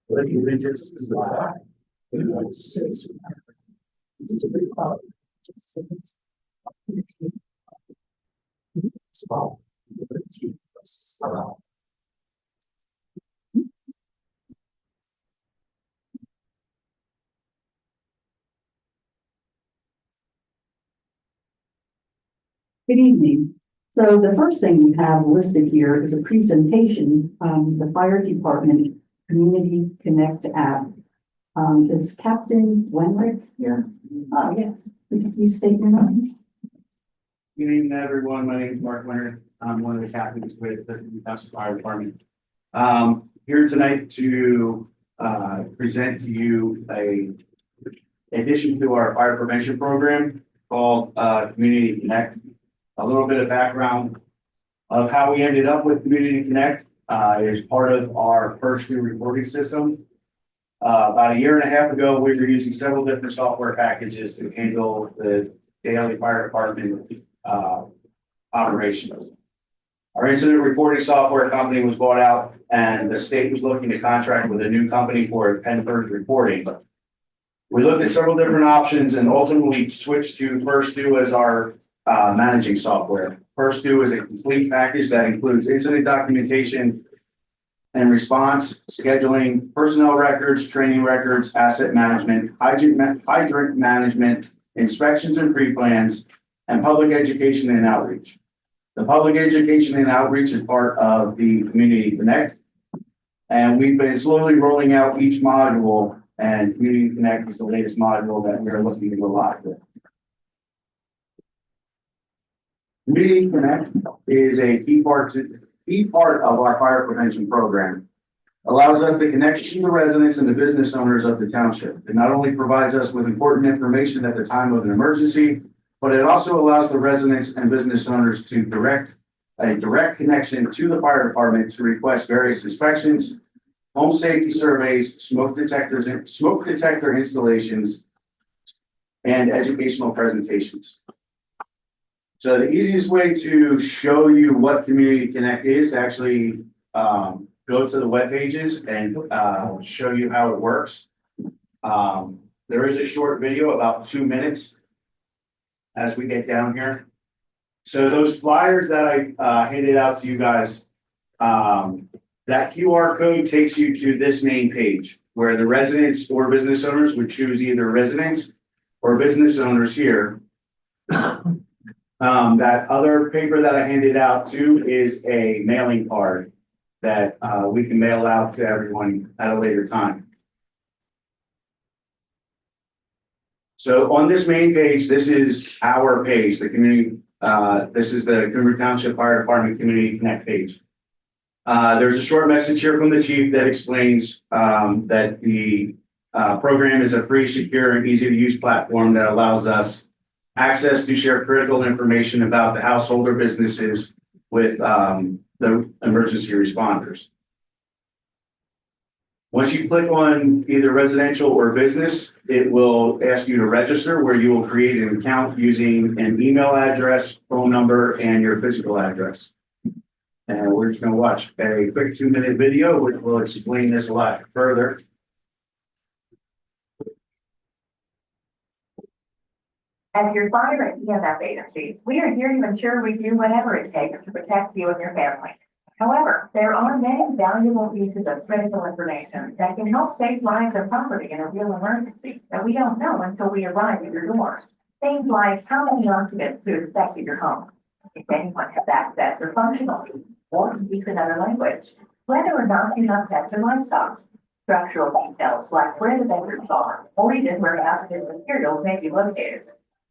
What you just is like, it's a big problem. It's small. Good evening. So the first thing we have listed here is a presentation from the fire department Community Connect app. Is Captain Wenrick here? Oh, yeah. Could you please state your name? Good evening, everyone. My name is Mark Leonard. I'm one of the captains with the Cumru Township Fire Department. Here tonight to present to you in addition to our fire prevention program called Community Connect. A little bit of background of how we ended up with Community Connect is part of our first new reporting system. About a year and a half ago, we were using several different software packages to handle the daily fire department operations. Our incident reporting software company was bought out and the state was looking to contract with a new company for Penford's reporting. We looked at several different options and ultimately switched to First Due as our managing software. First Due is a complete package that includes incident documentation and response, scheduling, personnel records, training records, asset management, hydrant management, inspections and pre-plans, and public education and outreach. The public education and outreach is part of the Community Connect, and we've been slowly rolling out each module, and Community Connect is the latest module that we're looking to go live with. Community Connect is a key part of our fire prevention program. Allows us to connect to the residents and the business owners of the township. It not only provides us with important information at the time of an emergency, but it also allows the residents and business owners to direct connection to the fire department to request various inspections, home safety surveys, smoke detector installations, and educational presentations. So the easiest way to show you what Community Connect is to actually go to the web pages and show you how it works. There is a short video, about 2 minutes, as we get down here. So those flyers that I handed out to you guys, that QR code takes you to this main page where the residents or business owners would choose either residents or business owners here. That other paper that I handed out too is a mailing card that we can mail out to everyone at a later time. So on this main page, this is our page, the community. This is the Cumru Township Fire Department Community Connect page. There's a short message here from the chief that explains that the program is a free, secure, and easy to use platform that allows us access to share critical information about the household or businesses with the emergency responders. Once you click on either residential or business, it will ask you to register, where you will create an account using an email address, phone number, and your physical address. And we're just going to watch a quick 2-minute video, which will explain this a lot further. As your fire and EMS agency, we are here to ensure we do whatever it takes to protect you and your family. However, there are many valuable pieces of critical information that can help save lives and property in a real emergency that we don't know until we arrive at your door. Things like how many occupants to expect at your home, if anyone has access or functional needs, or speaks another language, whether or not you have pets or livestock. Structural details like where the bedrooms are, or even where hazardous materials may be located.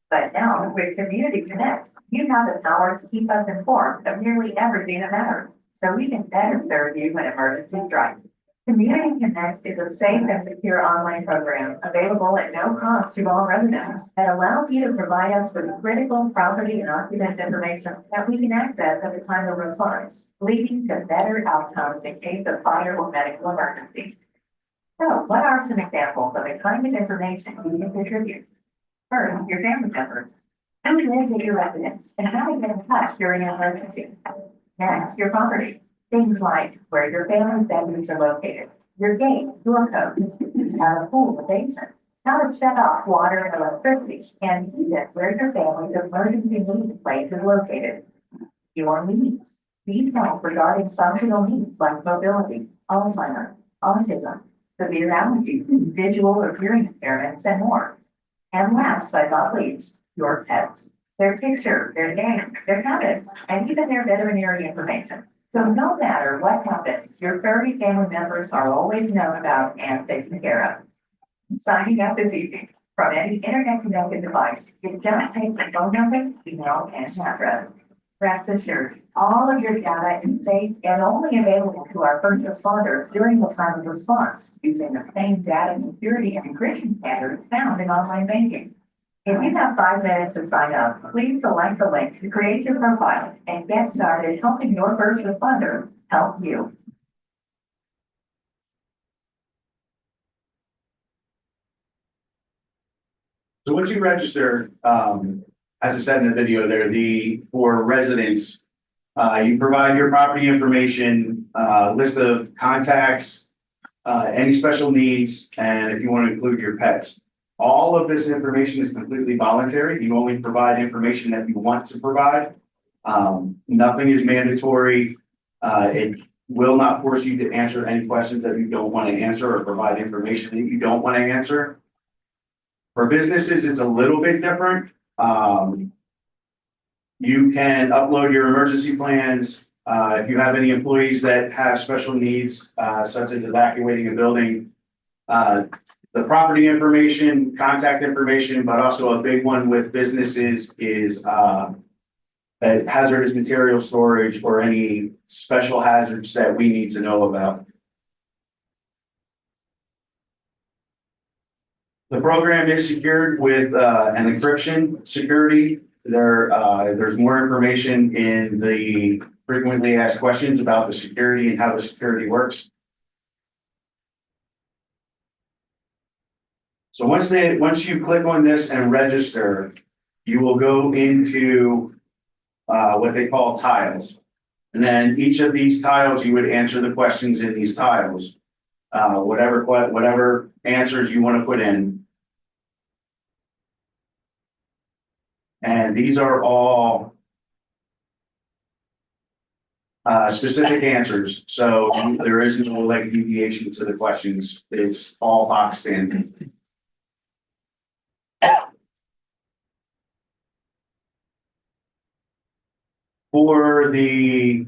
But now, with Community Connect, you have the power to keep us informed of nearly everything that matters, so we can better serve you when emergencies strike. Community Connect is a safe and secure online program available at no cost to all residents that allows you to provide us with critical property and occupant information that we can access at the time of response, leading to better outcomes in case of fire or medical emergency. So, what are some examples of the kind of information you can contribute? First, your family members. Who lives at your residence and how to get in touch during an emergency? Next, your property. Things like where your family's bedrooms are located, your gate, door code, have a pool, a basement, how to shut off water and electricity, and even where your family's emergency needs place is located. Your needs. Details regarding functional needs like mobility, Alzheimer's, autism, severe allergies, visual or hearing impairments, and more. And last but not least, your pets. Their pictures, their names, their habits, and even their veterinary information. So no matter what happens, your furry family members are always known about and taken care of. Signing up is easy. From any internet-connected device, it just takes a phone number, email, and address. Rest assured, all of your data is safe and only available to our first responders during the time of response, using the same data security and encryption standards found in online banking. If you have 5 minutes to sign up, please select the link to create your profile and get started helping your first responders help you. So once you register, as I said in the video there, for residents, you provide your property information, list of contacts, any special needs, and if you want to include your pets. All of this information is completely voluntary. You only provide information that you want to provide. Nothing is mandatory. It will not force you to answer any questions that you don't want to answer or provide information that you don't want to answer. For businesses, it's a little bit different. You can upload your emergency plans. If you have any employees that have special needs, such as evacuating a building, the property information, contact information, but also a big one with businesses is hazardous material storage or any special hazards that we need to know about. The program is secured with an encryption security. There's more information in the frequently asked questions about the security and how the security works. So once you click on this and register, you will go into what they call tiles. And then each of these tiles, you would answer the questions in these tiles. Whatever answers you want to put in. And these are all specific answers. So there is no like deviation to the questions. It's all boxed in. For the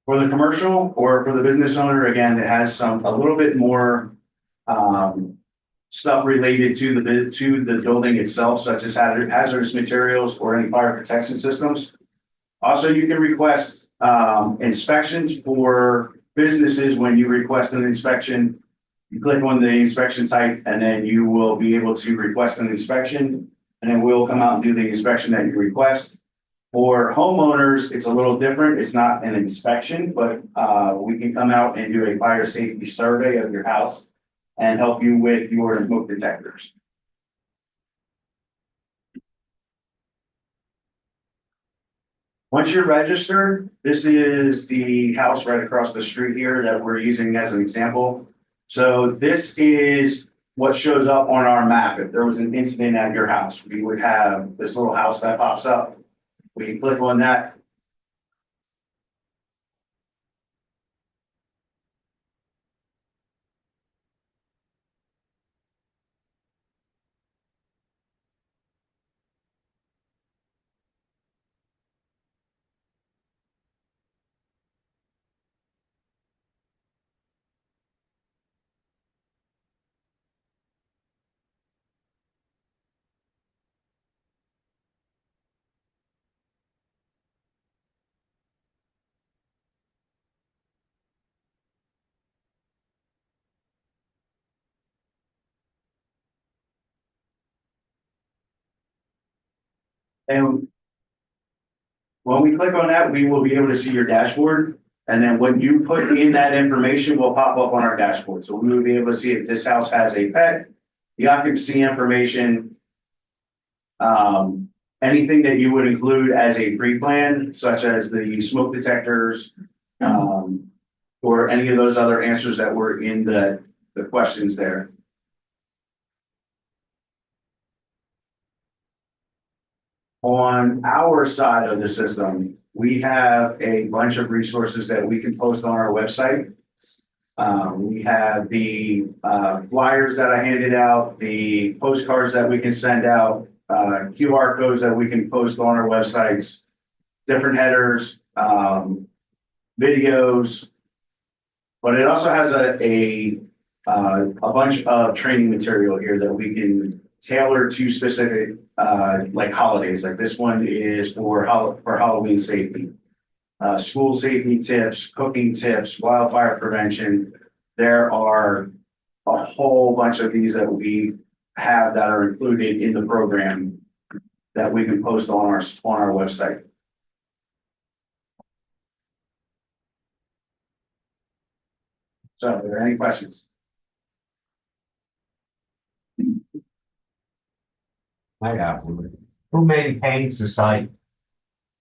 commercial or for the business owner, again, it has a little bit more stuff related to the building itself, such as hazardous materials or any fire protection systems. Also, you can request inspections for businesses. When you request an inspection, you click on the inspection type, and then you will be able to request an inspection. And then we'll come out and do the inspection that you request. For homeowners, it's a little different. It's not an inspection, but we can come out and do a fire safety survey of your house and help you with your smoke detectors. Once you're registered, this is the house right across the street here that we're using as an example. So this is what shows up on our map. If there was an incident at your house, we would have this little house that pops up. We can click on that. And when we click on that, we will be able to see your dashboard. And then when you put in that information will pop up on our dashboard. So we will be able to see if this house has a pet, the occupancy information, anything that you would include as a pre-plan, such as the smoke detectors, or any of those other answers that were in the questions there. On our side of the system, we have a bunch of resources that we can post on our website. We have the flyers that I handed out, the postcards that we can send out, QR codes that we can post on our websites, different headers, videos. But it also has a bunch of training material here that we can tailor to specific like holidays. Like this one is for Halloween safety, school safety tips, cooking tips, wildfire prevention. There are a whole bunch of these that we have that are included in the program that we can post on our website. So, are there any questions? I have one. Who maintains the site?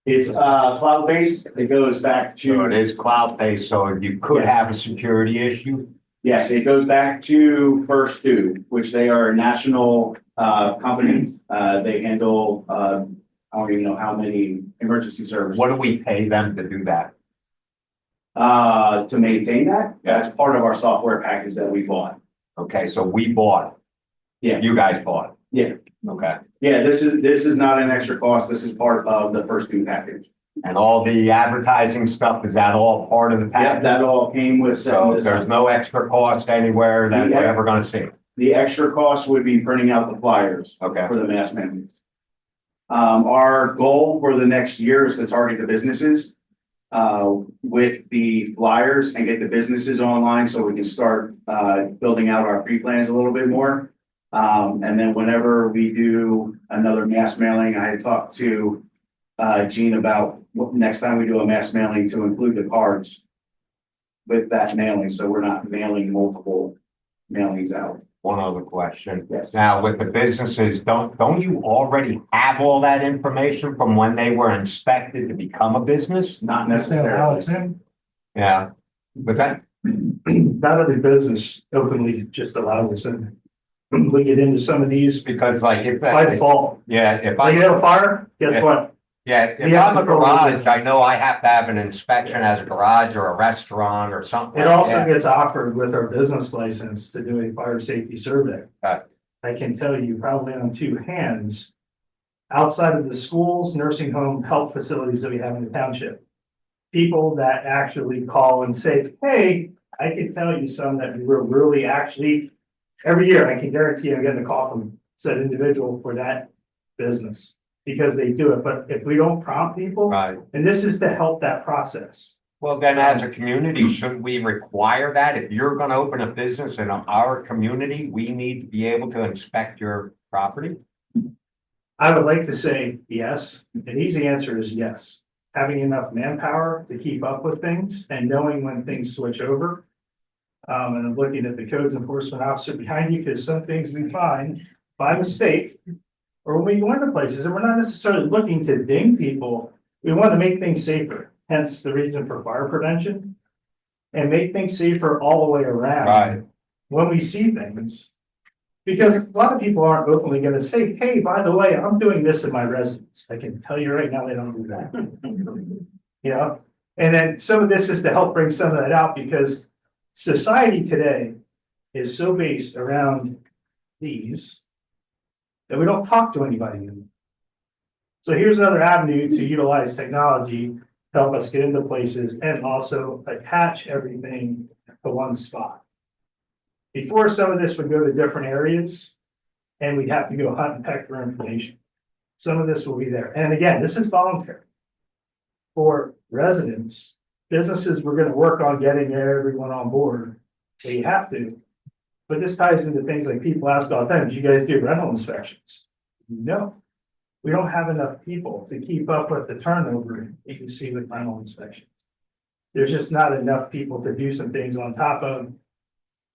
It's cloud-based. It goes back So it to, is cloud-based, so you could Yes. have a security issue. yes, it goes back to First Two, which they are a national company. They handle I don't even know how many emergency services. What do we pay them to do that? To maintain that, that's part of our software package that we bought. Okay, so we bought it. Yeah. You guys bought Yeah, it. Okay. yeah, this is not an extra cost. This is part of the First Two package. And all the advertising stuff, is that all part of the Yeah, package? that all came with setting So this there's up. no extra cost anywhere that we're ever gonna see. The extra cost would be printing out the flyers Okay. for the mass mailings. Our goal for the next year is to target the businesses with the flyers and get the businesses online so we can start building out our pre-plans a little bit more. And then whenever we do another mass mailing, I had talked to Gene about next time we do a mass mailing to include the cards with that mailing, so we're not mailing multiple mailings out. One other question. Yes. Now, with the businesses, don't you already have all that information from when they were inspected to become a business? Not necessarily. Yeah. But that, Not every business openly just allows us in. We get into some of these because like if, by default. yeah, if Like you I, have a fire, guess Yeah. what? yeah, if Yeah, I'm a control the garage, business. I know I have to have an inspection as a garage or a restaurant or something It like also that. gets offered with our business license to do a fire safety survey. Right. I can tell you probably on two hands, outside of the schools, nursing home, health facilities that we have in the township. People that actually call and say, hey, I can tell you some that we're really actually, every year, I can guarantee I'm getting a call from said individual for that business. Because they do it, but if we don't prompt people, Right. and this is to help that process. Well, then as a community, shouldn't we require that? If you're gonna open a business in our community, we need to be able to inspect your property? I would like to say yes. An easy answer is yes. Having enough manpower to keep up with things and knowing when things switch over. And I'm looking at the codes enforcement officer behind you, because some things we find by mistake. Or when we go into places, and we're not necessarily looking to ding people, we want to make things safer, hence the reason for fire prevention. And make things safer all the way around. Right. When we see things. Because a lot of people aren't openly gonna say, hey, by the way, I'm doing this in my residence. I can tell you right now, they don't do that. You know, and then some of this is to help bring some of that out, because society today is so based around these that we don't talk to anybody anymore. So here's another avenue to utilize technology to help us get into places and also attach everything to one spot. Before, some of this would go to different areas and we'd have to go hunt and peck for information. Some of this will be there. And again, this is voluntary. For residents, businesses, we're gonna work on getting everyone on board. But you have to. But this ties into things like people ask all the time, do you guys do rental inspections? No. We don't have enough people to keep up with the turnover you can see with rental inspection. There's just not enough people to do some things on top of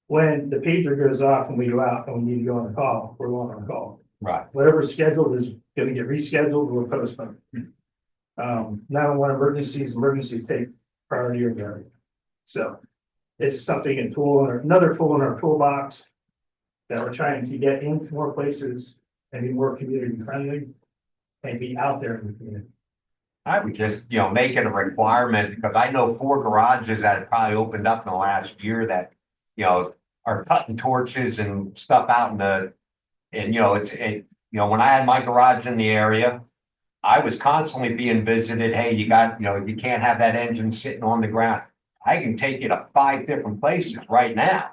when the pager goes off and we go out and we need to go on a call, we're going on a call. Right. Whatever's scheduled is gonna get rescheduled or postponed. Now when emergencies take priority over everything. So this is something another tool in our toolbox that we're trying to get into more places and be more community friendly and be out there in the community. I would just, make it a requirement, because I know 4 garages that have probably opened up in the last year that, are cutting torches and stuff out in the, and, when I had my garage in the area, I was constantly being visited, hey, you can't have that engine sitting on the ground. I can take you to 5 different places right now.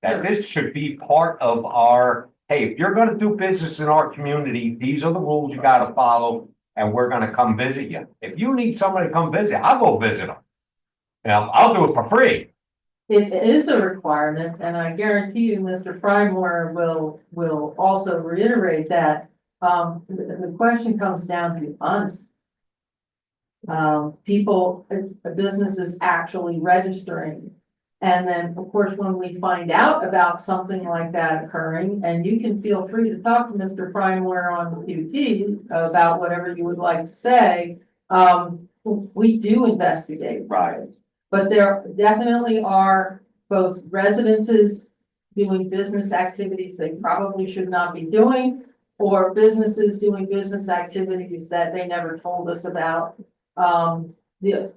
That this should be part of our, hey, if you're gonna do business in our community, these are the rules you gotta follow, and we're gonna come visit you. If you need somebody to come visit, I'll go visit them. I'll do it for free. It is a requirement, and I guarantee you, Mr. Frymore will also reiterate that. The question comes down to honesty. Businesses actually registering. And then, of course, when we find out about something like that occurring, and you can feel free to talk to Mr. Frymore on the QT about whatever you would like to say, we do investigate. Right. But there definitely are both residences doing business activities they probably should not be doing, or businesses doing business activities that they never told us about.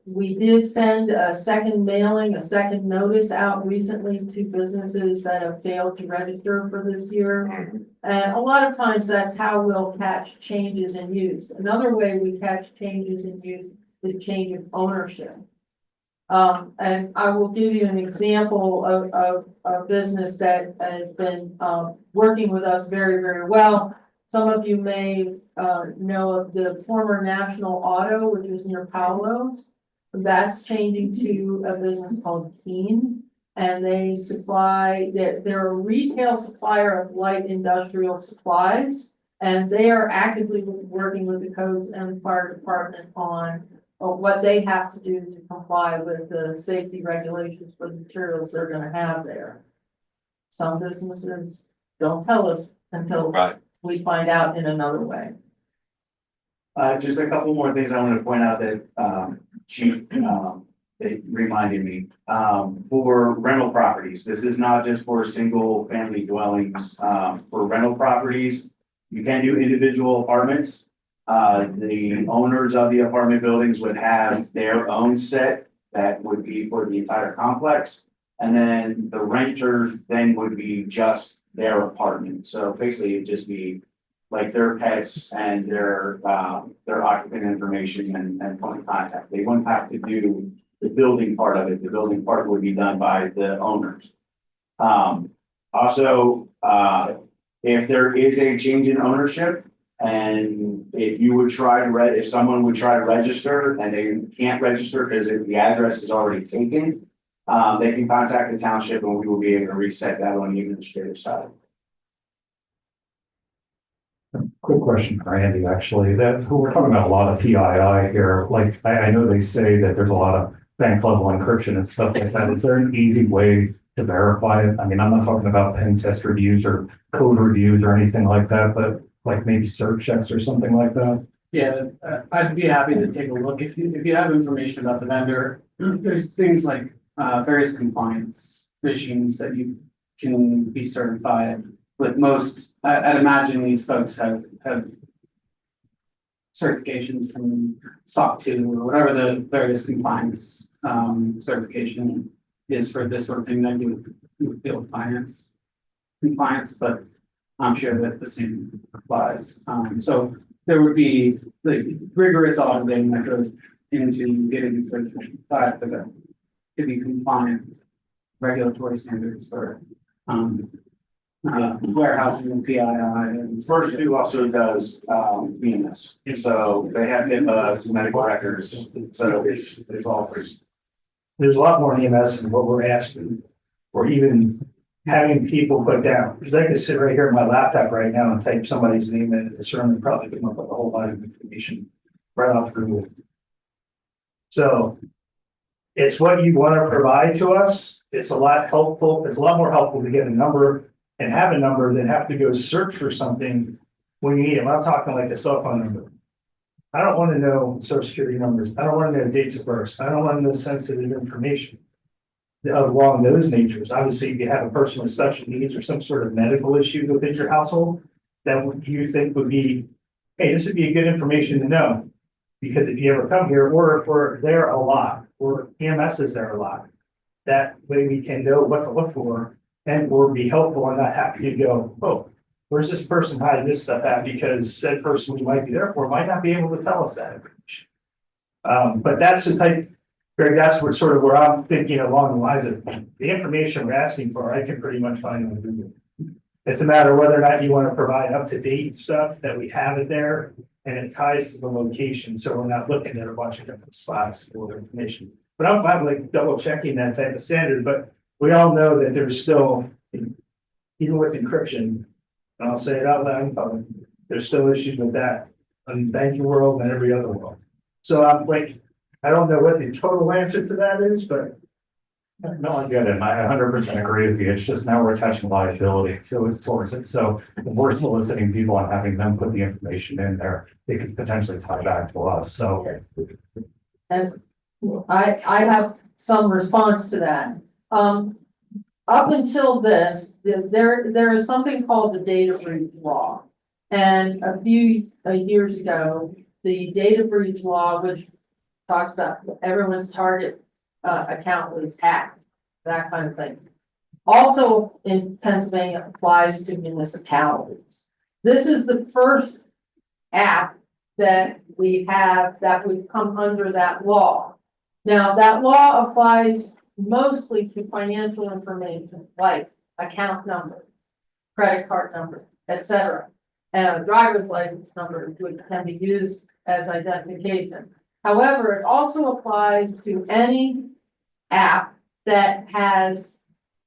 We did send a second mailing, a second notice out recently to businesses that have failed to register for this year. And a lot of times that's how we'll catch changes in use. Another way we catch changes in use is change of ownership. And I will give you an example of a business that has been working with us very, very well. Some of you may know of the former National Auto, which is near Paolo's. That's changing to a business called Keen. And they supply, they're a retail supplier of light industrial supplies. And they are actively working with the codes and the fire department on what they have to do to comply with the safety regulations for the materials they're gonna have there. Some businesses don't tell us until we find out in another way. Just a couple more things I want to point out that, Chief, it reminded me, for rental properties, this is not just for single family dwellings, for rental properties, you can do individual apartments. The owners of the apartment buildings would have their own set that would be for the entire complex. And then the renters then would be just their apartment. So basically it'd just be like their pets and their occupant information and point of contact. They wouldn't have to do the building part of it. The building part would be done by the owners. Also, if there is a change in ownership, and if someone would try to register and they can't register because the address is already taken, they can contact the township and we will be able to reset that on the administrative side. Quick question for Andy, actually, that we're talking about a lot of PII here. Like, I know they say that there's a lot of bank level encryption and stuff like that. Is there an easy way to verify it? I mean, I'm not talking about pen test reviews or code reviews or anything like that, but like maybe search checks or something like that. Yeah, I'd be happy to take a look. If you have information about the vendor, there's things like various compliance regimes that you can be certified with. Most, I'd imagine these folks have certifications from SOC 2 or whatever the various compliance certification is for this sort of thing that you would build finance compliance, but I'm sure that the same applies. So there would be like rigorous auditing that goes into getting these certified for them to be compliant regulatory standards for warehousing and PII. And First Due also does BMS, so they have medical records, so it's all free. There's a lot more EMS than what we're asking, or even having people put down, because I can sit right here on my laptop right now and type somebody's name in, it's certainly probably come up with a whole lot of information right off Google. So it's what you want to provide to us. It's a lot helpful. It's a lot more helpful to get a number and have a number than have to go search for something when you need them. I'm talking like the cell phone number. I don't want to know social security numbers. I don't want to know dates of birth. I don't want to know sensitive information. Along those natures, obviously, if you have a person with special needs or some sort of medical issue within your household, that would you think would be, hey, this would be a good information to know. Because if you ever come here, or if we're there a lot, or EMS is there a lot, that way we can know what to look for and or be helpful and not have to go, oh, where's this person hiding this stuff at? Because said person we might be there for might not be able to tell us that information. But that's the type, Greg, that's what sort of where I'm thinking along the lines of the information we're asking for, I can pretty much find on Google. It's a matter of whether or not you want to provide up-to-date stuff that we have it there and it ties to the location. So we're not looking at a bunch of different spots for information. But I'm like double checking that type of standard, but we all know that there's still, even with encryption, and I'll say it out loud in public, there's still issues with that in the banking world and every other world. So I'm like, I don't know what the total answer to that is, but. No, I get it. And I 100% agree with you. It's just now we're attaching liability to it towards it. So if we're soliciting people and having them put the information in there, they could potentially tie back to us. So. And I have some response to that. Up until this, there is something called the data breach law. And a few years ago, the data breach law, which talks about everyone's target account was hacked, that kind of thing. Also in Pennsylvania applies to municipalities. This is the first app that we have that would come under that law. Now, that law applies mostly to financial information like account number, credit card number, etc. And a driver's license number, which can be used as identification. However, it also applies to any app that has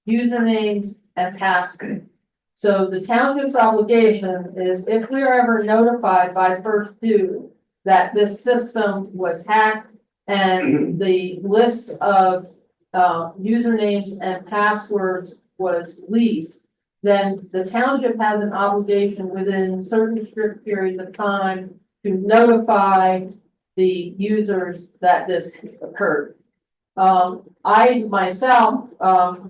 usernames and passwords. So the township's obligation is if we are ever notified by First Due that this system was hacked and the list of usernames and passwords was leaked, then the township has an obligation within certain strict periods of time to notify the users that this occurred. I myself,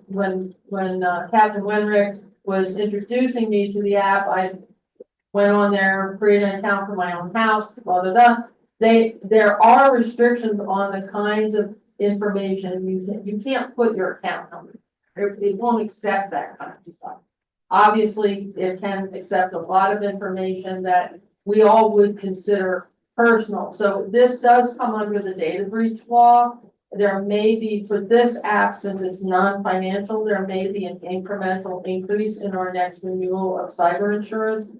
when Captain Wenrick was introducing me to the app, I went on there, created an account for my own house, blah, blah, blah. There are restrictions on the kinds of information you can't put your account number. It won't accept that kind of stuff. Obviously, it can accept a lot of information that we all would consider personal. So this does come under the data breach law. There may be, for this app, since it's non-financial, there may be an incremental increase in our next renewal of cyber insurance.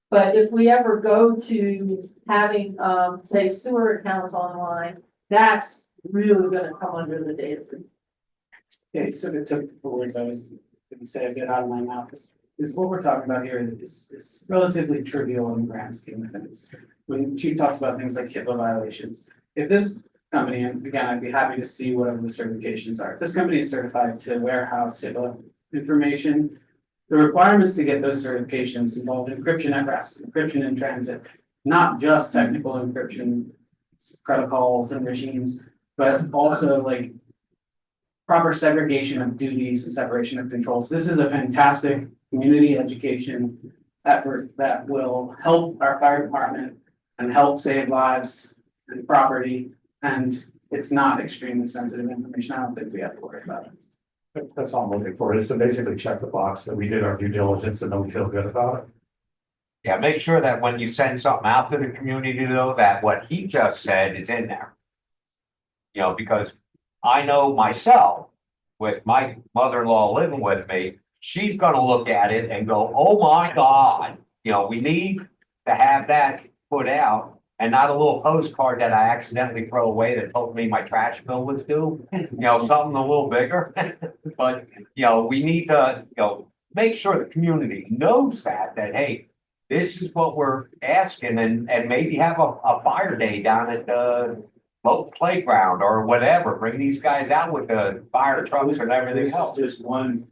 But if we ever go to having, say, sewer accounts online, that's really gonna come under the data breach. Okay, so it took the words I was gonna say a bit out of my mouth. Is what we're talking about here is relatively trivial in the grand scheme of things. When Chief talks about things like HIPAA violations, if this company, and again, I'd be happy to see whatever the certifications are. If this company is certified to warehouse HIPAA information, the requirements to get those certifications involve encryption at rest, encryption in transit, not just technical encryption protocols and regimes, but also like proper segregation of duties and separation of controls. This is a fantastic community education effort that will help our fire department and help save lives and property. And it's not extremely sensitive information. I don't think we have to worry about it. That's all I'm looking for, is to basically check the box that we did our due diligence and then we feel good about it. Yeah, make sure that when you send something out to the community though, that what he just said is in there. You know, because I know myself, with my mother-in-law living with me, she's gonna look at it and go, oh my God, you know, we need to have that put out. And not a little postcard that I accidentally throw away that told me my trash bill was due, you know, something a little bigger. But, you know, we need to, you know, make sure the community knows that, hey, this is what we're asking, and maybe have a fire day down at the local playground or whatever. Bring these guys out with the fire trucks and everything else. Just one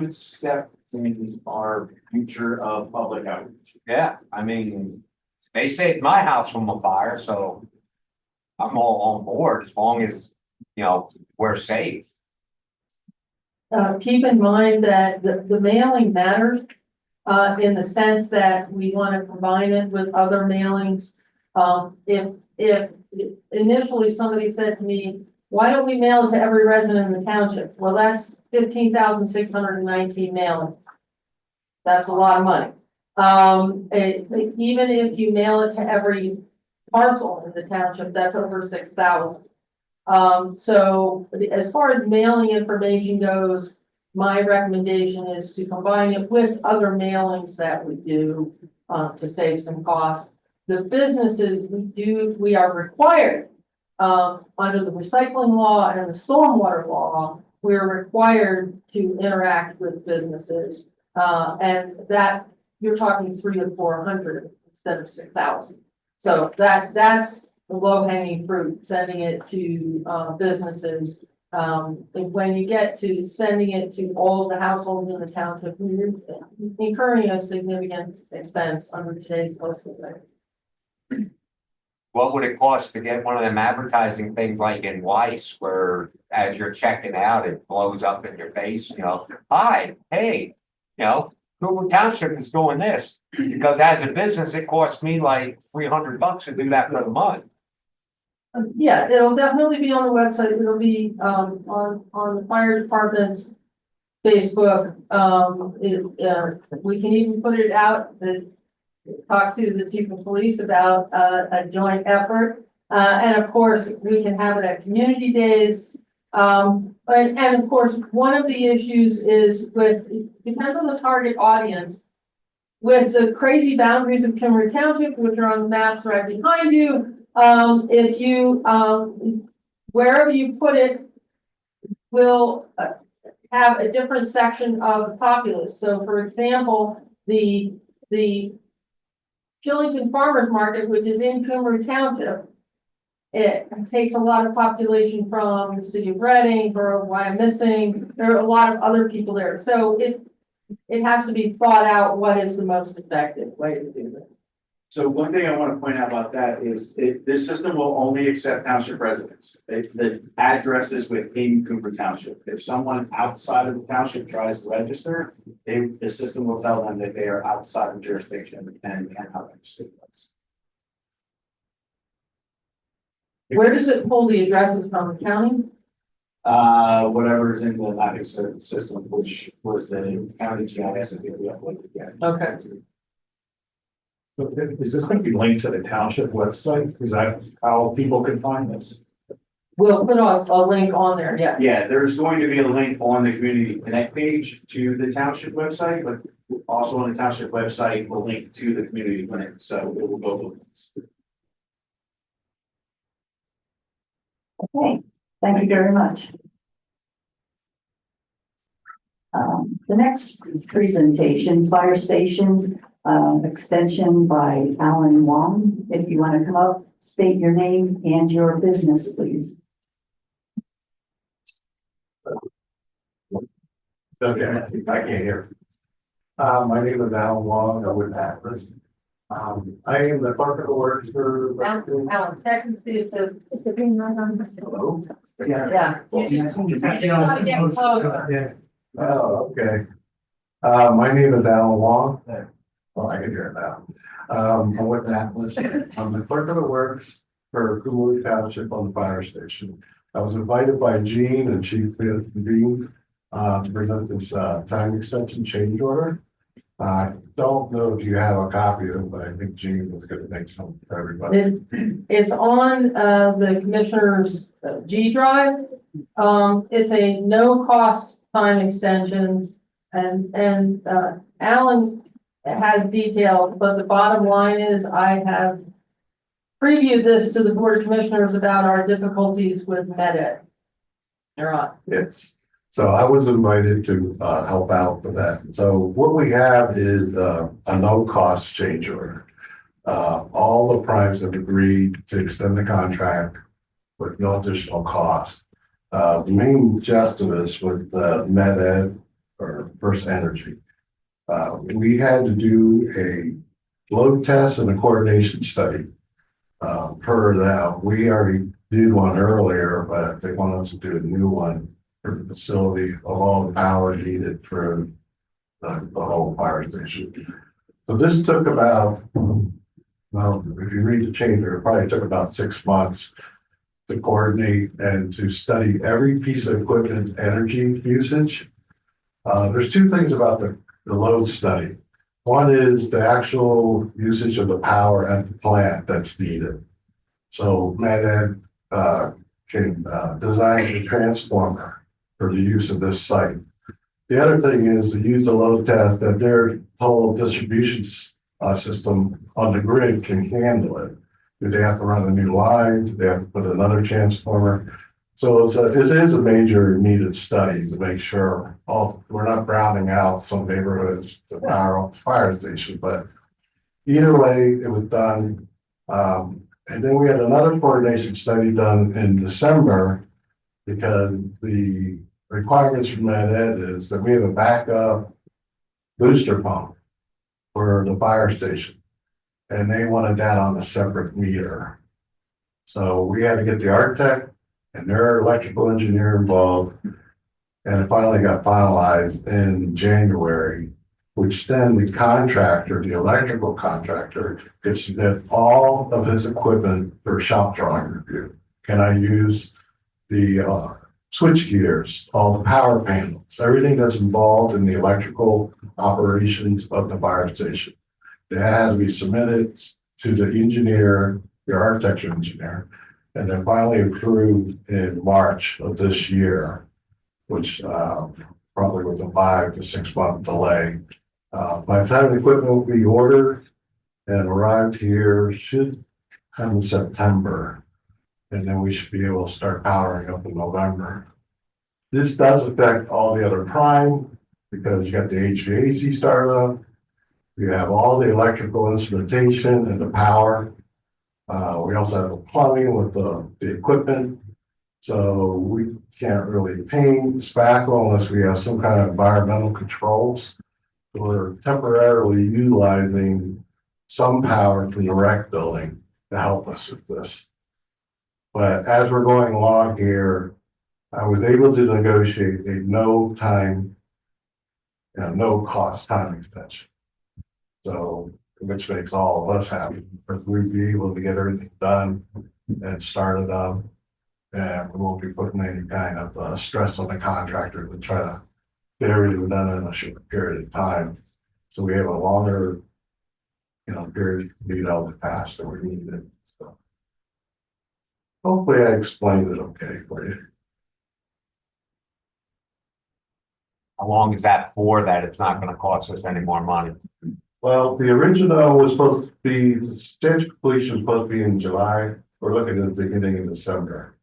step in our future of public outreach. Yeah, I mean, they saved my house from a fire, so I'm all on board as long as, we're safe. Keep in mind that the mailing matters, in the sense that we want to combine it with other mailings. If initially somebody said to me, why don't we mail it to every resident in the township? Well, that's 15,619 mailings. That's a lot of money. Even if you mail it to every parcel in the township, that's over 6,000. So as far as mailing information goes, my recommendation is to combine it with other mailings that we do, to save some costs. The businesses we are required, under the recycling law and the stormwater law, we're required to interact with businesses. And that you're talking 300 to 400 instead of 6,000. So that's the low hanging fruit, sending it to businesses. And when you get to sending it to all the households in the township, you're incurring a significant expense under today's postal rate. What would it cost to get one of them advertising things like in Weiss, where as you're checking out, it blows up in your face, hi, hey, Cumru Township is doing this, because as a business, it costs me like $300 to do that for the month. Yeah, it'll definitely be on the website. It'll be on the fire department's Facebook. We can even put it out, talk to the chief of police about a joint effort. And of course, we can have it at community days. And of course, one of the issues is depends on the target audience. With the crazy boundaries of Cumru Township, which are on the maps right behind you, if you, wherever you put it, will have a different section of the populace. So for example, the Shillington Farmers Market, which is in Cumru Township, it takes a lot of population from the city of Reading, or Wyomissing. There are a lot of other people there. So it has to be thought out what is the most effective way to do this. So one thing I want to point out about that is this system will only accept township residents. The addresses within Cumru Township. If someone outside of the township tries to register, the system will tell them that they are outside of jurisdiction and cannot register with us. Where does it pull the addresses from, the county? Whatever is in the mapping system, which was the county GIS that we uploaded. Yeah. Okay. So is this going to be linked to the township website? Is that how people can find this? We'll put a link on there, yeah. Yeah, there's going to be a link on the Community Connect page to the township website, but also on the township website, we'll link to the Community Clinic, so it will go both ways. Okay, thank you very much. The next presentation, fire station, extension by Alan Wong. If you want to come up, state your name and your business, please. Okay, I can't hear. My name is Alan Wong, I'm with Atlas. I am the clerk of the works for. Alan, check and see if the green light on. Hello? Yeah. Oh, okay. My name is Alan Wong. Oh, I can hear it now. I'm with Atlas. I'm the clerk of the works for Cumru Township on the fire station. I was invited by Gene and Chief Dean to present this time extension change order. I don't know if you have a copy of it, but I think Gene was going to make some for everybody. It's on the commissioner's G drive. It's a no cost time extension, and Alan has details, but the bottom line is I have previewed this to the Board of Commissioners about our difficulties with MedEd. You're on. Yes. So I was invited to help out with that. So what we have is a no-cost change order. All the primes have agreed to extend the contract with no additional cost. The main gist of this with MedEd or First Energy. We had to do a load test and a coordination study. Per that, we already did one earlier, but they want us to do a new one for the facility of all the power needed for the whole fire station. So this took about, well, if you read the chamber, it probably took about 6 months to coordinate and to study every piece of equipment energy usage. There's two things about the load study. One is the actual usage of the power at the plant that's needed. So MedEd can design a transformer for the use of this site. The other thing is to use the load test that their whole distribution system on the grid can handle it. Do they have to run a new line? Do they have to put another transformer? So it is a major needed study to make sure we're not browning out some neighborhoods to power off the fire station. But either way, it was done. And then we had another coordination study done in December because the requirements from MedEd is that we have a backup booster pump for the fire station. And they wanted that on a separate meter. So we had to get the architect and their electrical engineer involved. And it finally got finalized in January, which then the contractor, the electrical contractor, could submit all of his equipment for shop drawing review. Can I use the switch gears, all the power panels, everything that's involved in the electrical operations of the fire station? It had to be submitted to the engineer, the architecture engineer, and then finally approved in March of this year, which probably was a 5 to 6 month delay. By the time the equipment will be ordered and arrived here, should come in September, and then we should be able to start powering up in November. This does affect all the other prime because you got the HVAC startup. You have all the electrical instrumentation and the power. We also have the plumbing with the equipment. So we can't really paint, spackle unless we have some kind of environmental controls. So we're temporarily utilizing some power from the rec building to help us with this. But as we're going along here, I was able to negotiate a no cost time extension. So, which makes all of us happy, because we'd be able to get everything done and started up. And we won't be putting any kind of stress on the contractor to try to get everything done in a short period of time. So we have a longer, period to beat out the task that we needed. So hopefully I explained it okay for you. How long is that for that it's not gonna cost us any more money? Well, the original was supposed to be, the stage completion was supposed to be in July. We're looking at the beginning of December.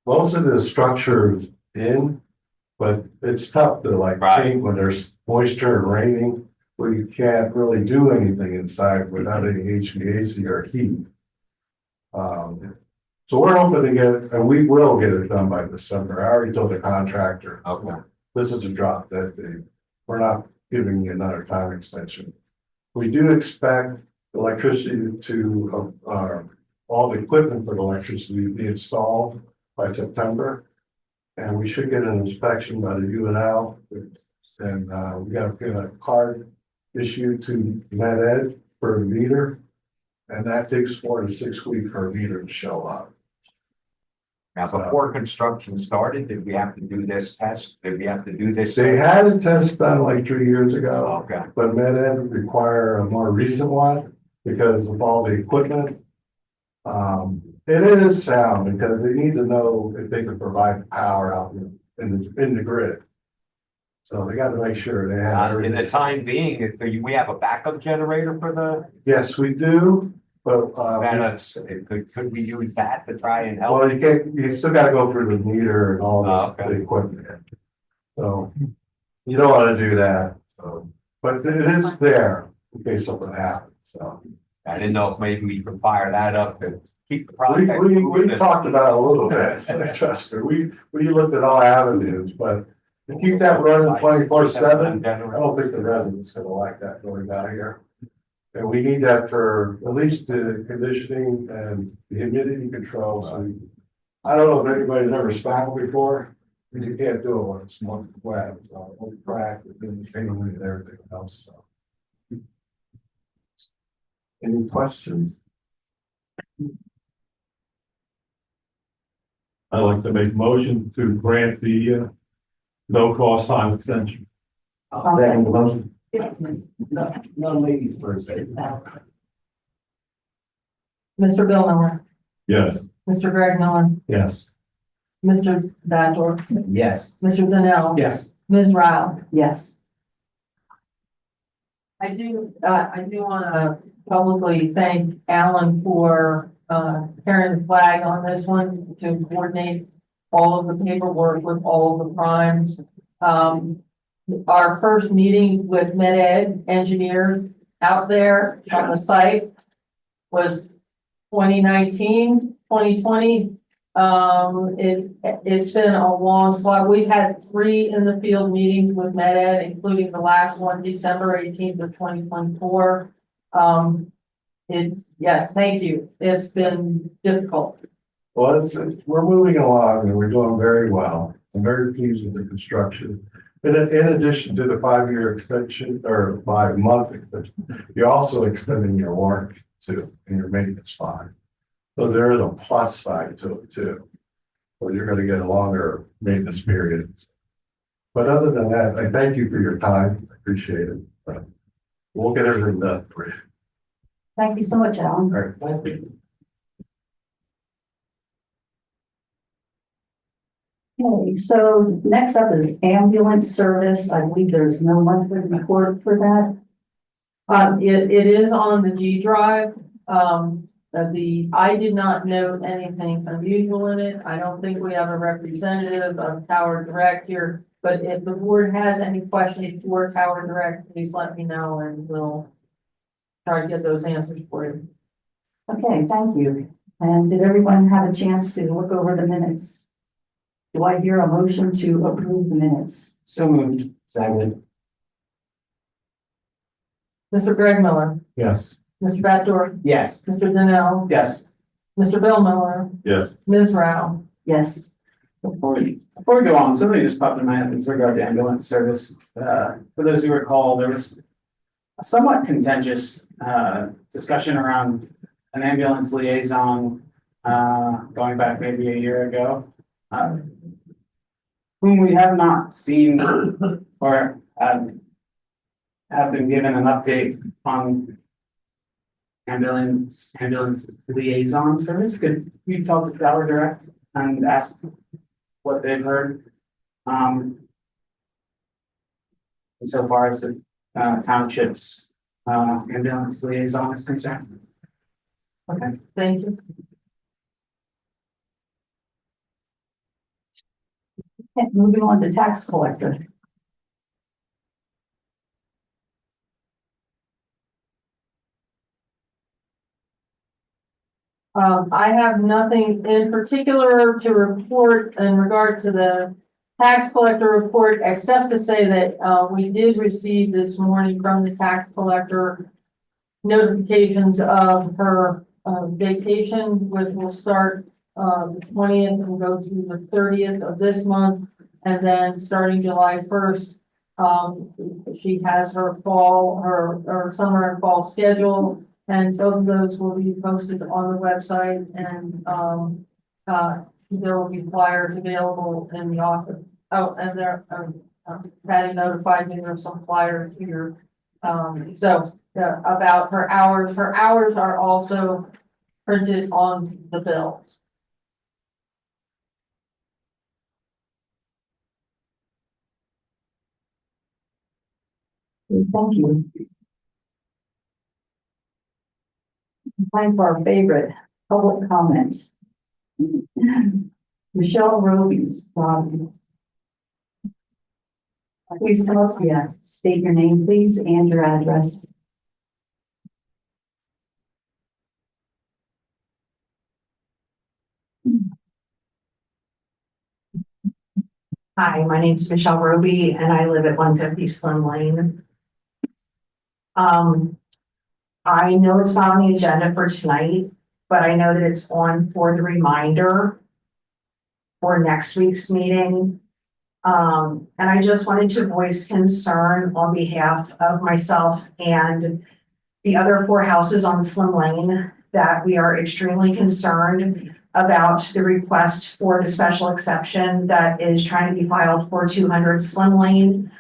Most of the structure is in, but it's tough to paint when there's moisture and raining, where you can't really do anything inside without any HVAC or heat. So we're hoping to get, and we will get it done by December. I already told the contractor, Okay. this is a drop dead date. We're not giving you another time extension. We do expect electricity to, all the equipment for the electricity to be installed by September. And we should get an inspection by the UNL. And we got to get a card issued to MedEd for a meter. And that takes 4 to 6 weeks for a meter to show up. Now, before construction started, did we have to do this test? Did we have to do this? They had a test done like 3 years ago. Okay. But MedEd would require a more recent one because of all the equipment. And it is sound because they need to know if they can provide power out in the grid. So they got to make sure they have In everything. the time being, we have a backup generator for the, Yes, we do, but could we use that to try and help? well, you still got to go through the meter and all Okay. the equipment. So you don't want to do that. So, but it is there in case something happens. So I didn't know if maybe we could fire that up to keep the we project. we moving. talked about it a little bit. Trust me, we looked at all avenues, but Keep that running 24/7. I I don't think the residents gonna like that going out here. And we need that for at least the conditioning and the humidity control, so. I don't know if anybody's ever spackled before, and you can't do it when it's more wet, so it'll crack, and the paint and everything else, so. Any questions? I'd like to make a motion to grant the no cost time extension. I'll second the motion. No ladies first. Mr. Bill Miller, Yes. Mr. Greg Miller, Yes. Mr. Bador, Yes. Mr. Donnell. Yes. Ms. Rao. Yes. I do want to publicly thank Alan for, carrying the flag on this one to coordinate all of the paperwork with all of the primes. Our first meeting with Med Ed engineers out there on the site was 2019, 2020. It's been a long slog. We've had 3 in the field meetings with Med Ed, including the last one, December 18th of 2024. Yes, thank you. It's been difficult. Well, we're moving along and we're doing very well. I'm very pleased with the construction. And in addition to the 5-year extension or 5-month extension, you're also extending your warranty too, and your maintenance fine. So there is a plus side to it too. So you're gonna get a longer maintenance period. But other than that, I thank you for your time. I appreciate it. We'll get everything done for you. Thank you so much, Alan. All right, thank you. Okay, so next up is ambulance service. I believe there's no monthly report for that. It is on the G drive. I did not note anything unusual in it. I don't think we have a representative of Tower Direct here, but if the board has any questions for Tower Direct, please let me know and we'll try to get those answers for you. Okay, thank you. And did everyone have a chance to look over the minutes? Do I hear a motion to approve the minutes? So moved. Second. Mr. Greg Miller, Yes. Mr. Bador, Yes. Mr. Donnell, Yes. Mr. Bill Miller, Yes. Ms. Rao. Yes. Before we go on, something just popped in my head with regard to ambulance service. For those who recall, there was a somewhat contentious discussion around an ambulance liaison going back maybe a year ago. Whom we have not seen or have been given an update on ambulance liaison service. Could we talk to Tower Direct and ask what they've heard? So far as the township's ambulance liaison is concerned. Okay, thank you. Okay, moving on to tax collector. I have nothing in particular to report in regard to the tax collector report, except to say that, we did receive this morning from the tax collector notifications of her, vacation, which will start, the 20th and go through the 30th of this month. And then starting July 1st, she has her summer and fall schedule. And both of those will be posted on the website and, there will be flyers available in the office. Oh, and there, Patty notified me there's some flyers here. About her hours are also printed on the bills. Thank you. Time for our favorite public comment. Michelle Roby's. Please come up, yeah, state your name, please, and your address. Hi, my name's Michelle Roby and I live at 150 Slim Lane. I know it's not on the agenda for tonight, but I know that it's on for the reminder for next week's meeting. And I just wanted to voice concern on behalf of myself and the other 4 houses on Slim Lane that we are extremely concerned about the request for the special exception that is trying to be filed for 200 Slim Lane.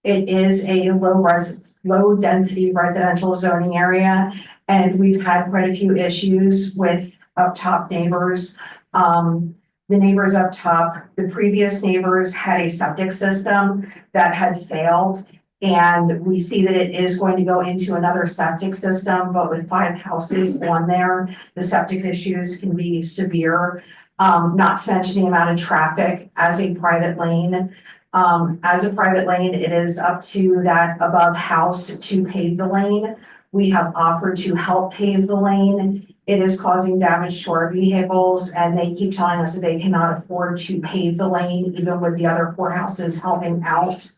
It is a low density residential zoning area, and we've had quite a few issues with up top neighbors. The neighbors up top, the previous neighbors had a septic system that had failed. And we see that it is going to go into another septic system, but with 5 houses on there, the septic issues can be severe. Not to mention the amount of traffic as a private lane. As a private lane, it is up to that above house to pave the lane. We have offered to help pave the lane. It is causing damage to our vehicles, and they keep telling us that they cannot afford to pave the lane, even with the other 4 houses helping out.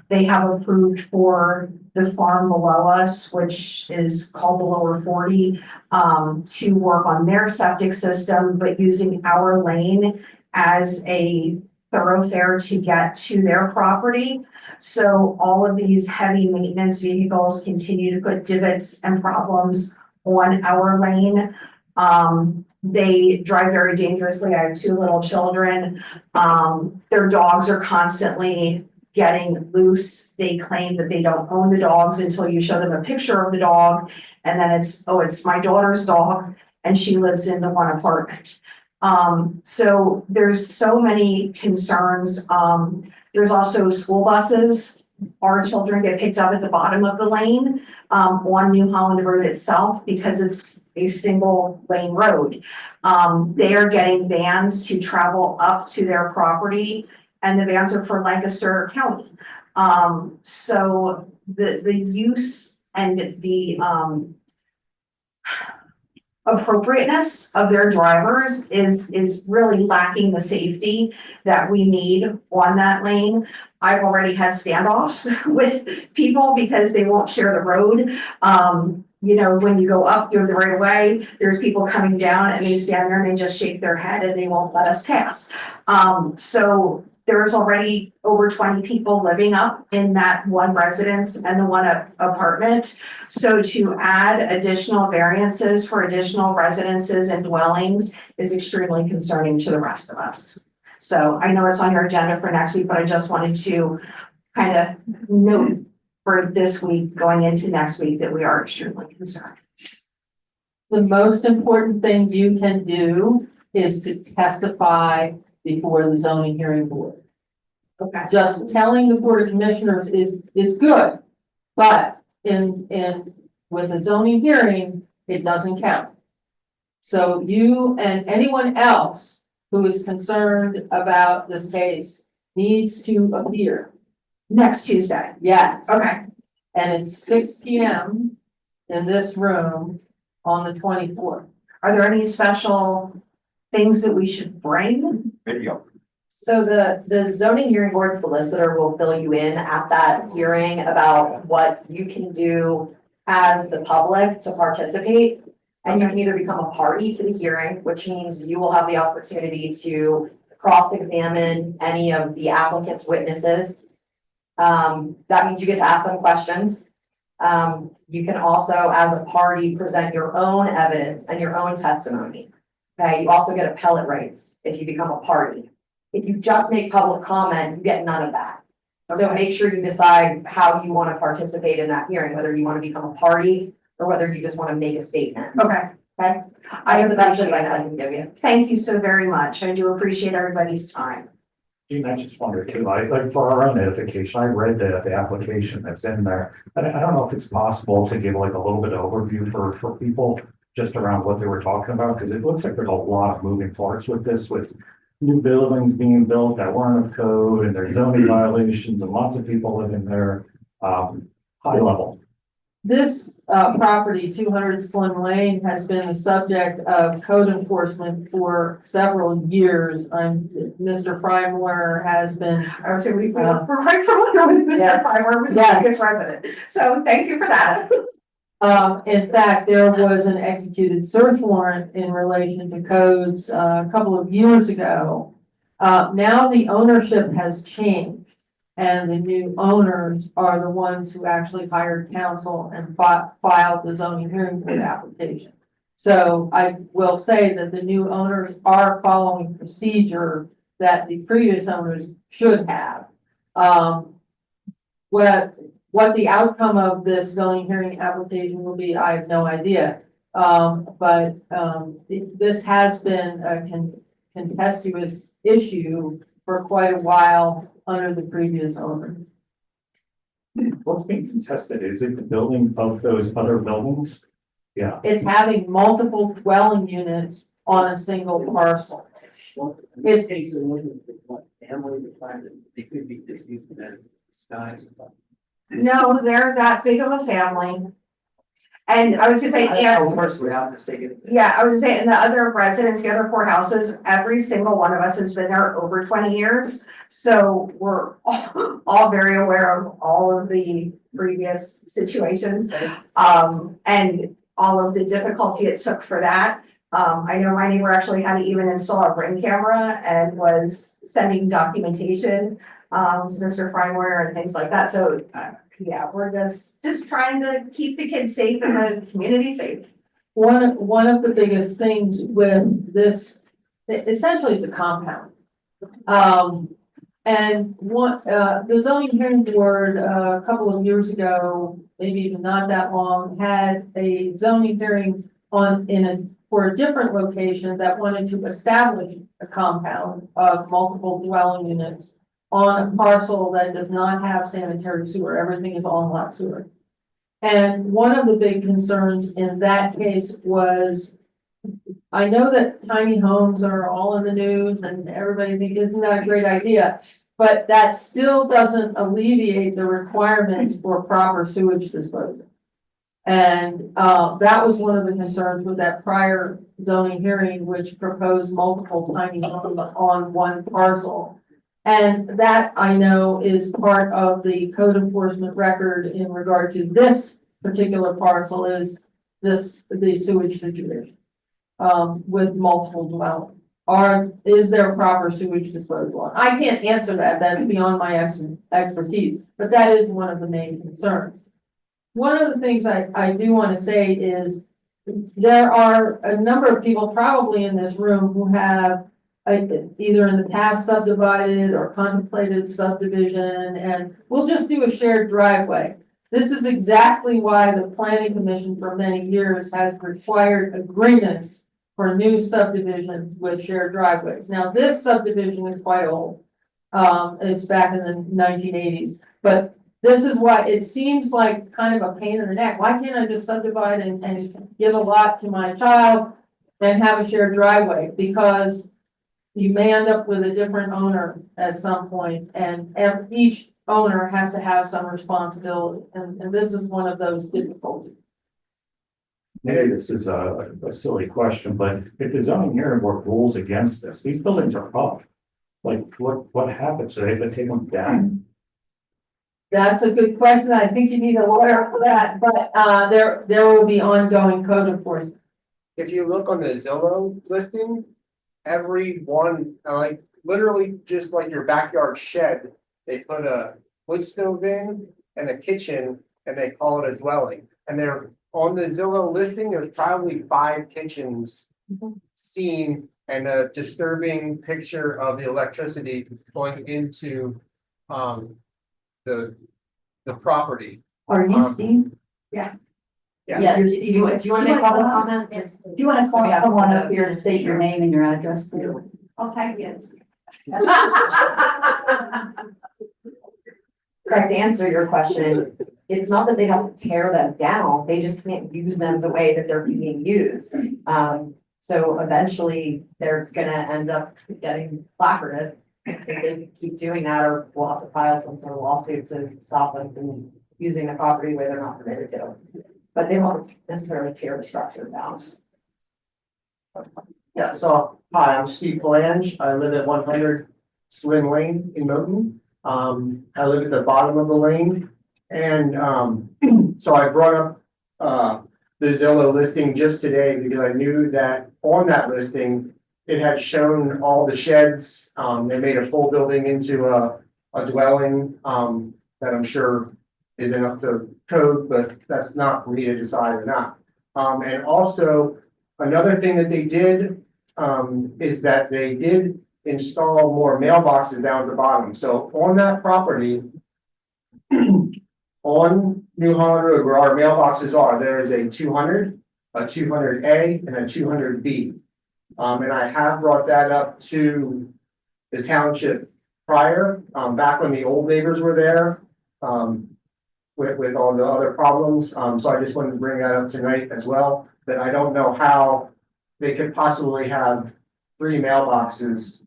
They have approved for the farm below us, which is called the lower 40, to work on their septic system, but using our lane as a thoroughfare to get to their property. So all of these heavy maintenance vehicles continue to put divots and problems on our lane. They drive very dangerously. I have 2 little children. Their dogs are constantly getting loose. They claim that they don't own the dogs until you show them a picture of the dog. And then it's, oh, it's my daughter's dog and she lives in the one apartment. So there's so many concerns. There's also school buses. Our children get picked up at the bottom of the lane on New Holland Road itself because it's a single lane road. They are getting vans to travel up to their property, and the vans are for Lancaster County. So the use and the appropriateness of their drivers is really lacking the safety that we need on that lane. I've already had standoffs with people because they won't share the road. You know, when you go up, you're the right way, there's people coming down and they stand there and they just shake their head and they won't let us pass. So there's already over 20 people living up in that one residence and the one apartment. So to add additional variances for additional residences and dwellings is extremely concerning to the rest of us. So I know it's on your agenda for next week, but I just wanted to kind of note for this week going into next week that we are extremely concerned. The most important thing you can do is to testify before the zoning hearing board. Okay. Just telling the Board of Commissioners is good, but with a zoning hearing, it doesn't count. So you and anyone else who is concerned about this case needs to appear. Next Tuesday. Yes. Okay. And it's 6 p.m. in this room on the 24th. Are there any special things that we should bring? Video. So the zoning hearing board solicitor will fill you in at that hearing about what you can do as the public to participate. And you can either become a party to the hearing, which means you will have the opportunity to cross-examine any of the applicant's witnesses. That means you get to ask them questions. You can also, as a party, present your own evidence and your own testimony. Okay, you also get appellate rights if you become a party. If you just make public comment, you get none of that. So make sure you decide how you want to participate in that hearing, whether you want to become a party or whether you just want to make a statement. Okay. Okay. I That's the best appreciate advice I that. can give you. Thank you so very much. I do appreciate everybody's time. I just wondered too, like for our own edification, I read the application that's in there. And I don't know if it's possible to give like a little bit of overview for people just around what they were talking about, because it looks like there's a lot of moving parts with this, with new buildings being built that weren't of code and there's zoning violations and lots of people living there. High level. This property, 200 Slim Lane, has been the subject of code enforcement for several years. Mr. Frymore has been. Oh, so we're right familiar with Mr. Yeah. Primer, with the Yeah. biggest resident, so thank you for that. In fact, there was an executed search warrant in relation to codes a couple of years ago. Now the ownership has changed. And the new owners are the ones who actually hired counsel and filed the zoning hearing board application. So I will say that the new owners are following procedure that the previous owners should have. What the outcome of this zoning hearing application will be, I have no idea. This has been a contentious issue for quite a while under the previous owner. What's being contested? Is it the building of those other buildings? Yeah. It's having multiple dwelling units on a single parcel. It's case of what family decided they could be just using that disguise. No, they're that big of a family. And I was gonna say, and, Personally, I'm mistaken. yeah, I was gonna say, and the other residents, the other four houses, every single one of us has been there over 20 years. So we're all very aware of all of the previous situations. And all of the difficulty it took for that. I know my neighbor actually had to even install a ring camera and was sending documentation to Mr. Frymore and things like that. So yeah, we're just trying to keep the kids safe and the community safe. One of the biggest things with this, essentially it's a compound. And the zoning hearing board, a couple of years ago, maybe even not that long, had a zoning hearing for a different location that wanted to establish a compound of multiple dwelling units on a parcel that does not have sanitary sewer. Everything is on lot sewer. And one of the big concerns in that case was, I know that tiny homes are all in the news and everybody thinks, isn't that a great idea? But that still doesn't alleviate the requirements for proper sewage disposal. And that was one of the concerns with that prior zoning hearing, which proposed multiple tiny homes on one parcel. And that I know is part of the code enforcement record in regard to this particular parcel is the sewage situation with multiple dwellings. Is there proper sewage disposal? I can't answer that. That's beyond my expertise, but that is one of the main concerns. One of the things I do want to say is there are a number of people probably in this room who have either in the past subdivided or contemplated subdivision, and we'll just do a shared driveway. This is exactly why the planning commission for many years has required agreements for new subdivisions with shared driveways. Now, this subdivision is quite old. It's back in the 1980s, but this is why it seems like kind of a pain in the neck. Why can't I just subdivide and give a lot to my child and have a shared driveway? Because you may end up with a different owner at some point, and each owner has to have some responsibility, and this is one of those difficulties. Maybe this is a silly question, but if the zoning hearing board rules against this, these buildings are up. Like, what happens? Do they have to take them down? That's a good question. I think you need a lawyer for that, but there will be ongoing code enforcement. If you look on the Zillow listing, every one, like literally just like your backyard shed, they put a wood stove in and a kitchen and they call it a dwelling. And they're on the Zillow listing, there's probably 5 kitchens seen and a disturbing picture of the electricity going into the property. Are you Steve? Yeah. Yeah, do you want to make public comment? Do you want to come on up here and state your name and your address, please? I'll tag you. Correct, to answer your question, it's not that they have to tear them down, they just can't use them the way that they're being used. So eventually, they're gonna end up getting placarded if they keep doing that, or we'll have to file some sort of lawsuit to stop them from using the property where they're not permitted to. But they won't necessarily tear the structure down. Yeah, so, hi, I'm Steve Palange. I live at 100 Slim Lane in Milton. I live at the bottom of the lane. And, so I brought up, the Zillow listing just today because I knew that on that listing, it had shown all the sheds. They made a full building into a dwelling, that I'm sure isn't up to code, but that's not for me to decide or not. And also, another thing that they did, is that they did install more mailboxes down at the bottom. So on that property, on New Holland Road where our mailboxes are, there is a 200, a 200A, and a 200B. And I have brought that up to the township prior, back when the old neighbors were there, with all the other problems. So I just wanted to bring that up tonight as well, that I don't know how they could possibly have 3 mailboxes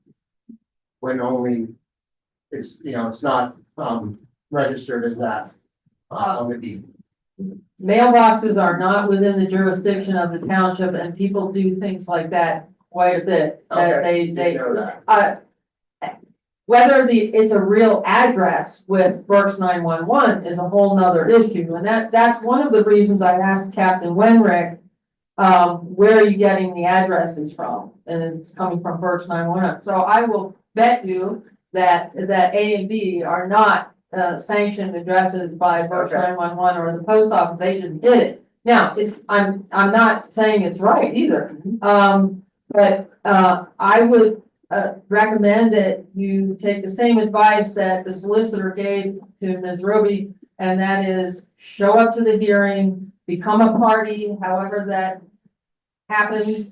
when only it's, it's not, registered as that, on the deed. Mailboxes are not within the jurisdiction of the township, and people do things like that quite a bit. Okay, They, didn't know that. whether it's a real address with Berks 911 is a whole nother issue, and that's one of the reasons I asked Captain Wenrick, where are you getting the addresses from? And it's coming from Berks 911. So I will bet you that A and B are not sanctioned addresses by Berks 911 or the post office. They just did it. Now, I'm not saying it's right either. But I would recommend that you take the same advice that the solicitor gave to Ms. Roby, and that is show up to the hearing, become a party, however that happens.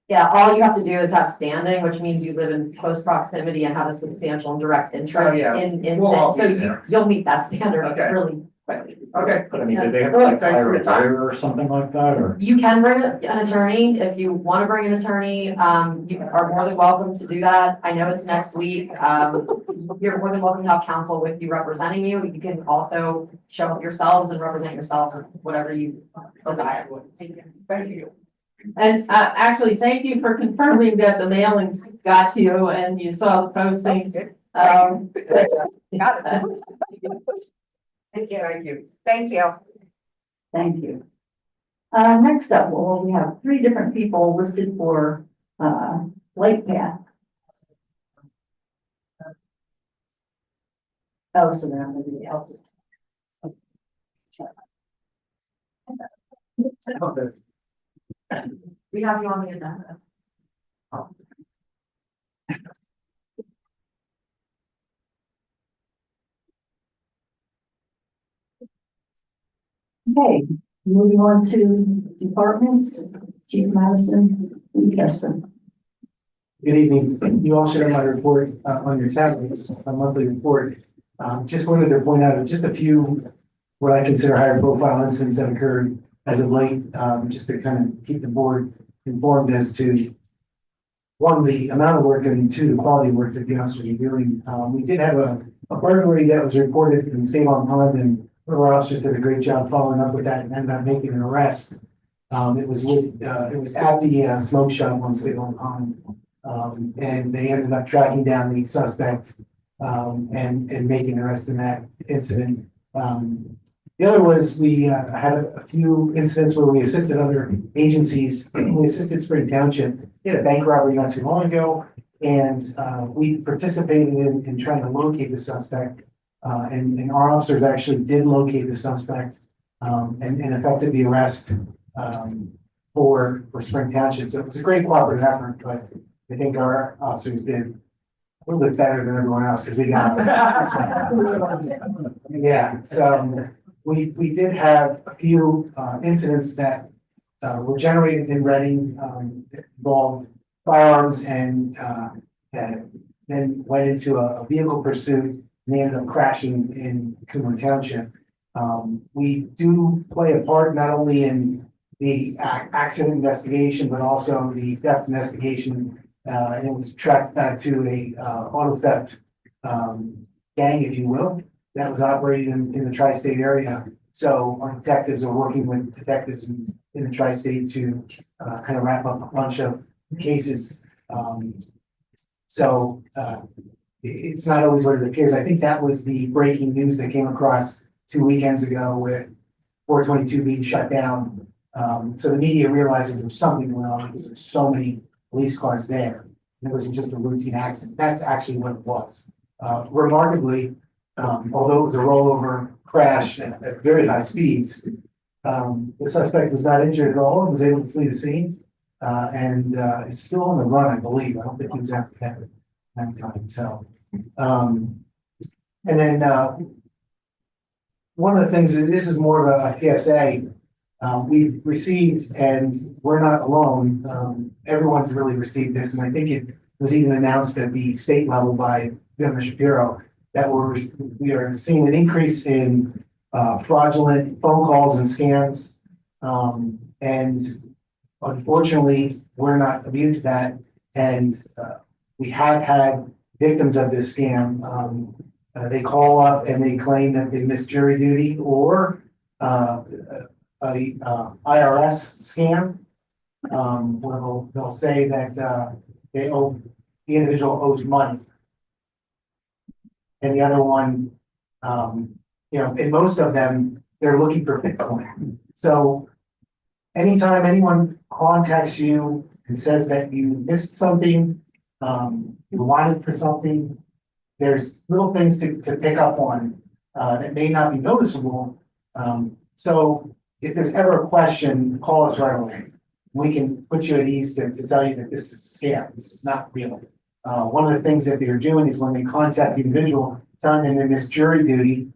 Yeah, all you have to do is have standing, which means you live in close proximity and have a substantial and direct interest in We'll all things. So be there. you'll meet that standard Okay. really quickly. Okay. But I mean, did they have to like hire a lawyer or something like that, or? You can bring an attorney if you want to bring an attorney. You are more than welcome to do that. I know it's next week. You're more than welcome to have counsel with you representing you. You can also show up yourselves and represent yourselves in whatever you desire. Thank you. And actually, thank you for confirming that the mailings got to you and you saw the postings. Got it. Thank you. Thank you. Thank you. Next up, well, we have 3 different people listed for, light path. Oh, so they're not anybody else. We have you on the agenda. Okay, moving on to departments, Chief Madison, Winchester. Good evening. You all should have my report on your tablets, a monthly report. Just wanted to point out just a few what I consider higher profile incidents that occurred as of late, just to kind of keep the board informed as to 1, the amount of work, and 2, the quality of work that the officers are doing. We did have a burglary that was reported in State on Pond, and one of our officers did a great job following up with that and ended up making an arrest. It was at the smoke shop on State on Pond. And they ended up tracking down the suspect, and making an arrest in that incident. The other was we had a few incidents where we assisted other agencies. We assisted Spring Township. They had a bank robbery not too long ago, and we participated in trying to locate the suspect. And our officers actually did locate the suspect, and effected the arrest for Spring Township. So it was a great cooperative effort, but I think our officers did a little bit better than everyone else because we got. Yeah, so we did have a few incidents that were generated in Reading, that involved firearms, and that then went into a vehicle pursuit, and they ended up crashing in Cumru Township. We do play a part not only in the accident investigation, but also the theft investigation. And it was tracked to a auto theft gang, if you will. that was operating in the tri-state area. So our detectives are working with detectives in the tri-state to kind of wrap up a bunch of cases. So it's not always what it appears. I think that was the breaking news that came across 2 weekends ago with 422 being shut down. So the media realized that there was something going on because there's so many police cars there. It wasn't just a routine accident. That's actually what it was. Remarkably, although it was a rollover crash at very high speeds, the suspect was not injured at all and was able to flee the scene. And is still on the run, I believe. I don't think he was apprehended at that time. So, and then one of the things that this is more of a PSA we've received, and we're not alone. Everyone's really received this, and I think it was even announced at the state level by Governor Shapiro that we are seeing an increase in fraudulent phone calls and scams, and unfortunately, we're not immune to that, and we have had victims of this scam. They call up and they claim that they missed jury duty or IRS scam. Where they'll say that they owe the individual owes money, and the other one, in most of them, they're looking for Bitcoin. So anytime anyone contacts you and says that you missed something, you wanted for something, there's little things to pick up on that may not be noticeable. So if there's ever a question, call us right away. We can put you at ease to tell you that this is a scam. This is not real. One of the things that they're doing is when they contact the individual, telling them they missed jury duty,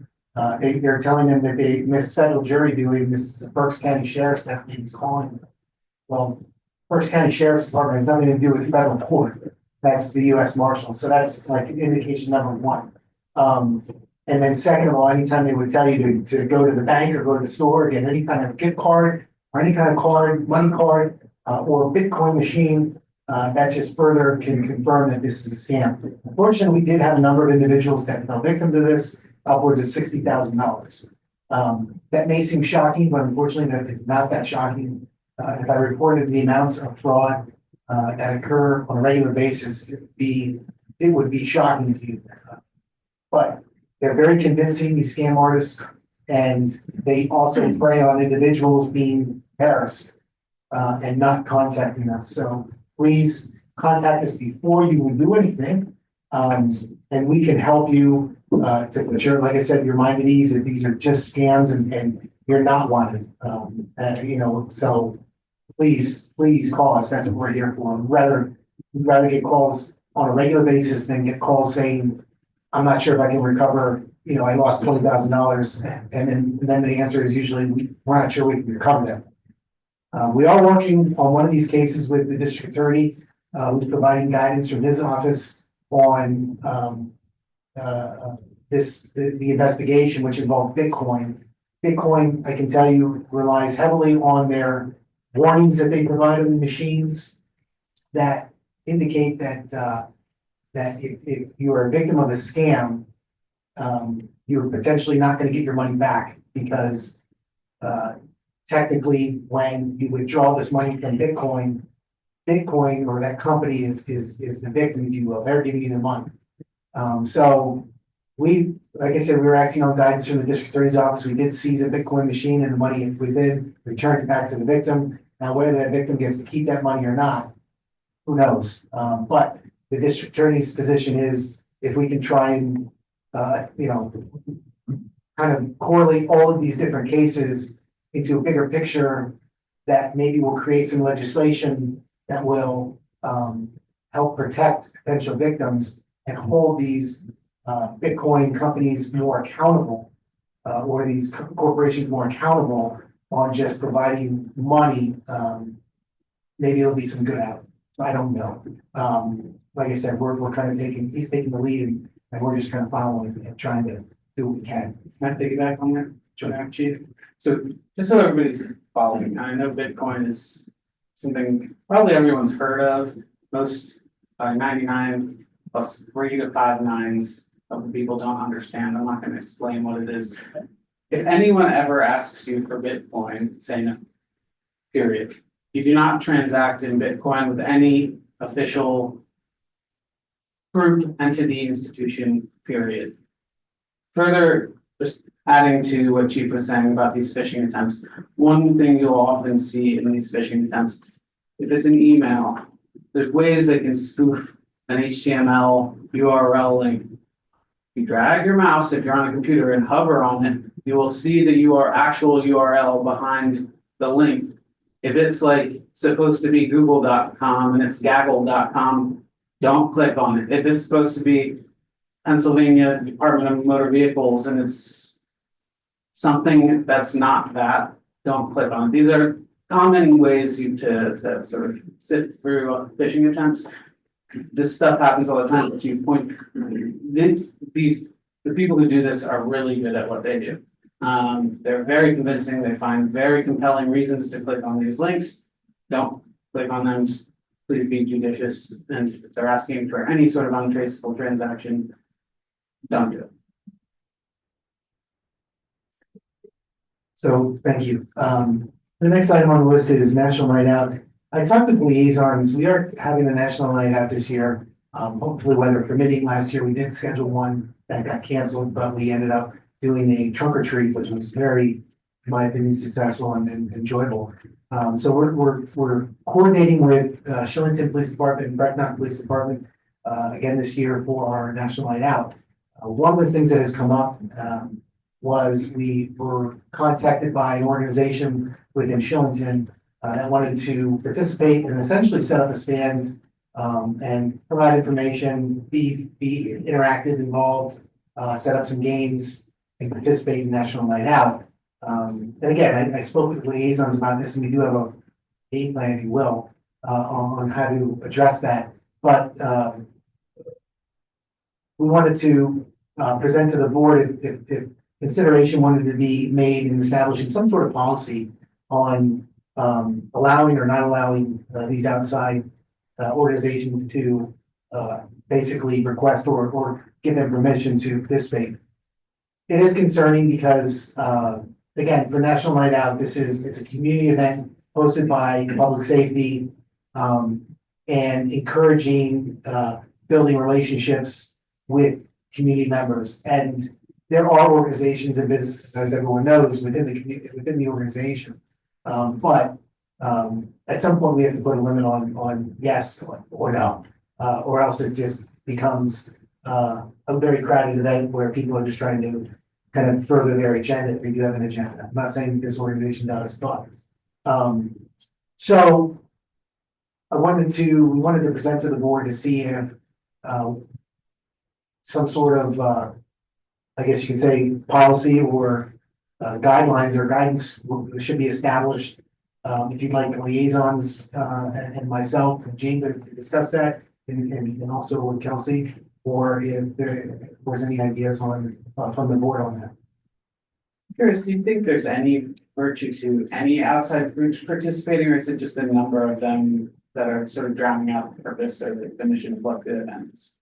they're telling them that they missed federal jury duty. And this is the Berks County Sheriff's Deputy calling them. Well, Berks County Sheriff's Department has nothing to do with federal court. That's the U.S. Marshal. So that's like indication number one. And then second of all, anytime they would tell you to go to the bank or go to the store, get any kind of gift card or any kind of card, money card, or Bitcoin machine, that just further can confirm that this is a scam. Unfortunately, we did have a number of individuals that fell victim to this, upwards of $60,000. That may seem shocking, but unfortunately, that is not that shocking. If I reported the amounts of fraud that occur on a regular basis, it would be shocking to you. But they're very convincing, these scam artists, and they also prey on individuals being harassed and not contacting us. So please contact us before you will do anything, and we can help you to ensure, like I said, your mind at ease that these are just scams and you're not wanted. So please call us. That's what we're here for. We'd rather get calls on a regular basis than get calls saying, I'm not sure if I can recover, I lost $20,000. And then the answer is usually, we're not sure we can recover that. We are working on one of these cases with the district attorney, who's providing guidance from his office on the investigation, which involved Bitcoin. Bitcoin, I can tell you, relies heavily on their warnings that they provide on the machines that indicate that if you are a victim of a scam, you're potentially not going to get your money back because technically, when you withdraw this money from Bitcoin or that company is the victim, if you will. They're giving you the money. So like I said, we were acting on guidance from the district attorney's office. We did seize a Bitcoin machine and the money within, returned it back to the victim. Now, whether that victim gets to keep that money or not, who knows? But the district attorney's position is if we can try and, kind of correlate all of these different cases into a bigger picture that maybe will create some legislation that will help protect potential victims and hold these Bitcoin companies more accountable, or these corporations more accountable on just providing money. Maybe it'll be some good out. I don't know. Like I said, we're kind of he's taking the lead and we're just kind of following and trying to do what we can. Can I piggyback on that, Chief? So just so everybody's following, I know Bitcoin is something probably everyone's heard of. Most 99 plus 3 to 5 nines of people don't understand. I'm not gonna explain what it is. If anyone ever asks you for Bitcoin, say no. Period. You do not transact in Bitcoin with any official group, entity, institution, period. Further, just adding to what Chief was saying about these phishing attempts, one thing you'll often see in these phishing attempts, if it's an email, there's ways they can spoof an HTML URL link. You drag your mouse, if you're on a computer, and hover on it, you will see the actual URL behind the link. If it's like supposed to be google.com and it's gaggle.com, don't click on it. If it's supposed to be Pennsylvania Department of Motor Vehicles and it's something that's not that, don't click on it. These are common ways to sort of sift through phishing attempts. This stuff happens all the time, but you point, the people who do this are really good at what they do. They're very convincing, they find very compelling reasons to click on these links. Don't click on them, just please be judicious, and if they're asking for any sort of untraceable transaction, don't do it. So, thank you. The next item on the list is National Night Out. I talked with liaisons. We are having a National Night Out this year. Hopefully weather permitting. Last year we did schedule one that got canceled, but we ended up doing a trunk or treat, which was very, in my opinion, successful and enjoyable. So we're coordinating with Shillington Police Department and Brecknock Police Department again this year for our National Night Out. One of the things that has come up was we were contacted by an organization within Shillington that wanted to participate and essentially set up a stand and provide information, be interactive, involved, set up some games and participate in National Night Out. And again, I spoke with liaisons about this, and we do have a game plan, if you will, on how to address that. But we wanted to present to the board if consideration wanted to be made in establishing some sort of policy on allowing or not allowing these outside organizations to basically request or give them permission to participate. It is concerning because, again, for National Night Out, it's a community event hosted by public safety and encouraging building relationships with community members. And there are organizations and businesses, as everyone knows, within the community, within the organization. But at some point we have to put a limit on yes or no, or else it just becomes a very crowded event where people are just trying to kind of further their agenda if they do have an agenda. I'm not saying this organization does, but so we wanted to present to the board to see if some sort of I guess you could say policy or guidelines or guidance should be established. If you'd like liaisons and myself and Jean to discuss that, and also with Kelsey, or if there was any ideas on from the board on that. Curious, do you think there's any virtue to any outside groups participating, or is it just a number of them that are sort of drowning out the purpose or the mission of what the event is?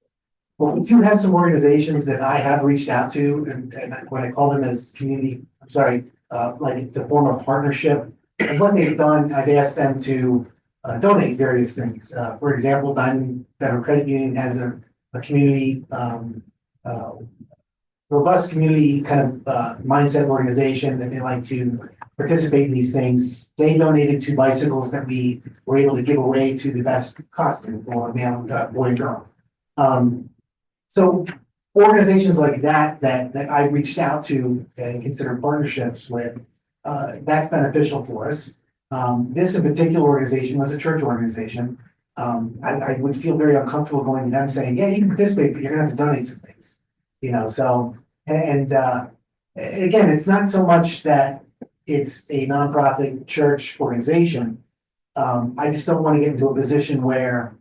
Well, we do have some organizations that I have reached out to, and what I call them as community, I'm sorry, like to form a partnership. And what they've done, I've asked them to donate various things. For example, Diamond Federal Credit Union has a community, robust community kind of mindset organization that they like to participate in these things. They donated 2 bicycles that we were able to give away to the best costume for a male, boy and girl. So organizations like that I reached out to and considered partnerships with, that's beneficial for us. This in particular organization was a church organization. I would feel very uncomfortable going to them saying, yeah, you can participate, but you're gonna have to donate some things. You know, so, and again, it's not so much that it's a nonprofit church organization. I just don't want to get into a position where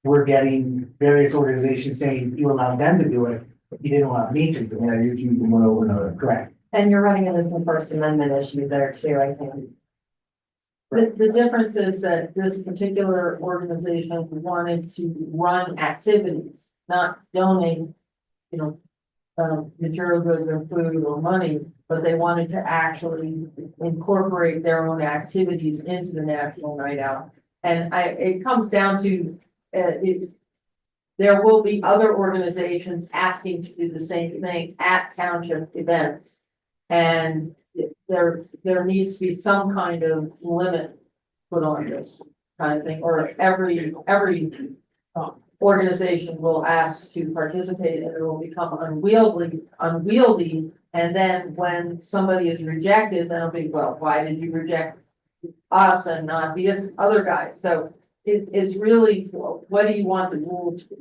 we're getting various organizations saying you allowed them to do it, but you didn't allow me to do it. Yeah, you're choosing one over another. Correct. And you're running into some First Amendment issue there too, I think. The difference is that this particular organization wanted to run activities, not donate, material goods or food or money, but they wanted to actually incorporate their own activities into the National Night Out. And it comes down to, there will be other organizations asking to do the same thing at township events. And there needs to be some kind of limit put on this kind of thing, or every organization will ask to participate, and it will become unwieldy. And then when somebody is rejected, then it'll be, well, why did you reject us and not the other guys? So it's really, what do you want the rule to be?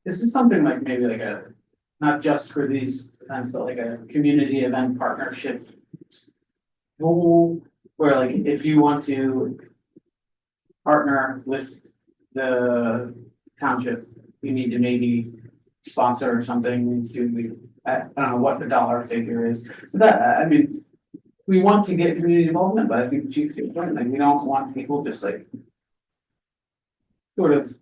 This is something like maybe like not just for these events, but like a community event partnership rule, where like if you want to partner with the township, you need to maybe sponsor or something to, I don't know what the dollar figure is. So that, I mean, we want to get community involvement, but I think Chief, like, we don't want people just like sort of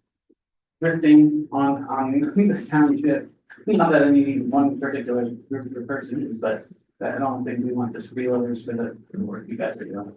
drifting on this township. Not that any one particular group or person is, but I don't think we want this freeloaders for the work you guys are doing.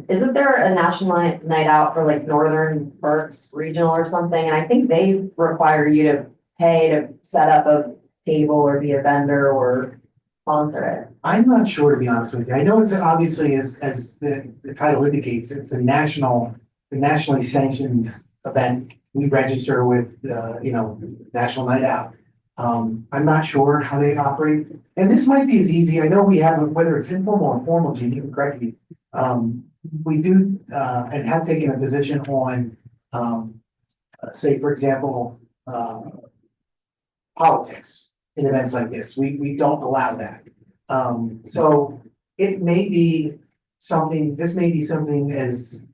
Isn't there a national night out for like Northern Berks Regional or something? And I think they require you to pay to set up a table or be a vendor or sponsor it. I'm not sure, to be honest with you. I know it's obviously, as the title indicates, it's a nationally sanctioned event. We register with, National Night Out. I'm not sure how they operate. And this might be as easy. I know we have, whether it's informal or formal, Gene, you can correct me. We do, and have taken a position on, say, for example, politics in events like this. We don't allow that. So it may be something, this may be something as,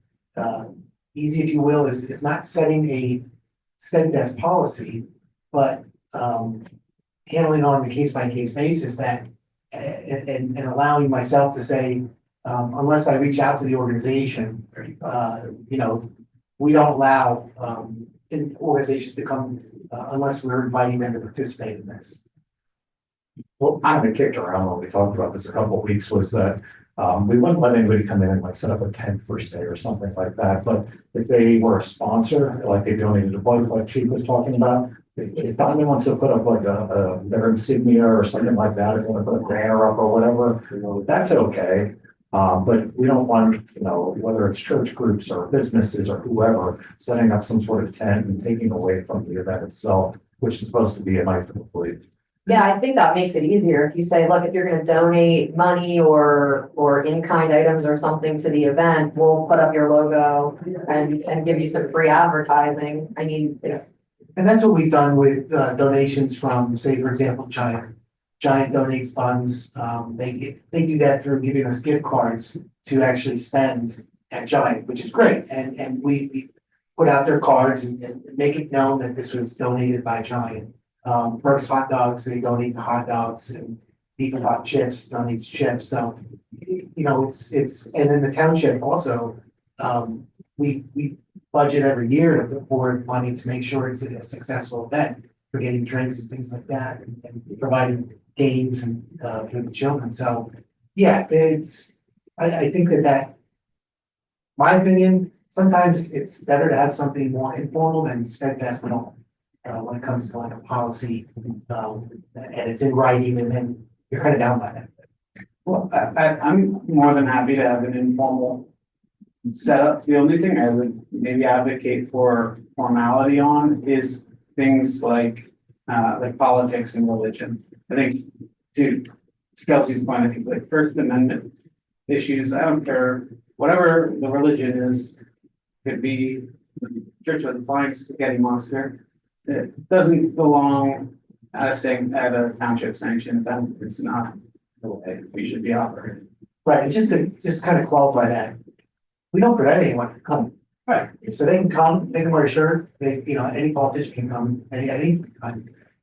easy, if you will, is not setting a steadfast policy, but handling on a case by case basis that, and allowing myself to say, unless I reach out to the organization, we don't allow organizations to come unless we're inviting them to participate in this. What kind of kicked around when we talked about this a couple of weeks was that we wouldn't let anybody come in and like set up a tent first day or something like that. But if they were a sponsor, like they donated a bike, like Chief was talking about, if Diamond wants to put up like their insignia or something like that, if they want to put a banner up or whatever, that's okay. But we don't want, whether it's church groups or businesses or whoever, setting up some sort of tent and taking away from the event itself, which is supposed to be a night to believe. Yeah, I think that makes it easier. If you say, look, if you're gonna donate money or in-kind items or something to the event, we'll put up your logo and give you some free advertising. I mean, it's. And that's what we've done with donations from, say, for example, Giant donates funds. They do that through giving us gift cards to actually spend at Giant, which is great. And we put out their cards and make it known that this was donated by Giant. Berks Hot Dogs, they donate the hot dogs, and Beef and Hot Chips donates chips. So, it's, and then the township also, we budget every year to put forward money to make sure it's a successful event for getting drinks and things like that, and providing games and for the children. So, yeah, I think that my opinion, sometimes it's better to have something more informal than steadfast at all. When it comes to like a policy, and it's in writing, and then you're kind of down by that. Well, I'm more than happy to have an informal setup. The only thing I would maybe advocate for formality on is things like politics and religion. I think to Kelsey's point, I think like First Amendment issues, I don't care, whatever the religion is, could be church with a flying spaghetti monster. It doesn't belong at a township sanctioned event. It's not the way we should be operating. Right, and just kind of qualify that, we don't prevent anyone from coming. Right. So they can come, they can wear a shirt, any politician can come, any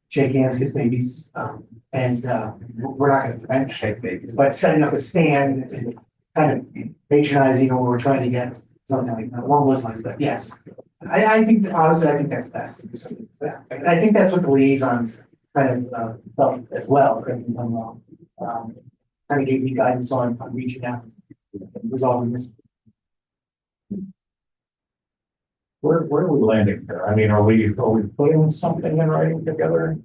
shake hands, kiss babies, and we're not gonna prevent shake babies, but setting up a stand and kind of patronizing, or we're trying to get something like that along those lines. But yes, I think honestly, I think that's best. I think that's what the liaisons kind of, felt as well, correct me if I'm wrong. Kind of gave me guidance on reaching out and resolving this. Where are we landing there? I mean, are we putting something in writing together?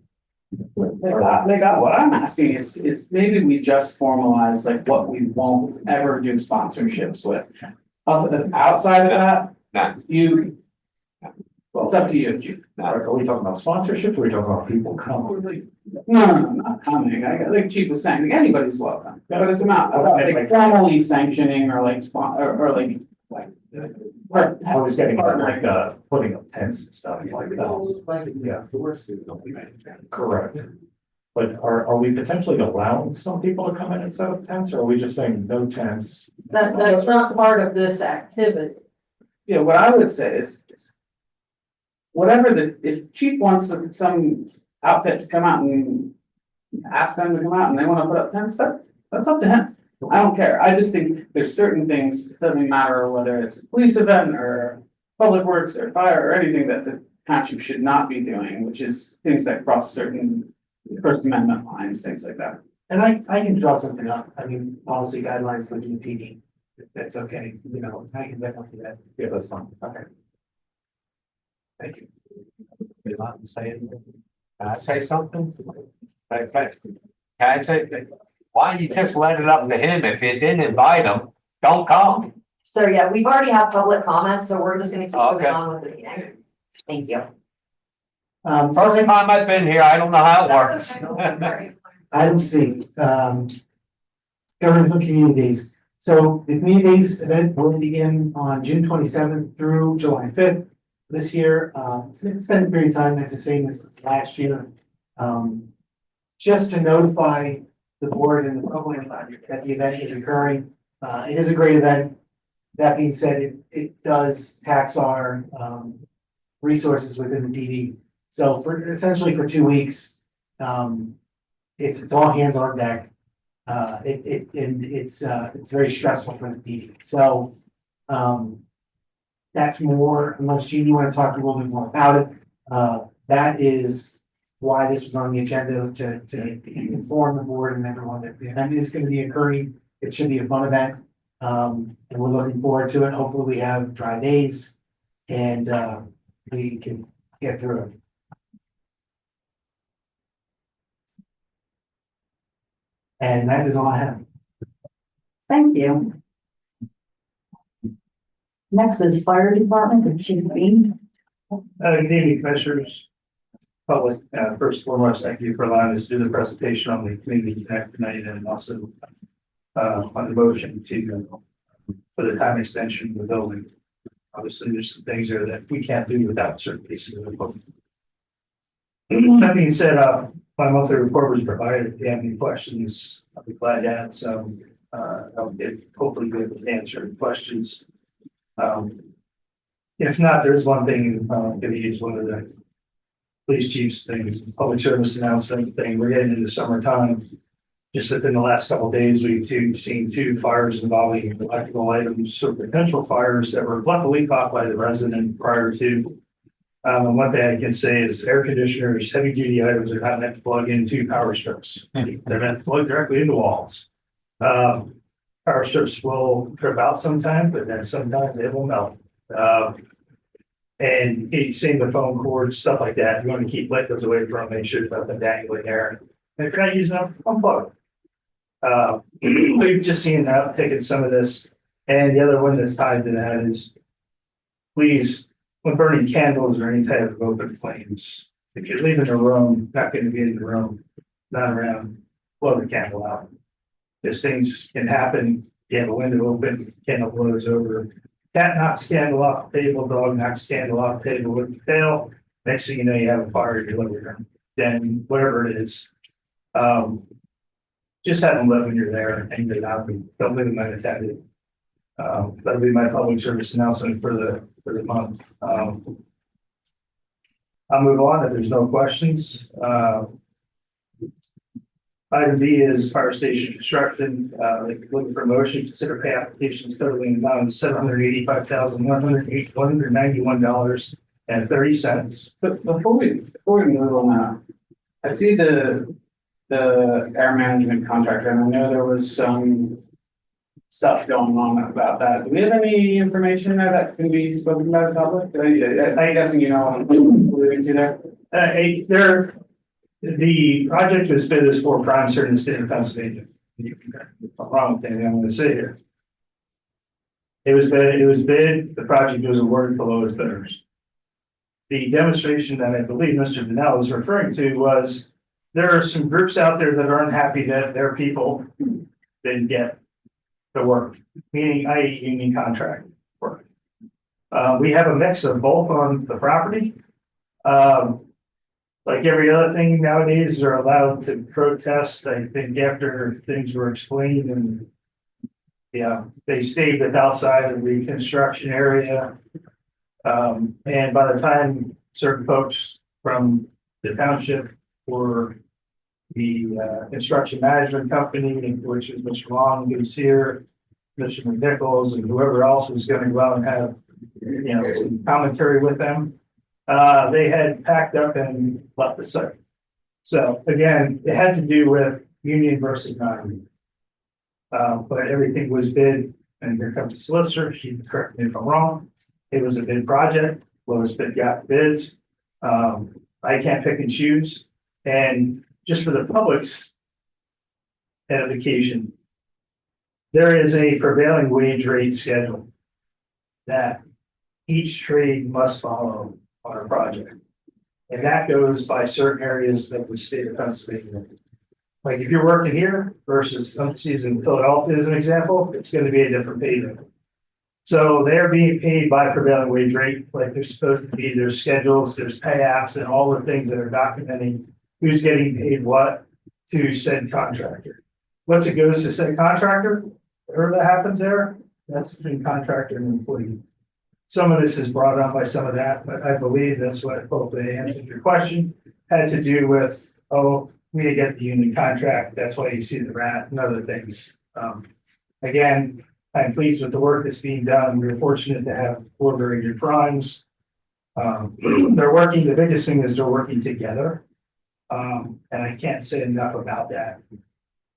They got, what I'm asking is maybe we just formalize like what we won't ever do sponsorships with. Outside of that, Nah. Well, it's up to you. Are we talking about sponsorships? Or are we talking about people coming? No, not coming. Like Chief was saying, anybody's welcome, but it's not like formally sanctioning or like or like. I was getting like, putting up tents and stuff like that. Yeah. Correct. But are we potentially allowing some people to come in and set up tents, or are we just saying no tents? That's not part of this activity. Yeah, what I would say is. Whatever if Chief wants some outfit to come out and ask them to come out and they wanna put up tents, that's up to him. I don't care. I just think there's certain things, it doesn't matter whether it's a police event or public works or fire or anything that the township should not be doing, which is things that cross certain First Amendment lines, things like that. And I can draw something up, I mean, policy guidelines with the PD, if that's okay, you know, I can definitely do that. Yeah, that's fine. Okay. Thank you. You want to say anything? Can I say something? Can I say, why don't you just let it up to him? If you didn't invite him, don't come. So yeah, we've already had public comments, so we're just gonna keep moving Okay. on with the meeting. Thank you. First time I've been here, I don't know how it works. Item C, government communities. So the communities event will begin on June 27th through July 5th. This year, it's an extended period of time, that's the same as last year. Just to notify the board and the public that the event is occurring. It is a great event. That being said, it does tax our resources within the PD. So essentially for 2 weeks, it's all hands on deck. It's very stressful for the PD. So that's more, unless Gene, you want to talk a little bit more about it. That is why this was on the agenda, to inform the board and everyone that the event is going to be occurring. It should be a fun event. And we're looking forward to it. Hopefully we have dry days and we can get through it. And that is all I have. Thank you. Next is Fire Department, the Chief Bean. Good evening, commissioners. Public, first and foremost, thank you for allowing us to do the presentation on the community connect tonight and also on the motion to for the time extension of the building. Obviously, there's some things there that we can't do without certain pieces of the book. That being said, my monthly report was provided. If you have any questions, I'll be glad to add some. I'll hopefully be able to answer questions. If not, there's one thing I'm going to use one of the police chief's things, public service announcement thing. We're getting into summertime. Just within the last couple of days, we've seen 2 fires involving electrical items, so potential fires that were luckily caught by the resident prior to. One thing I can say is air conditioners, heavy duty items are not meant to plug into power strips. They're meant to plug directly into walls. Power strips will trip out sometimes, but then sometimes they will melt. And it's same with phone cords, stuff like that. You want to keep liquids away from them, make sure there's nothing dangling there. And if you're not using them, unplug. We've just seen that, taking some of this. And the other one that's tied to that is, please, when burning candles or any type of open flames, if you're leaving a room, not going to be in the room, not around, blow the candle out. Because things can happen. You have a window open, candle blows over. Cat knocks candle off the table, dog knocks candle off the table with the tail. Next thing you know, you have a fire in your living room. Then whatever it is, just have them live when you're there and get out. Don't leave them unattended. That'll be my public service announcement for the month. I'll move on if there's no questions. Item B is fire station construction. Looking for motion, consider pay applications totaling amount of $785,191.30. But before we move on that, I see the air management contract, and I know there was some stuff going on about that. Do we have any information there that can be spoken about in public? I'm guessing you know what I'm alluding to there. The project was bid as for prime cert in the state of Pennsylvania. I'm wrong with anything I'm gonna say here. It was bid, the project was awarded to lowest bidders. The demonstration that I believe Mr. Donnell was referring to was, there are some groups out there that are unhappy that their people didn't get the work, meaning i.e. union contract work. We have a mix of both on the property. Like every other thing nowadays, they're allowed to protest, I think, after things were explained, and yeah, they stayed outside of the construction area. And by the time certain folks from the township or the construction management company, which is Mr. Long, who's here, Mr. McNichols, and whoever else was going to go out and have, you know, some commentary with them, they had packed up and left the site. So again, it had to do with union versus non-union. But everything was bid, and here comes the solicitor. She can correct me if I'm wrong. It was a bid project. Lowest bid got bids. I can't pick and choose. And just for the public's edification, there is a prevailing wage rate schedule that each trade must follow on a project. And that goes by certain areas of the state of Pennsylvania. Like if you're working here versus some cities in Philadelphia as an example, it's going to be a different pay rate. So they're being paid by prevailing wage rate, like they're supposed to be. There's schedules, there's pay apps, and all the things that are documenting who's getting paid what to said contractor. Once it goes to said contractor, whatever that happens there, that's between contractor and employee. Some of this is brought up by some of that, but I believe that's what hopefully answered your question. Had to do with, oh, we didn't get the union contract. That's why you see the rat and other things. Again, I'm pleased with the work that's being done. We're fortunate to have 4 very good primes. They're working, the biggest thing is they're working together. And I can't say enough about that.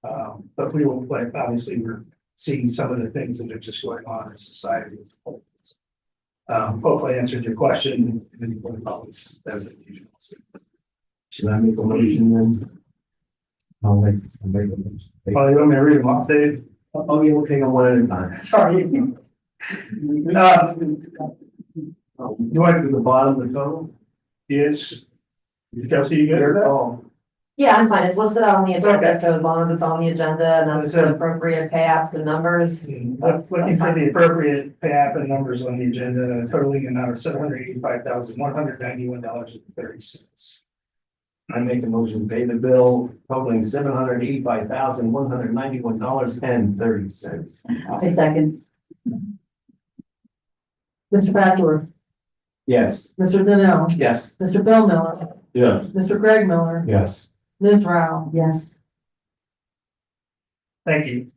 But we will, like, obviously we're seeing some of the things that are just going on in society. Hopefully I answered your question. Should I make a motion then? I'll make a motion. Oh, you want me to read them off, Dave? Oh, yeah, we'll take them one at a time. Sorry. You want to do the bottom of the total? Yes. Kelsey, you good with that? Yeah, I'm fine. It's listed out on the agenda, so as long as it's on the agenda and that's the appropriate pay apps and numbers. That's looking for the appropriate pay app and numbers on the agenda, totaling amount of $785,191.30. I make a motion to pay the bill totaling $785,191.30. I second. Mr. Bachelor, Yes. Mr. Donnell, Yes. Mr. Bill Miller, Yes. Mr. Greg Miller, Yes. Ms. Rao. Yes. Thank you.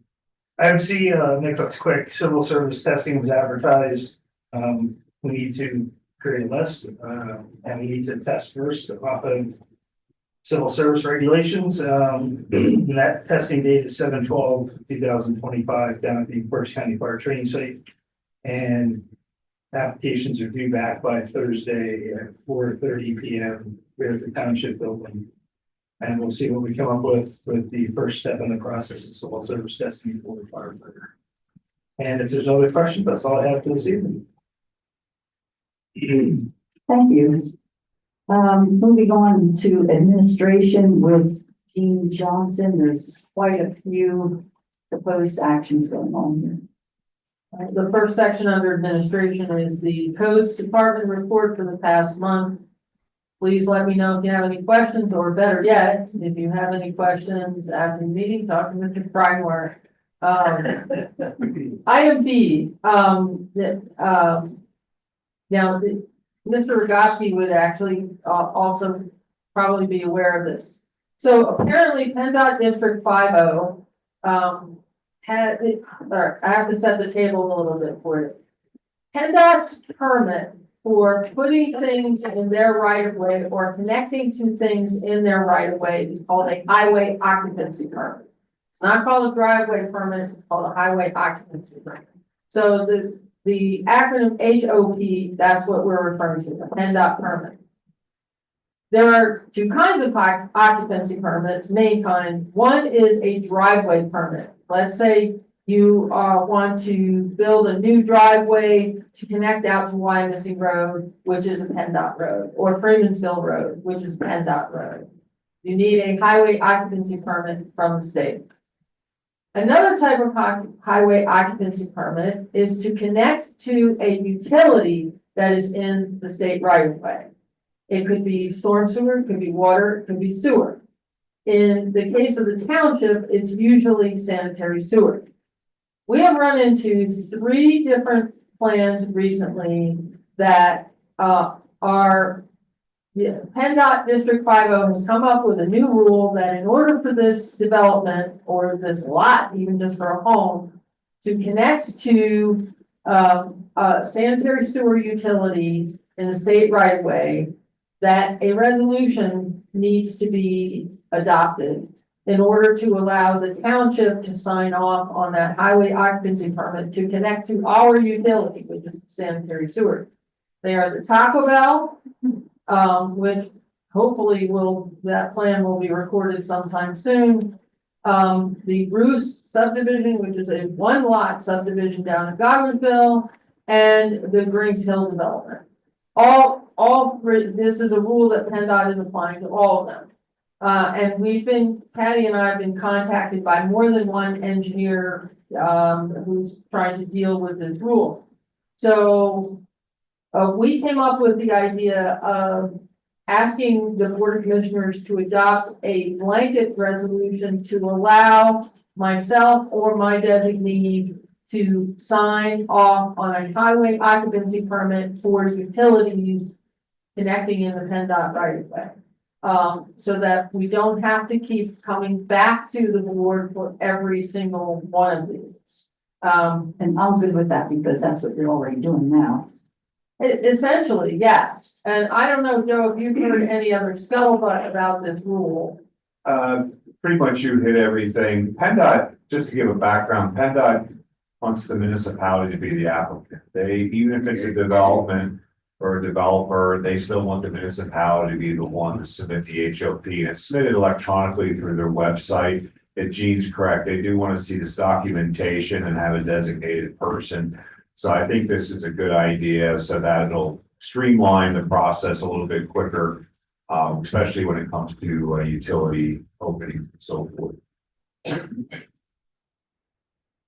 Item C, Nick, that's quick. Civil service testing was advertised. We need to create a list, and we need to test first off of civil service regulations. That testing date is 7/12/2025 down at the Berks County Fire Training Site. And applications are due back by Thursday at 4:30 p.m. here at the Township Building. And we'll see what we come up with the first step in the process of civil service testing for the firefighter. And if there's other questions, that's all I have for this evening. Thank you. Moving on to administration with Dean Johnson, there's quite a few proposed actions going on here. The first section under administration is the codes department report for the past month. Please let me know if you have any questions, or better yet, if you have any questions after the meeting, talk to Mr. Frymore. Item B, now, Mr. Rogoski would actually also probably be aware of this. So apparently PennDOT District 50 I have to set the table a little bit for you. PennDOT's permit for putting things in their right of way or connecting to things in their right of way is called a highway occupancy permit. It's not called a driveway permit, it's called a highway occupancy permit. So the acronym HOP, that's what we're referring to, the PennDOT permit. There are two kinds of occupancy permits, main kind. One is a driveway permit. Let's say you want to build a new driveway to connect out to Wyomissing Road, which is a PennDOT road, or Freemansville Road, which is PennDOT road. You need a highway occupancy permit from the state. Another type of highway occupancy permit is to connect to a utility that is in the state right of way. It could be storm sewer, it could be water, it could be sewer. In the case of the township, it's usually sanitary sewer. We have run into 3 different plans recently that are PennDOT District 50 has come up with a new rule that in order for this development or this lot, even just for a home, to connect to a sanitary sewer utility in the state right of way, that a resolution needs to be adopted in order to allow the township to sign off on that highway occupancy permit to connect to our utility, which is the sanitary sewer. They are the Taco Bell, which hopefully that plan will be recorded sometime soon. The Bruce subdivision, which is a 1-lot subdivision down in Godwinville, and the Griggs Hill development. This is a rule that PennDOT is applying to all of them. And Patty and I have been contacted by more than one engineer, who's trying to deal with this rule. So, we came up with the idea of asking the Board of Commissioners to adopt a blanket resolution to allow myself or my designee to sign off on a highway occupancy permit for utilities connecting in the PennDOT right of way. So that we don't have to keep coming back to the board for every single one of these. And I'm good with that because that's what you're already doing now. Essentially, yes. And I don't know, Joe, if you've heard any other scuttlebutt about this rule. Pretty much you hit everything. PennDOT, just to give a background, PennDOT wants the municipality to be the applicant. Even if it's a development or a developer, they still want the municipality to be the one to submit the HOP, and it's submitted electronically through their website. If Gene's correct, they do want to see this documentation and have a designated person. So I think this is a good idea so that it'll streamline the process a little bit quicker, especially when it comes to utility openings and so forth.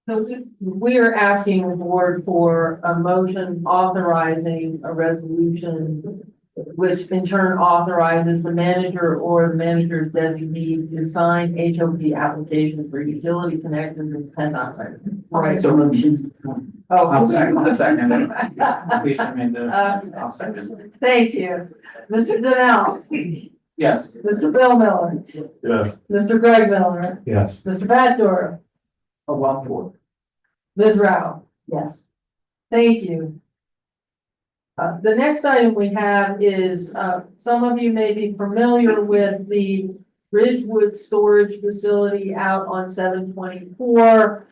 So we are asking the board for a motion authorizing a resolution, which in turn authorizes the manager or the manager's designee to sign HOP applications for utility connections in PennDOT. Right, So motion. Oh, I'll second. Please, I mean, I'll second. thank you. Mr. Donnell, Yes. Mr. Bill Miller, Yeah. Mr. Greg Miller, Yes. Mr. Baddour, A 1-4. Ms. Rao. Yes. Thank you. The next item we have is, some of you may be familiar with the Ridgewood Storage Facility out on 724.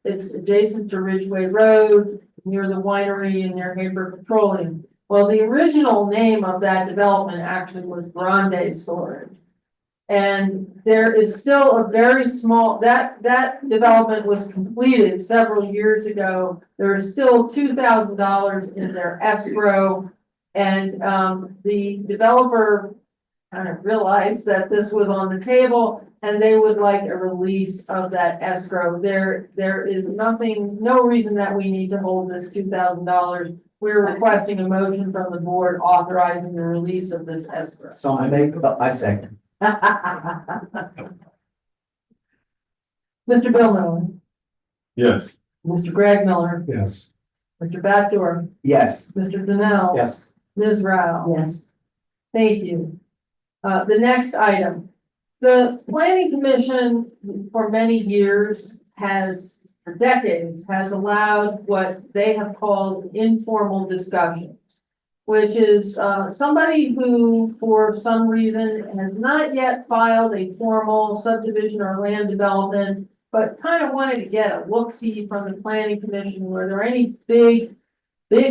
It's adjacent to Ridgeway Road, near the winery and near Haber Petroleum. Well, the original name of that development actually was Grande Storage. And there is still a very small, that development was completed several years ago. There is still $2,000 in their escrow. And the developer kind of realized that this was on the table and they would like a release of that escrow. There is no reason that we need to hold this $2,000. We're requesting a motion from the board authorizing the release of this escrow. So I second. Mr. Bill Miller, Yes. Mr. Greg Miller, Yes. Mr. Baddour, Yes. Mr. Donnell. Yes. Ms. Rao. Yes. Thank you. The next item. The planning commission for many years for decades, has allowed what they have called informal discussions. which is somebody who, for some reason, has not yet filed a formal subdivision or land development, but kind of wanted to get a look-see from the planning commission, were there any big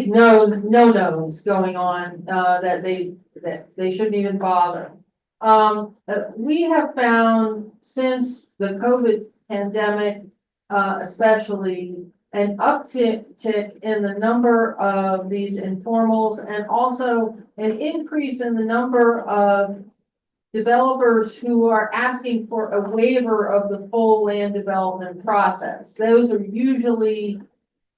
no-nos going on, that they shouldn't even bother. We have found since the COVID pandemic, especially, an uptick in the number of these informals and also an increase in the number of developers who are asking for a waiver of the full land development process. Those are usually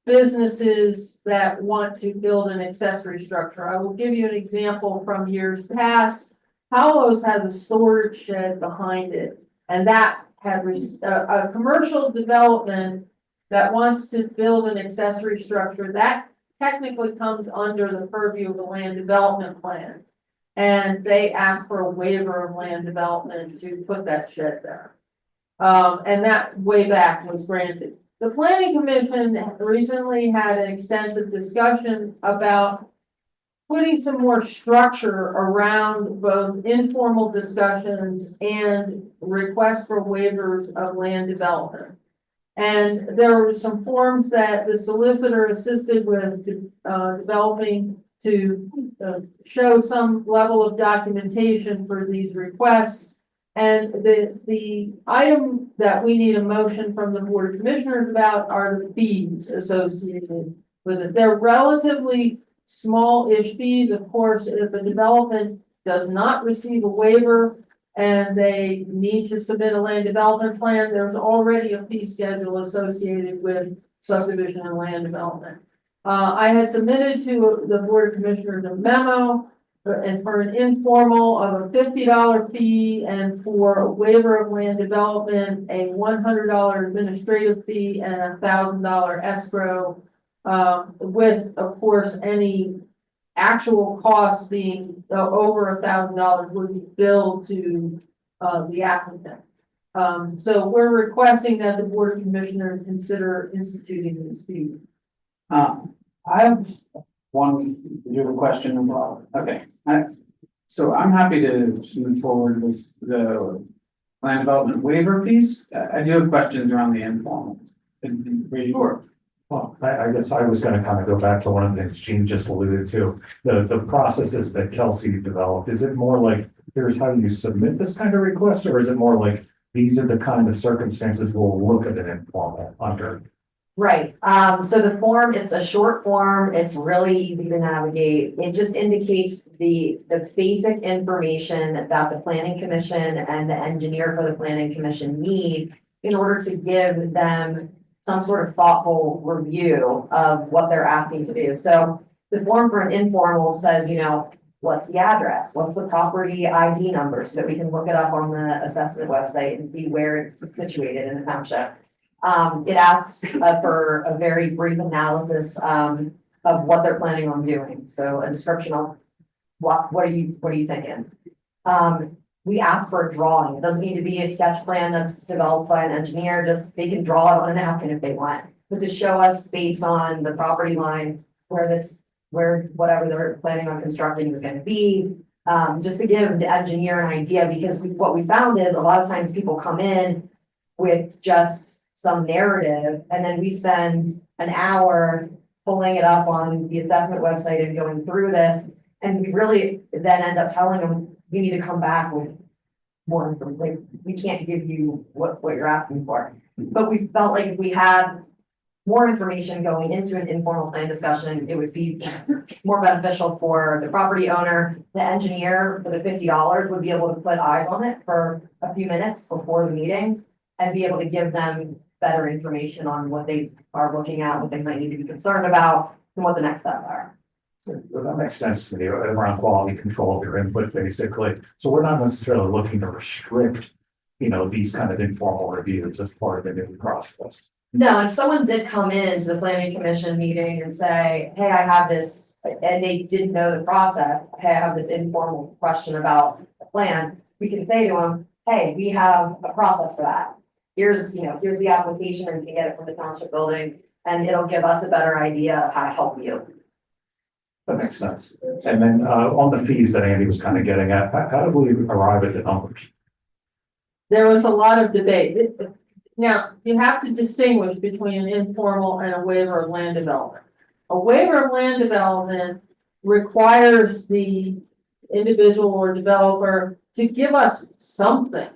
businesses that want to build an accessory structure. I will give you an example from years past. Paolo's has a storage shed behind it, and that had a commercial development that wants to build an accessory structure that technically comes under the purview of the land development plan. And they asked for a waiver of land development to put that shed there. And that way back was granted. The planning commission recently had an extensive discussion about putting some more structure around both informal discussions and requests for waivers of land development. And there were some forms that the solicitor assisted with developing to show some level of documentation for these requests. And the item that we need a motion from the Board of Commissioners about are the fees associated with it. They're relatively small-ish fees. Of course, if a development does not receive a waiver and they need to submit a land development plan, there's already a fee schedule associated with subdivision and land development. I had submitted to the Board of Commissioners a memo and for an informal of a $50 fee, and for a waiver of land development, a $100 administrative fee and a $1,000 escrow, with, of course, any actual costs being over $1,000 would be billed to the applicant. So we're requesting that the Board of Commissioners consider instituting these fees. I have one, you have a question about, okay. So I'm happy to move forward with the land development waiver fees. I do have questions around the informal. Sure. Well, I guess I was gonna kind of go back to one of the things Gene just alluded to, the processes that Kelsey developed. Is it more like, here's how you submit this kind of request, or is it more like, these are the kind of circumstances we'll look at an informal under? Right, so the form, it's a short form, it's really easy to navigate. It just indicates the basic information that the planning commission and the engineer for the planning commission need in order to give them some sort of thoughtful review of what they're asking to do. So the form for an informal says, you know, what's the address? What's the property ID number so that we can look it up on the assessment website and see where it's situated in the township. It asks for a very brief analysis of what they're planning on doing. So a description of what are you thinking? We ask for a drawing. It doesn't need to be a sketch plan that's developed by an engineer. Just they can draw it on a napkin if they want, but to show us based on the property line where whatever they're planning on constructing is going to be. Just to give the engineer an idea, because what we found is a lot of times people come in with just some narrative, and then we spend an hour pulling it up on the assessment website and going through this, and we really then end up telling them, you need to come back with more information. Like, we can't give you what you're asking for. But we felt like if we had more information going into an informal plan discussion, it would be more beneficial for the property owner. The engineer for the $50 would be able to put eyes on it for a few minutes before the meeting and be able to give them better information on what they are looking at, what they might need to be concerned about, and what the next steps are. Well, that makes sense to me, around quality control of your input, basically. So we're not necessarily looking to restrict, these kind of informal reviews as part of the new process. No, if someone did come into the planning commission meeting and say, hey, I have this, and they didn't know the process, hey, I have this informal question about the plan, we can say to them, hey, we have a process for that. Here's the application, and you can get it from the township building, and it'll give us a better idea of how to help you. That makes sense. And then, on the fees that Andy was kind of getting at, how did we arrive at the numbers? There was a lot of debate. Now, you have to distinguish between an informal and a waiver of land development. A waiver of land development requires the individual or developer to give us something,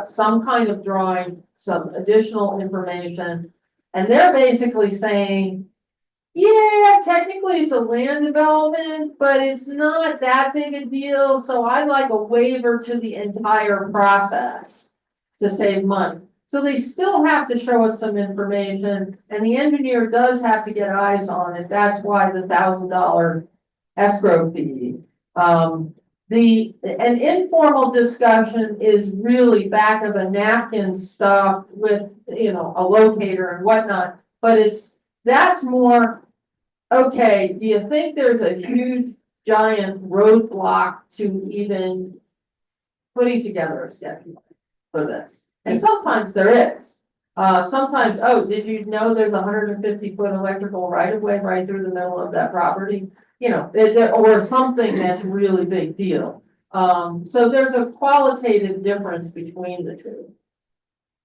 some kind of drawing, some additional information. And they're basically saying, yeah, technically it's a land development, but it's not that big a deal, so I'd like a waiver to the entire process to save money. So they still have to show us some information, and the engineer does have to get eyes on it. That's why the $1,000 escrow fee. An informal discussion is really back of a napkin stuff with, you know, a locator and whatnot, but that's more, okay, do you think there's a huge giant roadblock to even putting together a schedule for this? And sometimes there is. Sometimes, oh, did you know there's 150-foot electrical right of way right through the middle of that property? You know, or something that's really big deal. So there's a qualitative difference between the two.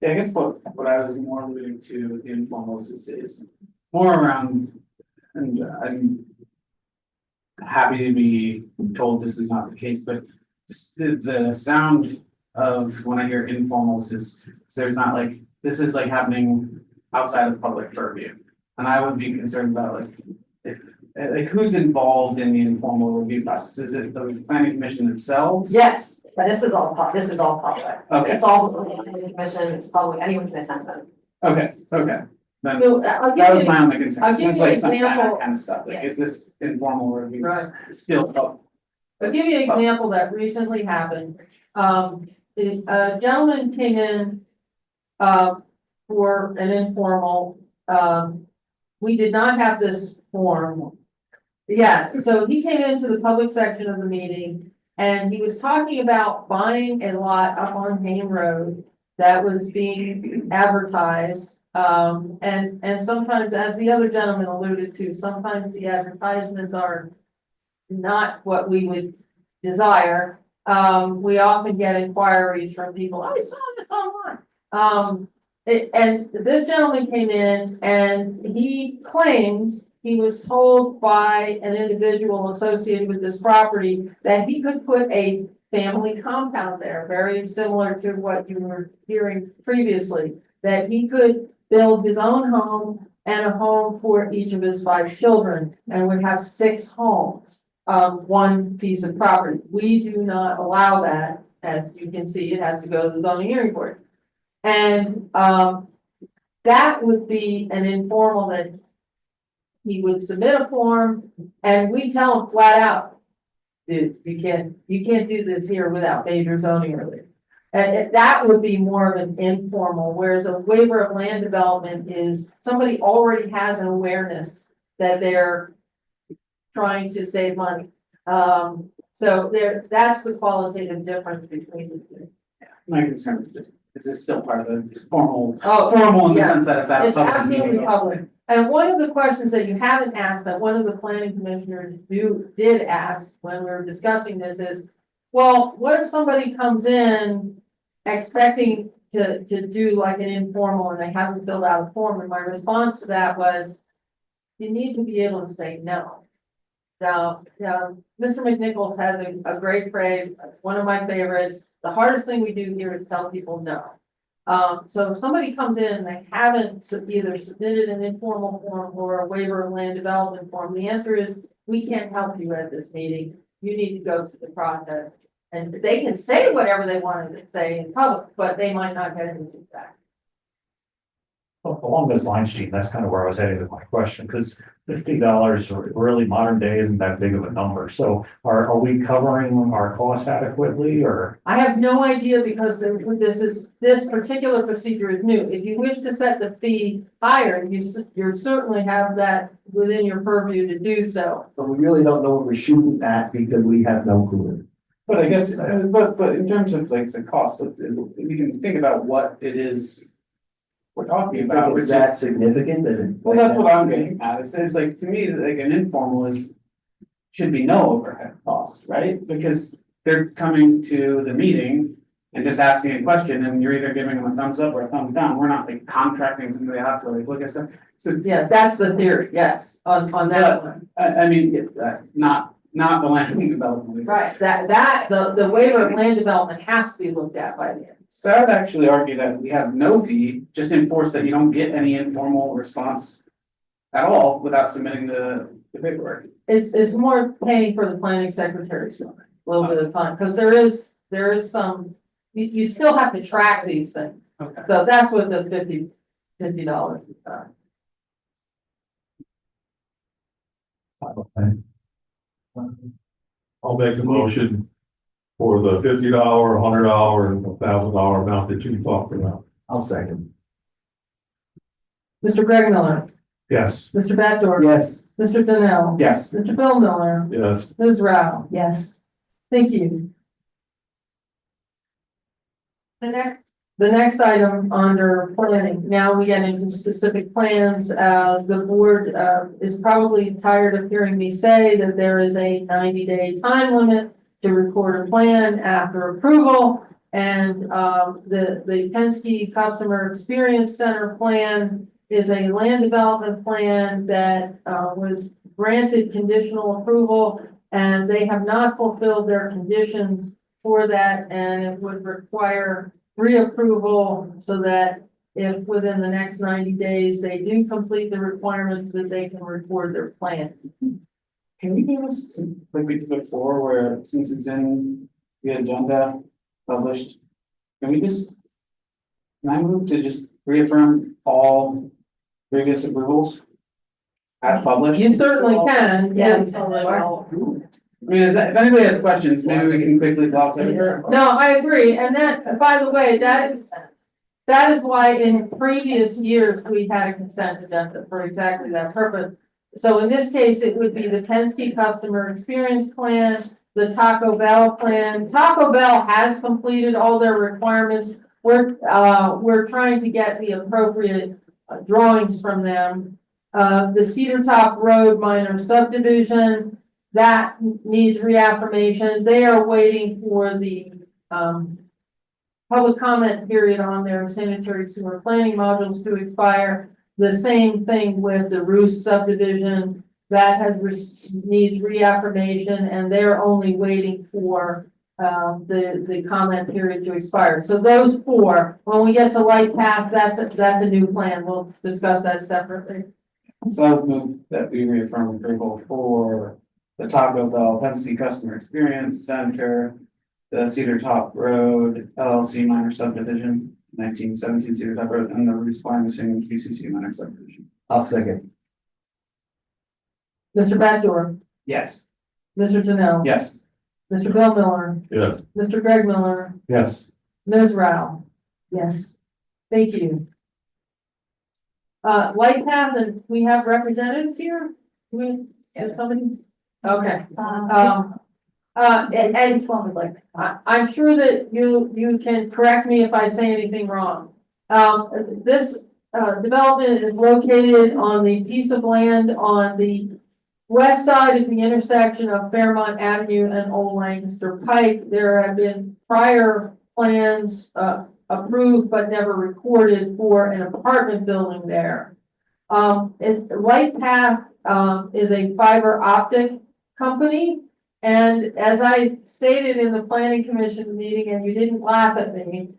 Yeah, I guess what I was more alluding to in formals is more around, and I'm happy to be told this is not the case, but the sound of when I hear informals is there's not like, this is like happening outside of public purview. And I would be concerned about like, if, like who's involved in the informal review process? Is it the planning commission themselves? Yes, but this is all public. Okay. It's all the planning commission, it's public, anyone can attend them. Okay, then So, I'll that was give my you, only concern. I'll give Seems you an like some example. kind of stuff, like, Yeah. is this informal review Right. still up? I'll give you an example that recently happened. A gentleman came in for an informal. We did not have this form. Yeah, so he came into the public section of the meeting and he was talking about buying a lot up on Main Road that was being advertised. And sometimes, as the other gentleman alluded to, sometimes the advertisements are not what we would desire. We often get inquiries from people, I saw this online. And this gentleman came in and he claims he was told by an individual associated with this property that he could put a family compound there, very similar to what you were hearing previously, that he could build his own home and a home for each of his 5 children and would have 6 homes on one piece of property. We do not allow that. As you can see, it has to go to the zoning hearing board. And that would be an informal that he would submit a form and we tell him flat out, dude, you can't do this here without major zoning relief. And that would be more of an informal, whereas a waiver of land development is somebody already has an awareness that they're trying to save money. So that's the qualitative difference between the two. My concern is just, is this still part of the formal, Oh, formal in the yeah. sense that it's out of It's public absolutely meeting? public. And one of the questions that you haven't asked, that one of the planning commissioners did ask when we were discussing this is, well, what if somebody comes in expecting to do like an informal and they haven't filled out a form? And my response to that was, you need to be able to say no. Now, Mr. McNichols has a great phrase, it's one of my favorites. The hardest thing we do here is tell people no. So if somebody comes in and they haven't either submitted an informal form or a waiver of land development form, the answer is, we can't help you at this meeting. You need to go through the process. And they can say whatever they wanted to say in public, but they might not get any feedback. Along those lines, Gene, that's kind of where I was heading with my question, because $50 really modern day isn't that big of a number. So are we covering our costs adequately, or? I have no idea because this particular procedure is new. If you wish to set the fee higher, you certainly have that within your purview to do so. But we really don't know what we're shooting at because we have no clue. But I guess, but in terms of like the cost, we can think about what it is we're talking about, which Is that is, significant? well, that's what I'm getting at. It says like, to me, like an informal is, should be no overhead cost, right? Because they're coming to the meeting and just asking a question, and you're either giving them a thumbs up or a thumbs down. We're not like contracting somebody out to like look at stuff. So, Yeah, that's the theory, yes, on that one. I mean, not the land development. Right, the waiver of land development has to be looked at by the end. So I would actually argue that we have no fee, just enforce that you don't get any informal response at all without submitting the paperwork. It's more paying for the planning secretary's time, a little bit of time, because there is some, you still have to track these things. Okay. So that's what the $50 is. I'll make a motion for the $50, $100, and $1,000 amount that you talked about. I'll second. Mr. Greg Miller, Yes. Mr. Backdoor. Yes. Mr. Donnell. Yes. Mr. Bill Miller, Yes. Ms. Rao. Yes. Thank you. The next item under planning, now we get into specific plans. The board is probably tired of hearing me say that there is a 90-day time limit to record a plan after approval. And the Penske Customer Experience Center plan is a land development plan that was granted conditional approval, and they have not fulfilled their conditions for that, and it would require reapproval so that if within the next 90 days they do complete the requirements, that they can record their plan. Can we give us some, like we did before, where since it's in the agenda published, can I move to just reaffirm all previous approvals as published? You certainly can, yeah. I mean, if anybody has questions, maybe we can quickly gloss over. No, I agree, and that, by the way, that is why in previous years, we had a consent agenda for exactly that purpose. So in this case, it would be the Penske Customer Experience Plan, the Taco Bell plan. Taco Bell has completed all their requirements. We're trying to get the appropriate drawings from them. The Cedar Top Road minor subdivision, that needs reaffirmation. They are waiting for the public comment period on their sanitary sewer planning modules to expire. The same thing with the Roos subdivision, that needs reaffirmation, and they're only waiting for the comment period to expire. So those four, when we get to Light Path, that's a new plan. We'll discuss that separately. So I would move that we reaffirm approval for the Taco Bell Penske Customer Experience Center, the Cedar Top Road LLC minor subdivision, 1917 Cedar Top Road, and the Roos Pharmacy PCC minor subdivision. I'll second. Mr. Backdoor, Yes. Mr. Janelle. Yes. Mr. Bill Miller, Yes. Mr. Greg Miller, Yes. Ms. Rao. Yes. Thank you. Light Path, and we have representatives here? Do we have somebody? Okay. And I'm sure that you can correct me if I say anything wrong. This development is located on the piece of land on the west side of the intersection of Fairmont Avenue and Old Lancaster Pike. There have been prior plans approved but never recorded for an apartment building there. Light Path is a fiber optic company. And as I stated in the planning commission meeting, and you didn't laugh at me,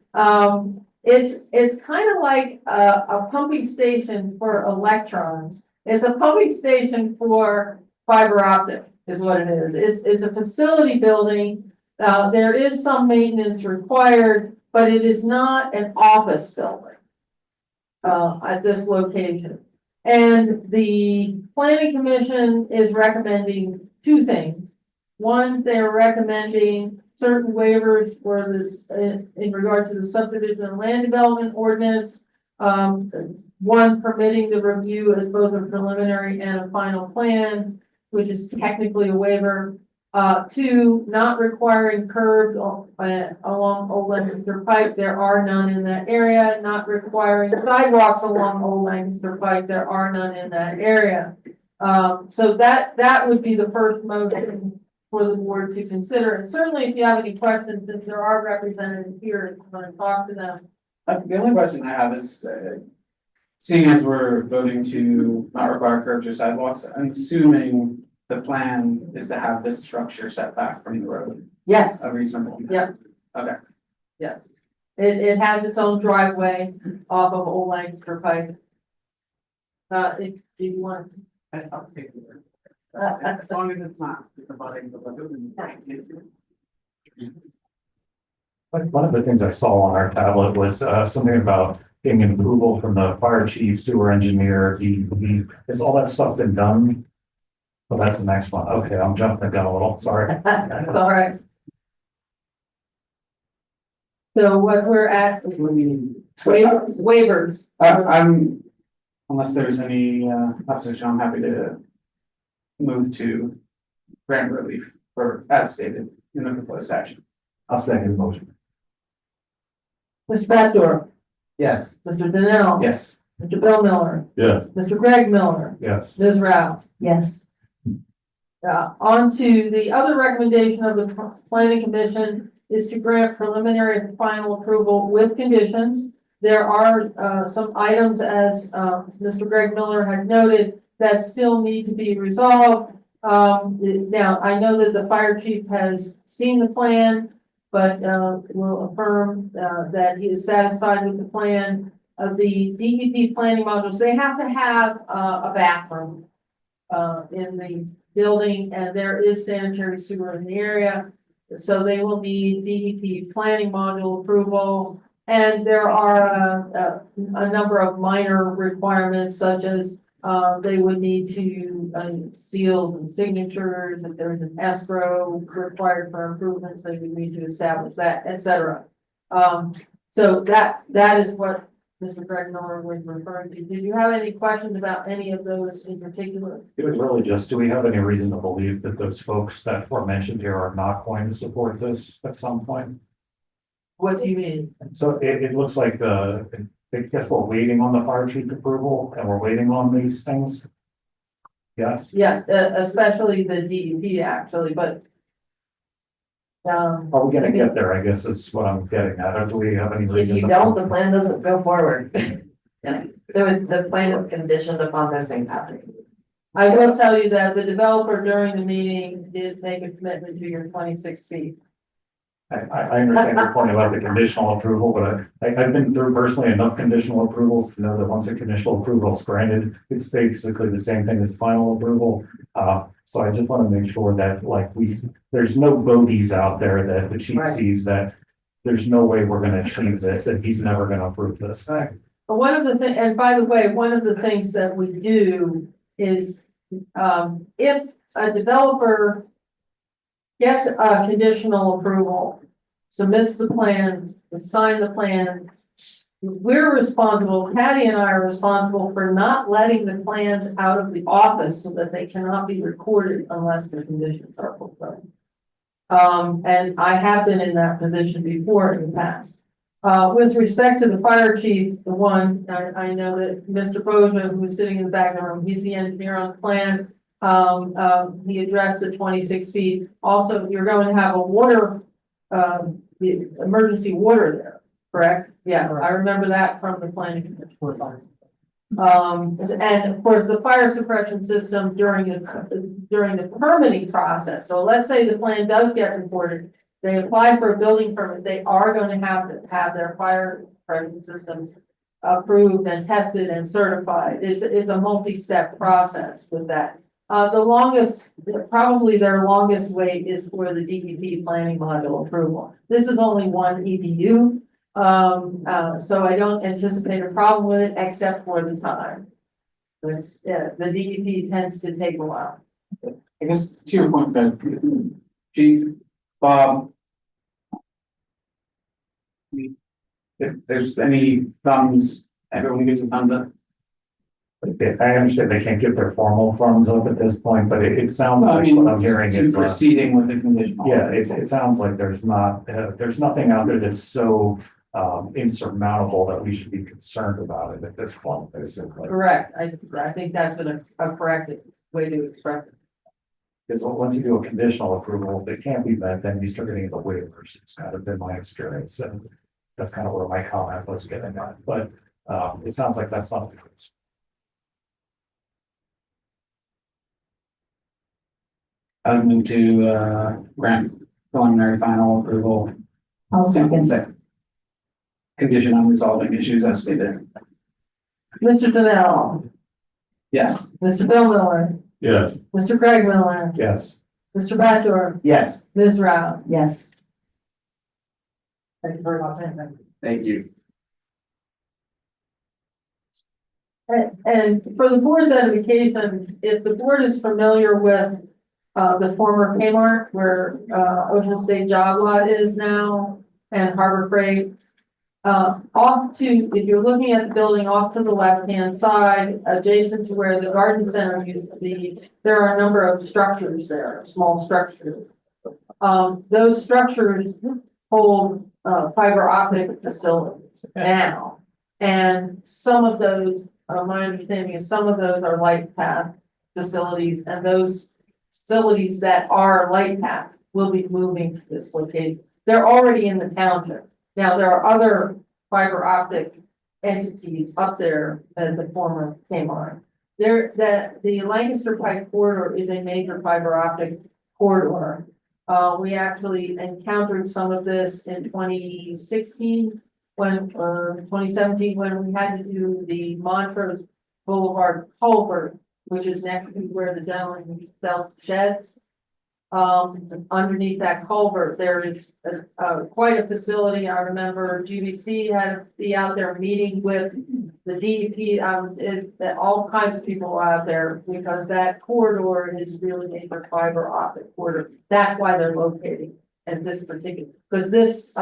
it's kind of like a pumping station for electrons. It's a pumping station for fiber optic is what it is. It's a facility building. There is some maintenance required, but it is not an office building at this location. And the planning commission is recommending two things. One, they're recommending certain waivers for this in regard to the subdivision and land development ordinance. One, permitting the review as both a preliminary and a final plan, which is technically a waiver. Two, not requiring curbs along Old Lancaster Pike. There are none in that area. Not requiring sidewalks along Old Lancaster Pike. There are none in that area. So that would be the first motion for the board to consider. And certainly if you have any questions, since there are representatives here, if you want to talk to them. The only question I have is, seeing as we're voting to not require curbs or sidewalks, I'm assuming the plan is to have this structure set back from the road, Yes, a reasonable. Yep. Okay. yes. It has its own driveway off of Old Lancaster Pike. Do you want? I'll take it. Uh, As long as it's not abutting the building. Like, one of the things I saw on our tablet was something about getting an approval from the fire chief, sewer engineer, has all that stuff been done? Well, that's the next one. Okay, I'm jumping the gun a little, sorry. That's all right. So what we're at, waivers. I'm, unless there's any opposition, I'm happy to move to grant relief or as stated in the proposed action. I'll second the motion. Mr. Baddour, Yes. Mr. Donnell. Yes. Mr. Bill Miller, Yeah. Mr. Greg Miller, Yes. Ms. Rao. Yes. On to the other recommendation of the planning commission is to grant preliminary and final approval with conditions. There are some items, as Mr. Greg Miller had noted, that still need to be resolved. Now, I know that the fire chief has seen the plan, but will affirm that he is satisfied with the plan of the DEP planning modules. They have to have a bathroom in the building, and there is sanitary sewer in the area. So they will need DEP planning module approval. And there are a number of minor requirements, such as they would need to seals and signatures. If there's an escrow required for improvements, they would need to establish that, et cetera. So that is what Mr. Greg Miller was referring to. Did you have any questions about any of those in particular? It was really just, do we have any reason to believe that those folks that were mentioned here are not going to support this at some point? What do you mean? So it looks like I guess we're waiting on the fire chief approval and we're waiting on these things. Yes, Yeah, especially the DEP actually, but. are we gonna get there? I guess is what I'm getting at. Or do we have any If reason? you to- don't, the plan doesn't go forward. Yeah. So the plan is conditioned upon those things happening. I will tell you that the developer during the meeting did make a commitment to your 26 feet. I understand your point about the conditional approval, but I've been through personally enough conditional approvals to know that once a conditional approval is granted, it's basically the same thing as final approval. So I just want to make sure that there's no bogeys out there that the chief Right. sees that there's no way we're going to change this, that he's never going to approve this. But one of the things, and by the way, one of the things that we do is, if a developer gets a conditional approval, submits the plan, we sign the plan, we're responsible, Patty and I are responsible for not letting the plans out of the office so that they cannot be recorded unless the conditions are fulfilled. And I have been in that position before in the past. With respect to the fire chief, the one, I know that Mr. Boja, who is sitting in the back of the room, he's the engineer on the plan. He addressed the 26 feet. Also, you're going to have a water, the emergency water there, correct? Yeah, I remember that from the planning commission. And of course, the fire suppression system during the permitting process. So let's say the plan does get reported, they apply for a building permit, they are going to have their fire suppression system approved and tested and certified. It's a multi-step process with that. The longest, probably their longest wait is for the DEP planning module approval. This is only one EDU. So I don't anticipate a problem with it except for the time. But yeah, the DEP tends to take a while. I guess to your point, Ben, Chief, Bob. If there's any thumbs, everyone gets a thumb up. I understand they can't get their formal thumbs up at this point, but it sounds I like mean, what I'm hearing to is. proceeding with the conditional. Yeah, it sounds like there's nothing out there that's so insurmountable that we should be concerned about it at this point, basically. Correct. I think that's a correct way to express it. Because once you do a conditional approval, if it can't be met, then you start getting the waivers. It's kind of been my experience, and that's kind of where my comment was getting at, but it sounds like that's not the case. I would move to, grant preliminary final approval. I'll second. Condition on resolving issues as stated. Mr. Danell, Yes. Mr. Bill Miller, Yes. Mr. Craig Miller, Yes. Mr. Bachelor, Yes. Ms. Rao. Yes. Thank you very much. Thank you. And for the board's edification, if the board is familiar with the former Kmart where Ocean State Job Lot is now and Harbor Freight. Off to, if you're looking at the building off to the left-hand side, adjacent to where the garden center used to be, there are a number of structures there, small structures. Those structures hold fiber optic facilities now. And some of those, my understanding is some of those are light path facilities, and those facilities that are light path will be moving to this location. They're already in the township. Now, there are other fiber optic entities up there at the former Kmart. The Lancaster Pike corridor is a major fiber optic corridor. We actually encountered some of this in 2016 when, 2017, when we had to do the Montrose Boulevard culvert, which is next to where the gentleman fell sheds. Underneath that culvert, there is quite a facility. I remember GBC had to be out there meeting with the DEP, that all kinds of people are out there because that corridor is really a fiber optic corridor. That's why they're locating at this particular, because this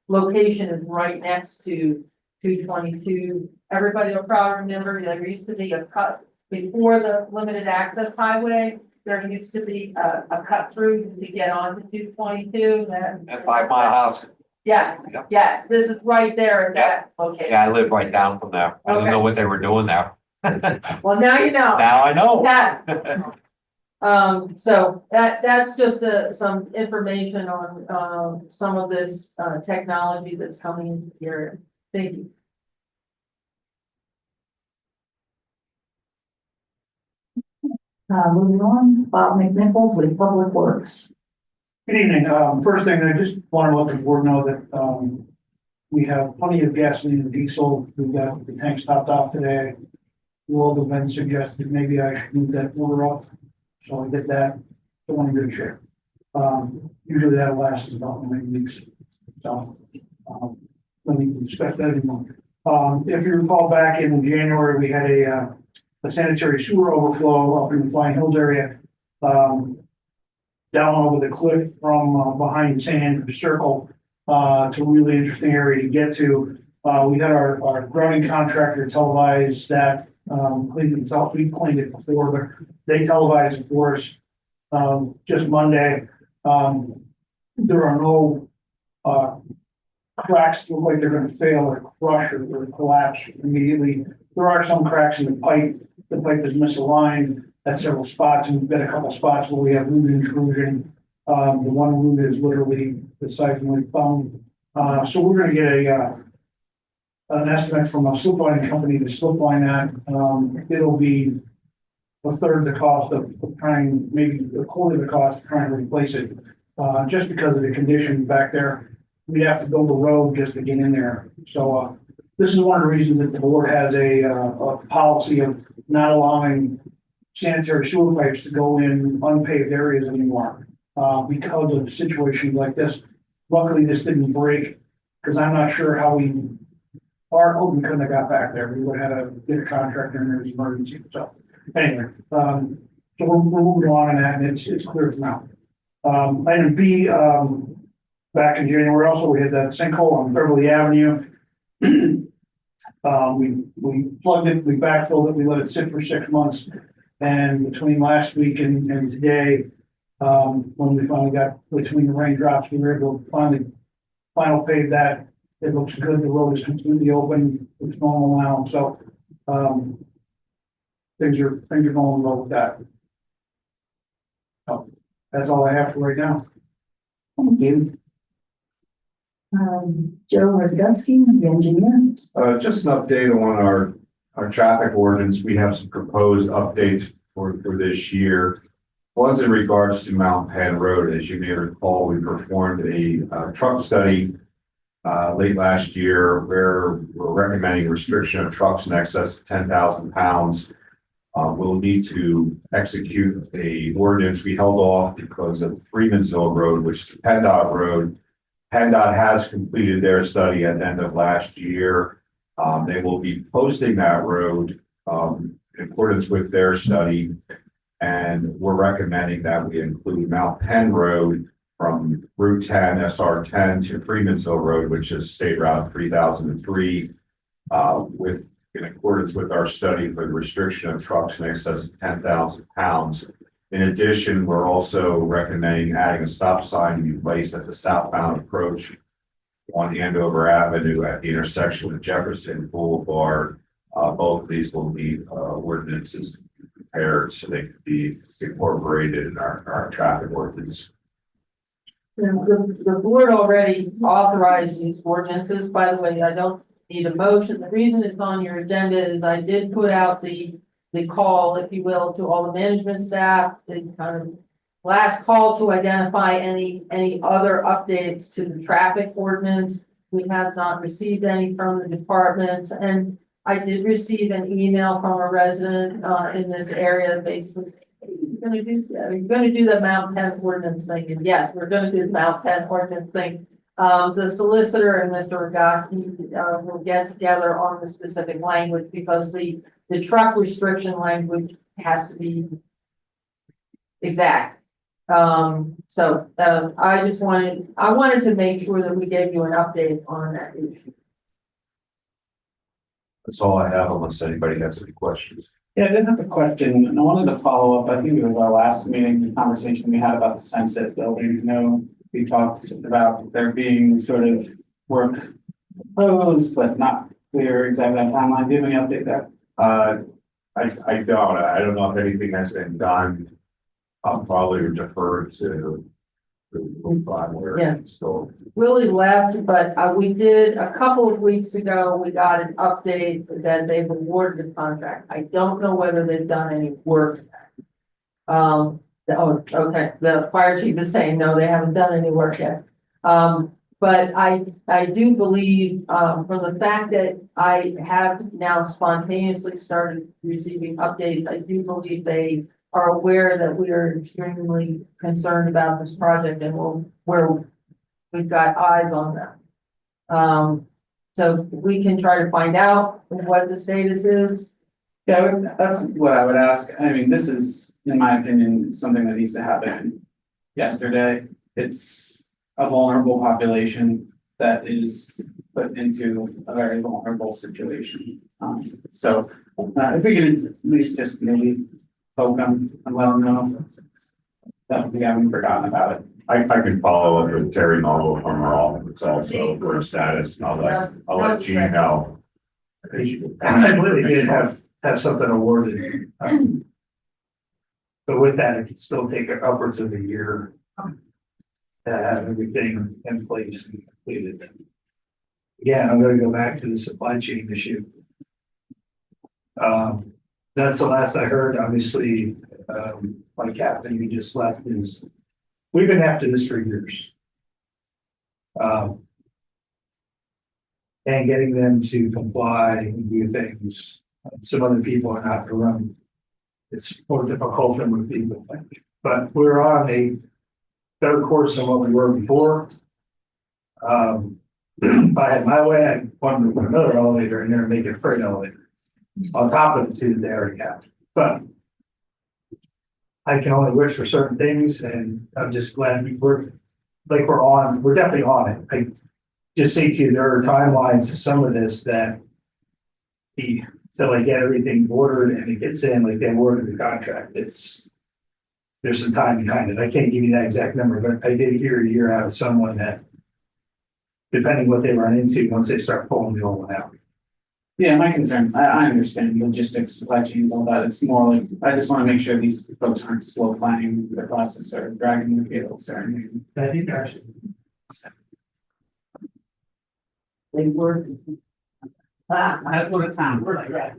location is right next to 222. Everybody will probably remember there used to be a cut before the limited access highway. There used to be a cut through to get on to 222. That 5 Mile House. Yeah, yes, this is right there at that location. Yeah, I live right down from there. I don't know what they were doing there. Well, now you know. Now I know. Yeah. So that's just some information on some of this technology that's coming into the area. Thank you. Moving on, Bob McNichols with Public Works. Good evening. First thing, I just want to let the board know that we have plenty of gasoline and diesel. We've got the tanks topped off today. World have been suggested maybe I should move that order up. So I did that. Don't want to good shape. Usually that lasts about 9 weeks. So let me expect that anymore. If you recall back in January, we had a sanitary sewer overflow up in the Flying Hills area. Down over the cliff from behind Sand Circle. It's a really interesting area to get to. We had our grouting contractor televise that, cleaned themselves. We cleaned it before, but they televised it for us just Monday. There are no cracks that look like they're going to fail or crush or collapse immediately. There are some cracks in the pipe. The pipe is misaligned at several spots, and we've got a couple spots where we have root intrusion. The one root is literally the size of my thumb. So we're going to get an estimate from a slip lining company to slip line that. It'll be a third the cost of trying, maybe a quarter the cost of trying to replace it. Just because of the condition back there, we have to build a road just to get in there. So this is one of the reasons that the board has a policy of not allowing sanitary sewer pipes to go in unpaved areas anymore because of situations like this. Luckily, this didn't break because I'm not sure how our equipment couldn't have got back there. We would have had to get a contractor in there as an emergency. So anyway, so we're moving on in that, and it's clear for now. Item B, back in January also, we had that sinkhole on Beverly Avenue. We plugged it, we backfilled it, we let it sit for 6 months. And between last week and today, when we finally got between the raindrops, we were able to final pave that. It looks good. The road is completely open. It's normal now. So things are going well with that. So, that's all I have for right now. Thank you. Joe Radusky, the engineer. Just an update on our traffic ordinance. We have some proposed updates for this year. One's in regards to Mount Penn Road. As you may recall, we performed a truck study late last year where we're recommending restriction of trucks in excess of 10,000 pounds. We'll need to execute a ordinance. We held off because of Freemansville Road, which is a PennDOT road. PennDOT has completed their study at the end of last year. They will be posting that road in accordance with their study. And we're recommending that we include Mount Penn Road from Route 10, SR 10 to Freemansville Road, which is State Route 3003, in accordance with our study for the restriction of trucks in excess of 10,000 pounds. In addition, we're also recommending adding a stop sign to be placed at the southbound approach on Andover Avenue at the intersection with Jefferson Boulevard. Both of these will need ordinances prepared so they can be incorporated in our traffic ordinance. The board already authorized these ordinances. By the way, I don't need a motion. The reason it's on your agenda is I did put out the call, if you will, to all the management staff, the kind of last call to identify any other updates to the traffic ordinance. We have not received any from the department, and I did receive an email from a resident in this area basically saying, hey, you're gonna do the Mount Penn ordinance thing. And yes, we're gonna do the Mount Penn ordinance thing. The solicitor and Mr. Ragasti will get together on the specific language because the truck restriction language has to be exact. So I wanted to make sure that we gave you an update on that issue. That's all I have unless anybody has any questions. Yeah, I did have a question, and I wanted to follow up. I think it was our last meeting, the conversation we had about the Sunset Building. We talked about there being sort of work proposed, but not clear exactly on timeline. Do you have any update there? I don't know if anything has been done. I'll probably defer to Yeah. Willie left, but we did a couple of weeks ago, we got an update that they've awarded the contract. I don't know whether they've done any work. Okay, the fire chief is saying, no, they haven't done any work yet. But I do believe, from the fact that I have now spontaneously started receiving updates, I do believe they are aware that we are extremely concerned about this project and we've got eyes on them. So we can try to find out what the status is. Yeah, that's what I would ask. I mean, this is, in my opinion, something that needs to happen yesterday. It's a vulnerable population that is put into a very vulnerable situation. So if we could at least just maybe poke them and let them know that we haven't forgotten about it. I can follow up with Terry Noble from our office also for a status. And I'll let Gene know. I believe they did have something awarded. But with that, it could still take upwards of a year to have everything in place and completed. Again, I'm gonna go back to the supply chain issue. That's the last I heard. Obviously, my captain who just left is, we've been after this for years. And getting them to comply and do things. Some other people are not around. It's more difficult than what people think. But we're on a better course than what we were before. If I had my way, I wanted to put another elevator in there and make it a freight elevator on top of the two that they already have. But I can only wish for certain things, and I'm just glad we're definitely on it. I just say to you, there are timelines to some of this that till I get everything ordered and it gets in, like they awarded the contract, there's some time behind it. I can't give you that exact number, but I did hear a year out of someone that, depending what they run into, once they start pulling the old one out. Yeah, my concern, I understand logistics, supply chains, all that, it's more like, I just wanna make sure these folks aren't slow planning their process or dragging their vehicles or anything. I think actually. They were. That's what it sounds like, right?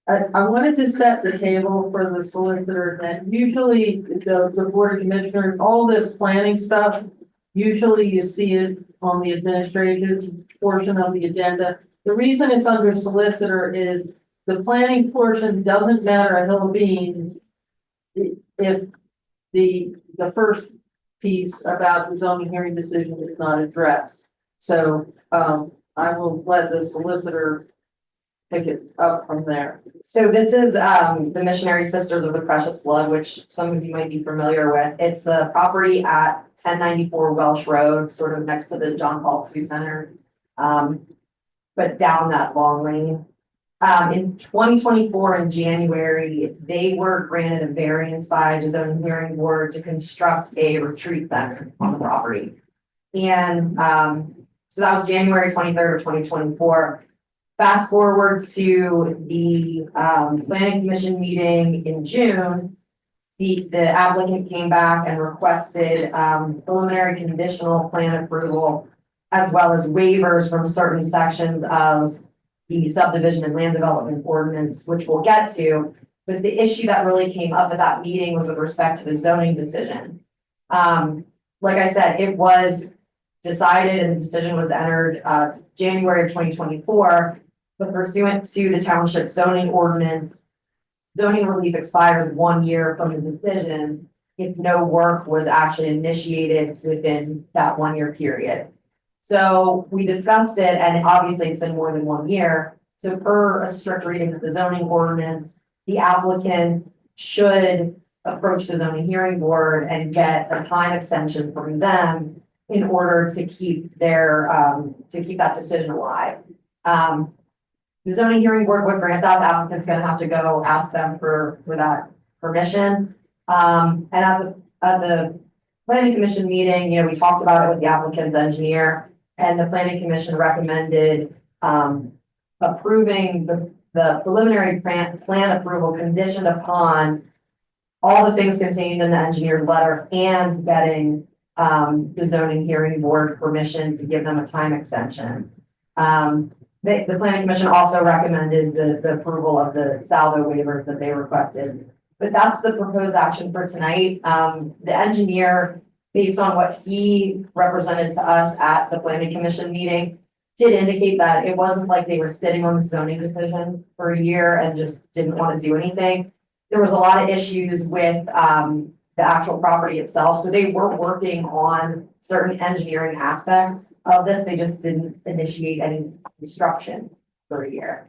I wanted to set the table for the solicitor, and usually the board of commissioners, all this planning stuff. Usually you see it on the administrative portion of the agenda. The reason it's under solicitor is the planning portion doesn't matter a hill of beans. If the first piece about the zoning hearing decision is not addressed. So, I will let the solicitor pick it up from there. So this is the Missionary Sisters of the Precious Blood, which some of you might be familiar with. It's a property at 1094 Welsh Road, sort of next to the John Paul II Center. But down that long lane. In 2024 in January, they were granted a variance by the zoning hearing board to construct a retreat center on the property. And so that was January 23rd of 2024. Fast forward to the planning commission meeting in June. The applicant came back and requested preliminary conditional plan approval, as well as waivers from certain sections of the subdivision and land development ordinance, which we'll get to. But the issue that really came up at that meeting was with respect to the zoning decision. Like I said, it was decided and the decision was entered January of 2024. But pursuant to the township zoning ordinance, zoning relief expired 1 year from the decision if no work was actually initiated within that 1 year period. So we discussed it, and obviously it's been more than 1 year. So per a strict reading of the zoning ordinance, the applicant should approach the zoning hearing board and get a time extension from them in order to keep their, to keep that decision alive. The zoning hearing board would grant that, the applicant's gonna have to go ask them for that permission. And at the planning commission meeting, you know, we talked about it with the applicant's engineer, and the planning commission recommended approving the preliminary plan approval conditioned upon all the things contained in the engineer's letter and getting the zoning hearing board permission to give them a time extension. The planning commission also recommended the approval of the salvo waivers that they requested. But that's the proposed action for tonight. The engineer, based on what he represented to us at the planning commission meeting, did indicate that it wasn't like they were sitting on the zoning decision for a year and just didn't want to do anything. There was a lot of issues with the actual property itself. So they were working on certain engineering aspects of this. They just didn't initiate any construction for a year.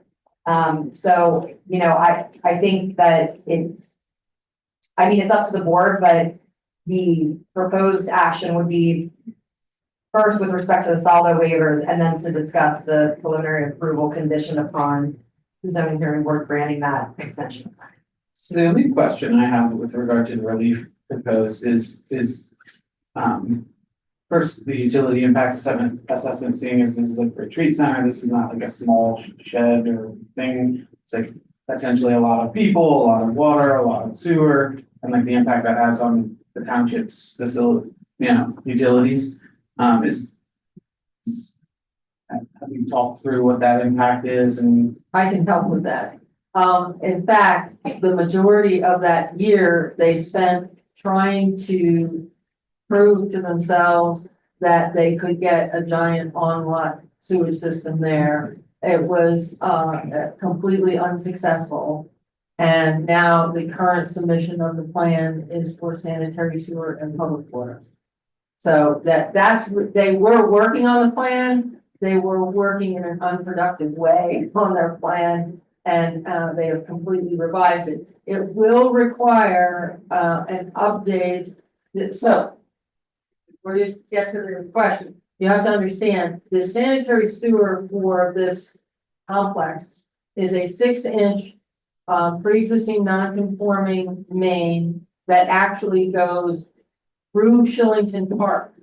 So, you know, I think that it's up to the board, but the proposed action would be first with respect to the salvo waivers, and then to discuss the preliminary approval conditioned upon the zoning hearing board granting that extension. So the only question I have with regard to the relief proposed is first, the utility impact assessment, seeing as this is a retreat center, this is not like a small shed or thing. It's like potentially a lot of people, a lot of water, a lot of sewer, and like the impact that has on the township's facility, you know, utilities. Have you talked through what that impact is? And I can help with that. In fact, the majority of that year they spent trying to prove to themselves that they could get a giant on-lot sewage system there. It was completely unsuccessful. And now the current submission of the plan is for sanitary sewer and public water. So they were working on the plan. They were working in an unproductive way on their plan, and they have completely revised it. It will require an update. So before you get to the question, you have to understand the sanitary sewer for this complex is a 6-inch pre-existing non-conforming main that actually goes through Shillington Park,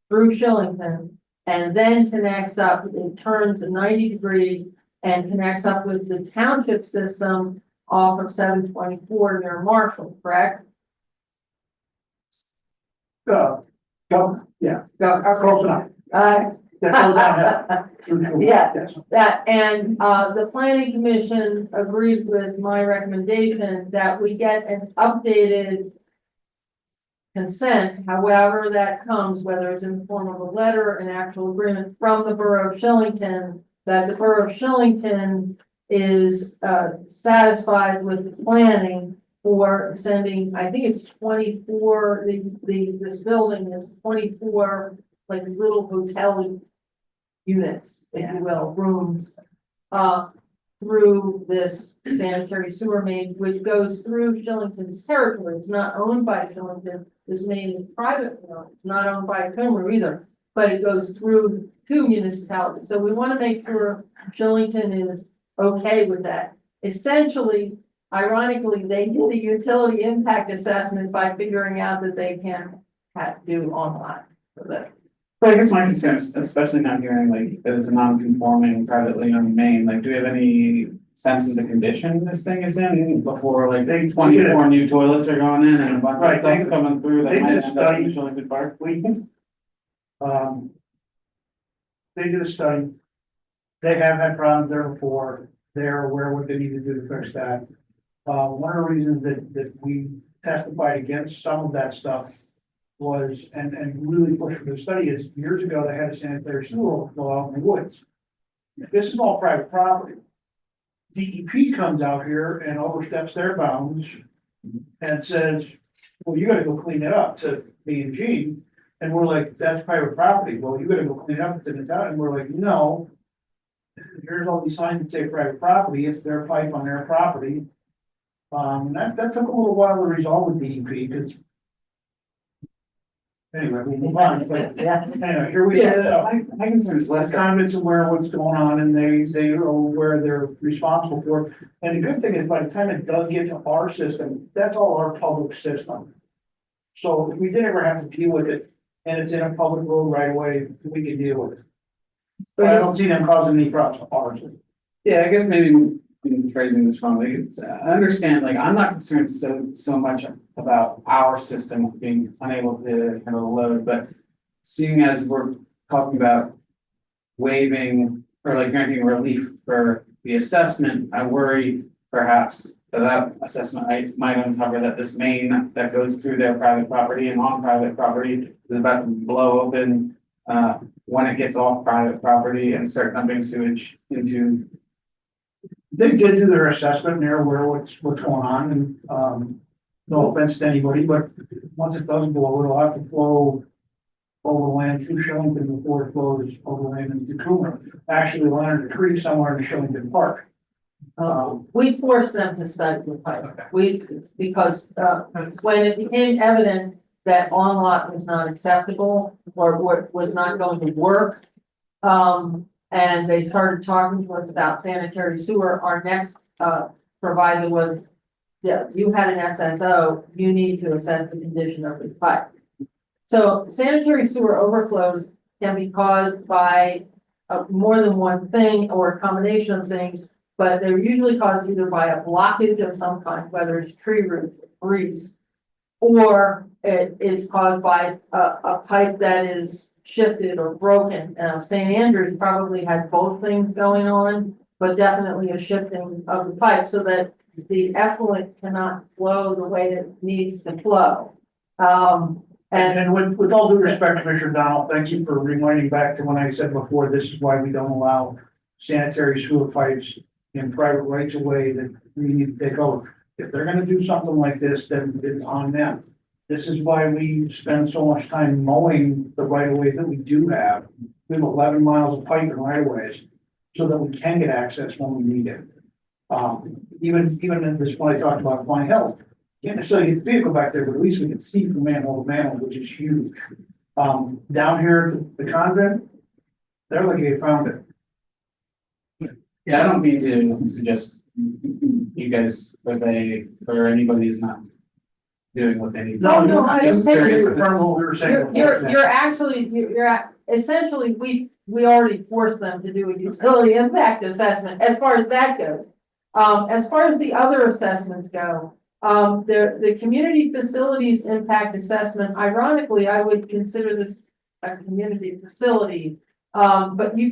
through Shillington, and then connects up, it turns a 90 degree and connects up with the township system off of 724 near Marshall, correct? Yeah, Close enough. Uh, That goes downhill. Yeah. Yes. That, and, the planning commission agreed with my recommendation that we get an updated consent, however that comes, whether it's in the form of a letter, an actual agreement from the borough of Shillington, that the borough of Shillington is, satisfied with the planning for sending, I think it's 24, this building is 24, like little hotel units, if you will, rooms, through this sanitary sewer main, which goes through Shillington's territory. It's not owned by Shillington. This main is private, it's not owned by Cumru either, but it goes through two municipalities. So we want to make sure Shillington is okay with that. Essentially, ironically, they did a utility impact assessment by figuring out that they can do online for that. But I guess my concern is, especially now hearing like there's a non-conforming privately owned main, like, do we have any sense of the condition this thing is in before like 24 new toilets are going in and a bunch of stuff coming through that They might did a end up in study. Shillington Park? They did a study. They have had problems there before. They're aware what they need to do to fix that. One of the reasons that we testified against some of that stuff was, and really pushed for the study is, years ago, they had a sanitary sewer go out in the woods. This is all private property. DEP comes out here and oversteps their bounds and says, well, you gotta go clean it up to B and G. And we're like, that's private property. Well, you gotta go clean it up, it's in the town. And we're like, no. Here's all these signs that say private property, it's their pipe on their property. That took a little while to resolve with DEP, because. Anyway, we move on. But anyway, here we are. My concern is The less. convicts aware of what's going on, and they are aware they're responsible for it. And the good thing is, by the time it does get to our system, that's all our public system. So if we did ever have to deal with it, and it's in a public road right away, we can deal with it. But I don't see them causing any problems for ours. Yeah, I guess maybe I'm phrasing this wrong. Like, it's, I understand, like, I'm not concerned so much about our system being unable to handle the load, but seeing as we're talking about waiving or like granting relief for the assessment, I worry perhaps that assessment might uncover that this main that goes through their private property and on private property is about to blow open when it gets off private property and start dumping sewage into. They did do their assessment, and they're aware of what's going on, and, no offense to anybody, but once it does blow, it'll have to flow overland through Shillington before it flows overland into Cumru. Actually, it'll enter the creek somewhere in Shillington Park. We forced them to study the pipe. Because when it became evident that on lot was not acceptable or was not going to work. And they started talking to us about sanitary sewer, our next provider was, yeah, you had an SSO, you need to assess the condition of the pipe. So sanitary sewer overflows can be caused by more than one thing or a combination of things, but they're usually caused either by a blockage of some kind, whether it's tree root, grease, or it is caused by a pipe that is shifted or broken. St. Andrews probably had both things going on, but definitely a shifting of the pipe so that the effluent cannot flow the way that it needs to flow. And with all due respect, Commissioner Donald, thank you for reminding back to when I said before, this is why we don't allow sanitary sewer pipes in private rights of way that we need to take over. If they're gonna do something like this, then it's on them. This is why we spend so much time mowing the right of way that we do have. We have 11 miles of pipe and right of ways so that we can get access when we need it. Even in this one I talked about flying health. Can't necessarily get the vehicle back there, but at least we can see from manhole to manhole, which is huge. Down here at the convent, they're like they found it. Yeah, I don't mean to suggest you guys or anybody is not doing what they need. No, no, I Just understand. curious if this Confirm is- what we were saying. You're actually, essentially, we already forced them to do a utility impact assessment as far as that goes. As far as the other assessments go, the community facilities impact assessment, ironically, I would consider this a community facility. But you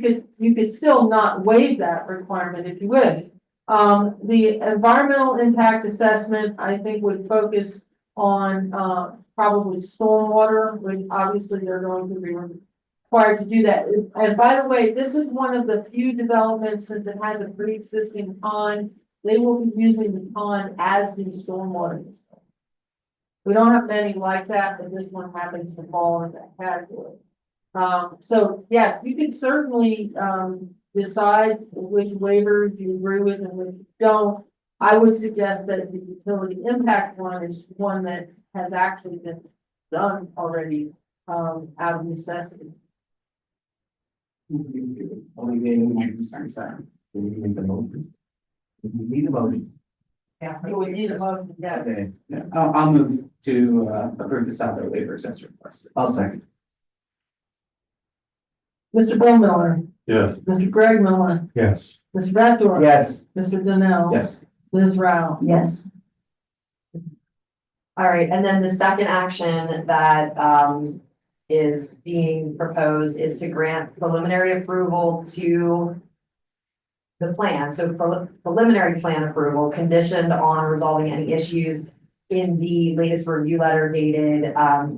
could still not waive that requirement if you wish. The environmental impact assessment, I think, would focus on, probably stormwater, which obviously they're going to be required to do that. And by the way, this is one of the few developments, since it has a pre-existing pond, they will be using the pond as the stormwater. We don't have many like that, but this one happens to fall in that category. So yes, you can certainly, decide which waivers you agree with and which you don't. I would suggest that the utility impact one is one that has actually been done already, out of necessity. Alleviating my concerns there. We need the motion. We need a motion. Yeah, we need a motion, yeah. Okay, Yeah, I'll move to approve the salary waivers as requested. I'll second. Mr. Bill Miller, Yes. Mr. Greg Miller, Yes. Mr. Bachelor. Yes. Mr. Donnell. Yes. Ms. Rao. Yes. All right, and then the second action that is being proposed is to grant preliminary approval to the plan, so preliminary plan approval conditioned on resolving any issues in the latest review letter dated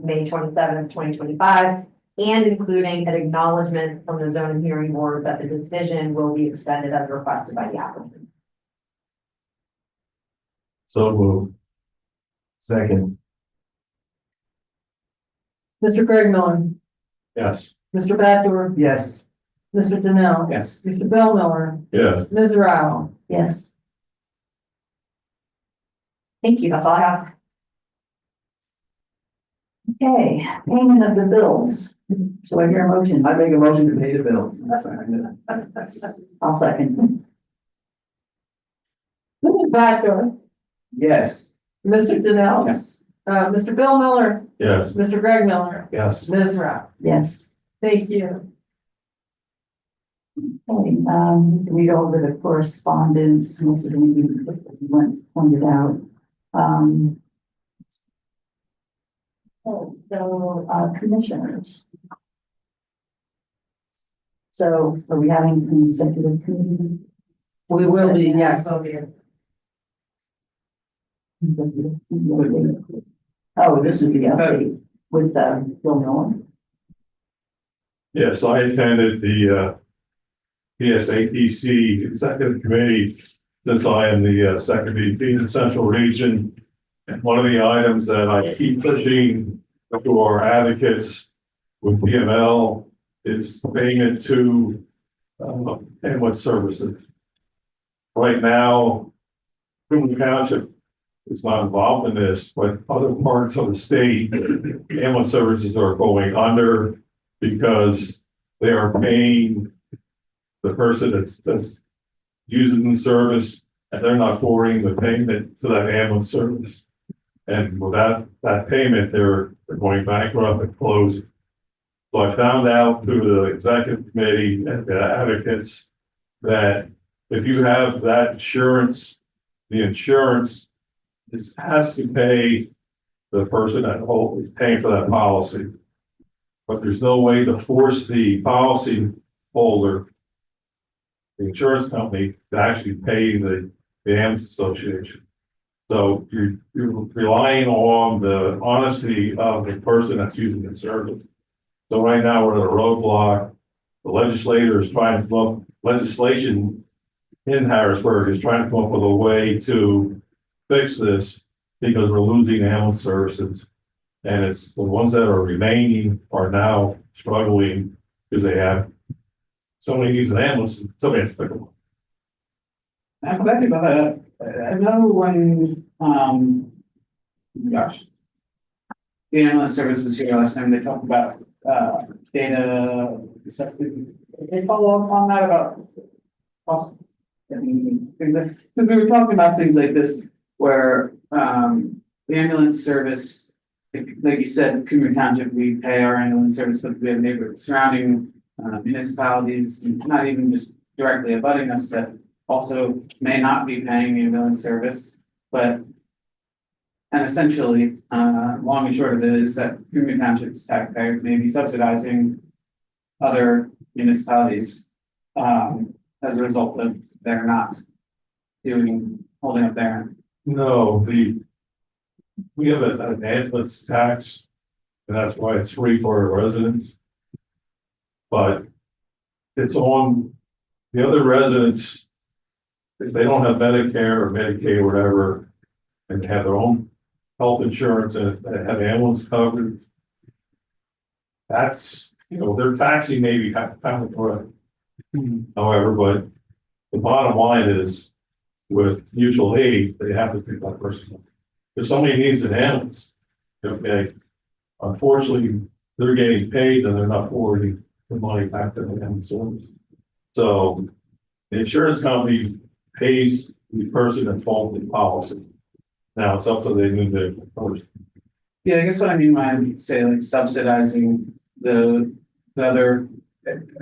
May 27th, 2025, and including an acknowledgement from the zoning hearing board that the decision will be extended as requested by the applicant. So moved. Second. Mr. Greg Miller, Yes. Mr. Bachelor, Yes. Mr. Donnell. Yes. Mr. Bill Miller, Yes. Ms. Rao. Yes. Thank you, that's all I have. Okay, payment of the bills. So I hear a motion. I make a motion to pay the bill. I'll second. Mr. Bachelor, Yes. Mr. Donnell. Yes. Mr. Bill Miller, Yes. Mr. Greg Miller, Yes. Ms. Rao. Yes. Thank you. Okay, read over the correspondence, most of them you pointed out. So, commissioners. So are we having an executive committee? We will be, yes. Oh, this is the update with, Bill Miller. Yes, I attended the PSATC Executive Committee since I am the second VP in the Central Region. And one of the items that I keep pushing to our advocates with PML is payment to ambulance services. Right now, Cumru Township is not involved in this, but other parts of the state, ambulance services are going under because they are paying the person that's using the service, and they're not forwarding the payment to that ambulance service. And without that payment, they're going bankrupt and closing. So I found out through the executive committee and the advocates that if you have that insurance, the insurance has to pay the person that is paying for that policy. But there's no way to force the policy holder, the insurance company, to actually pay the ambulance association. So you're relying on the honesty of the person that's using the service. So right now we're at a roadblock. The legislator is trying to come up, legislation in Harrisburg is trying to come up with a way to fix this because we're losing ambulance services. And it's the ones that are remaining are now struggling because they have somebody needs an ambulance, somebody has to pick them up. I'm glad you brought that up. I know when, gosh. The ambulance service was here last time, they talked about, data, stuff. Did they follow up on that about possible? Things like, because we were talking about things like this where, the ambulance service, like you said, Cumru Township, we pay our ambulance service, but we have neighbor surrounding municipalities, not even just directly abutting us, that also may not be paying ambulance service, but and essentially, long and short of it is that Cumru Township's taxpayers may be subsidizing other municipalities as a result of they're not holding up their end. No, we have an ambulance tax, and that's why it's free for our residents. But it's on the other residents, if they don't have Medicare or Medicaid or whatever, and have their own health insurance and have ambulance coverage. That's, their taxing maybe kind of, however, but the bottom line is with mutual aid, they have to pick that person. If somebody needs an ambulance, okay, unfortunately, they're getting paid and they're not forwarding the money back to the ambulance service. So the insurance company pays the person involved in policy. Now it's up to the individual person. Yeah, I guess what I mean when I say like subsidizing the other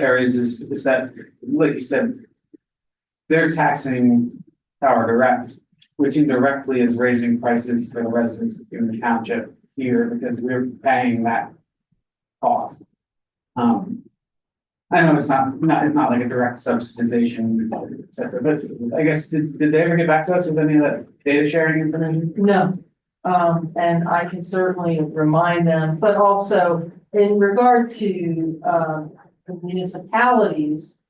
areas is that, like you said, they're taxing Power Direct, which indirectly is raising prices for the residents in the township here because we're paying that cost. I know it's not like a direct subsidization, et cetera, but I guess, did they ever get back to us with any of that data sharing information? No, and I can certainly remind them, but also in regard to, municipalities,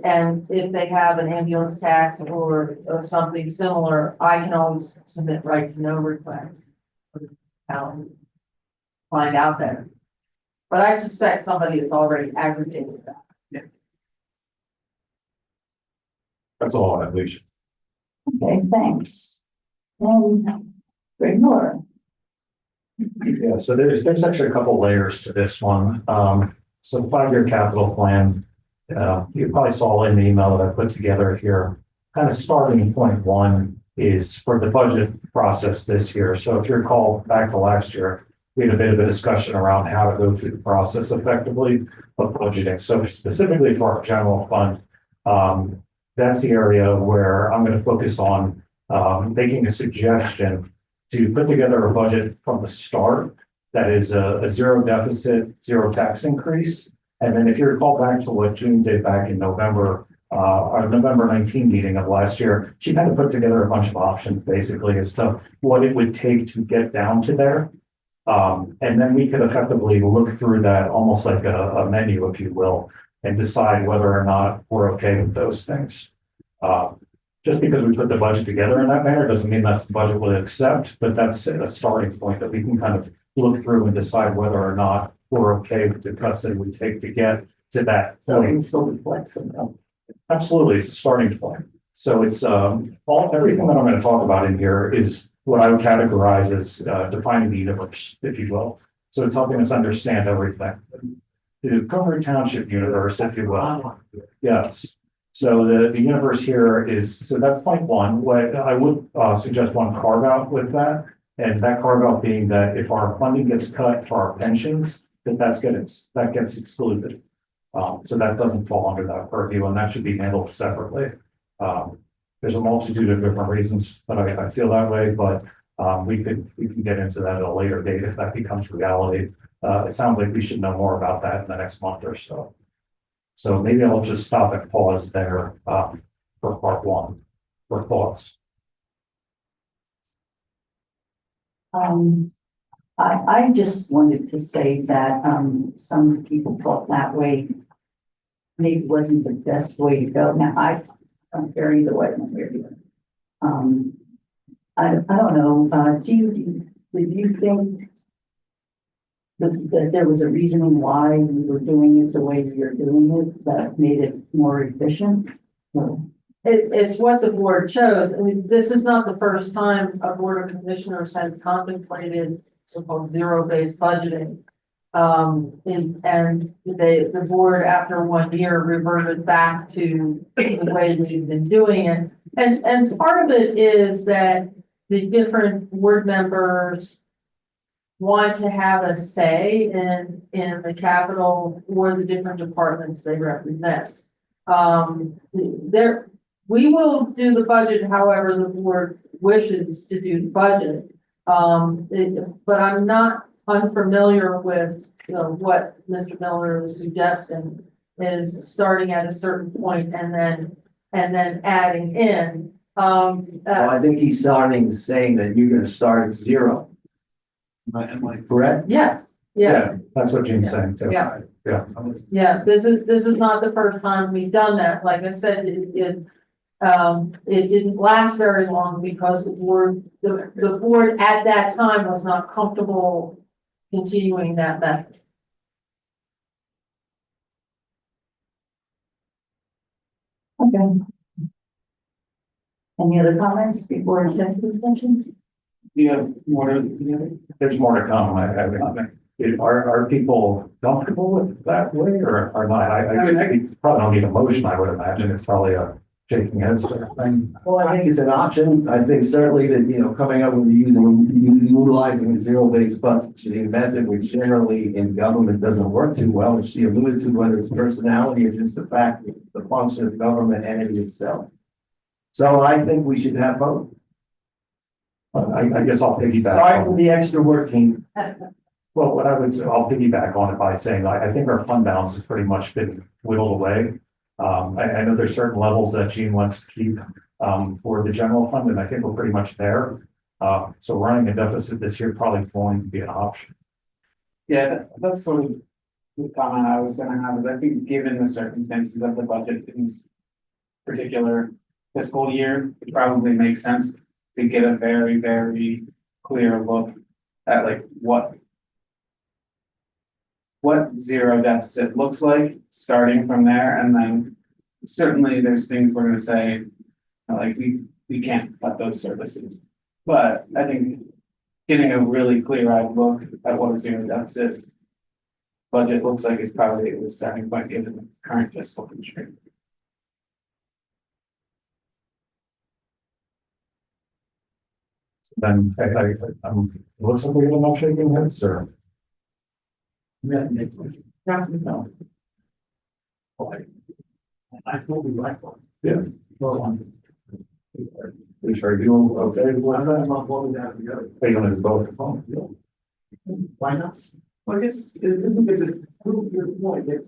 and if they have an ambulance tax or something similar, I can always submit right to know request. Find out there. But I suspect somebody has already aggregated that. That's all I have, Alicia. Okay, thanks. And Greg Miller. Yeah, so there's actually a couple layers to this one. So 5-year capital plan, you probably saw in the email that I put together here. Kind of starting point one is for the budget process this year. So if you recall back to last year, we had a bit of a discussion around how to go through the process effectively of budgeting. So specifically for our general fund, that's the area where I'm going to focus on making a suggestion to put together a budget from the start that is a zero deficit, zero tax increase. And then if you recall back to what June did back in November, our November 19 meeting of last year, she kind of put together a bunch of options basically as to what it would take to get down to there. And then we could effectively look through that almost like a menu, if you will, and decide whether or not we're okay with those things. Just because we put the budget together in that manner doesn't mean that's the budget we'll accept, but that's a starting point that we can kind of look through and decide whether or not we're okay with the cuts that it would take to get to that. So it can still be flexible. Absolutely, it's a starting point. So it's everything that I'm going to talk about in here is what I would categorize as defining the universe, if you will. So it's helping us understand everything. The Cumru Township universe, if you will. Yes. So the universe here is, so that's point one. What I would suggest one carve out with that, and that carve out being that if our funding gets cut for our pensions, that gets excluded. So that doesn't fall under that purview, and that should be handled separately. There's a multitude of different reasons that I feel that way, but we can get into that at a later date if that becomes reality. It sounds like we should know more about that in the next month or so. So maybe I'll just stop and pause there for part one for thoughts. I just wanted to say that some people thought that way maybe wasn't the best way to go. Now I'm very the way I'm here. I don't know. Did you think that there was a reason why we were doing it the way we were doing it that made it more efficient? It's what the board chose. I mean, this is not the first time a board of commissioners has contemplated so-called zero-based budgeting. And the board, after 1 year, reverted back to the way we've been doing it. And part of it is that the different board members want to have a say in the capital or the different departments they represent. We will do the budget however the board wishes to do the budget. But I'm not unfamiliar with, what Mr. Miller is suggesting is starting at a certain point and then adding in. Well, I think he's saying that you're gonna start at zero. Am I correct? Yes, yeah. That's what Gene's saying too. Yeah. Yeah. Yeah, this is not the first time we've done that. Like I said, it didn't last very long because the board at that time was not comfortable continuing that method. Okay. Any other comments before executive session? You have more to, There's more to come. Are people comfortable with that way or are not? I guess we probably don't need a motion, I would imagine. It's probably a shaking head sort of thing. Well, I think it's an option. I think certainly that, coming up with utilizing a zero-based budgeting method, which generally in government doesn't work too well, which she alluded to, whether it's personality or just the fact that the function of government entity itself. So I think we should have both. I guess I'll piggyback. Sorry for the extra working. Well, I'll piggyback on it by saying, I think our fund balance has pretty much been whittled away. I know there's certain levels that Gene wants to keep, for the general fund, and I think we're pretty much there. So running a deficit this year probably going to be an option. yeah, that's sort of the comment I was gonna have, is I think given the circumstances of the budget in this particular fiscal year, it probably makes sense to get a very, very clear look at like what zero deficit looks like, starting from there, and then certainly there's things we're gonna say, like, we can't cut those services. But I think getting a really clear-eyed look at what a zero deficit budget looks like is probably the starting point given the current fiscal constraint. Then looks like we're not shaking heads or. Yeah. No. I thought we liked one. Yeah. We are doing okay. Why not? I'm not voting that together. Are you gonna do both? Why not? Well, I guess it doesn't get to prove your point that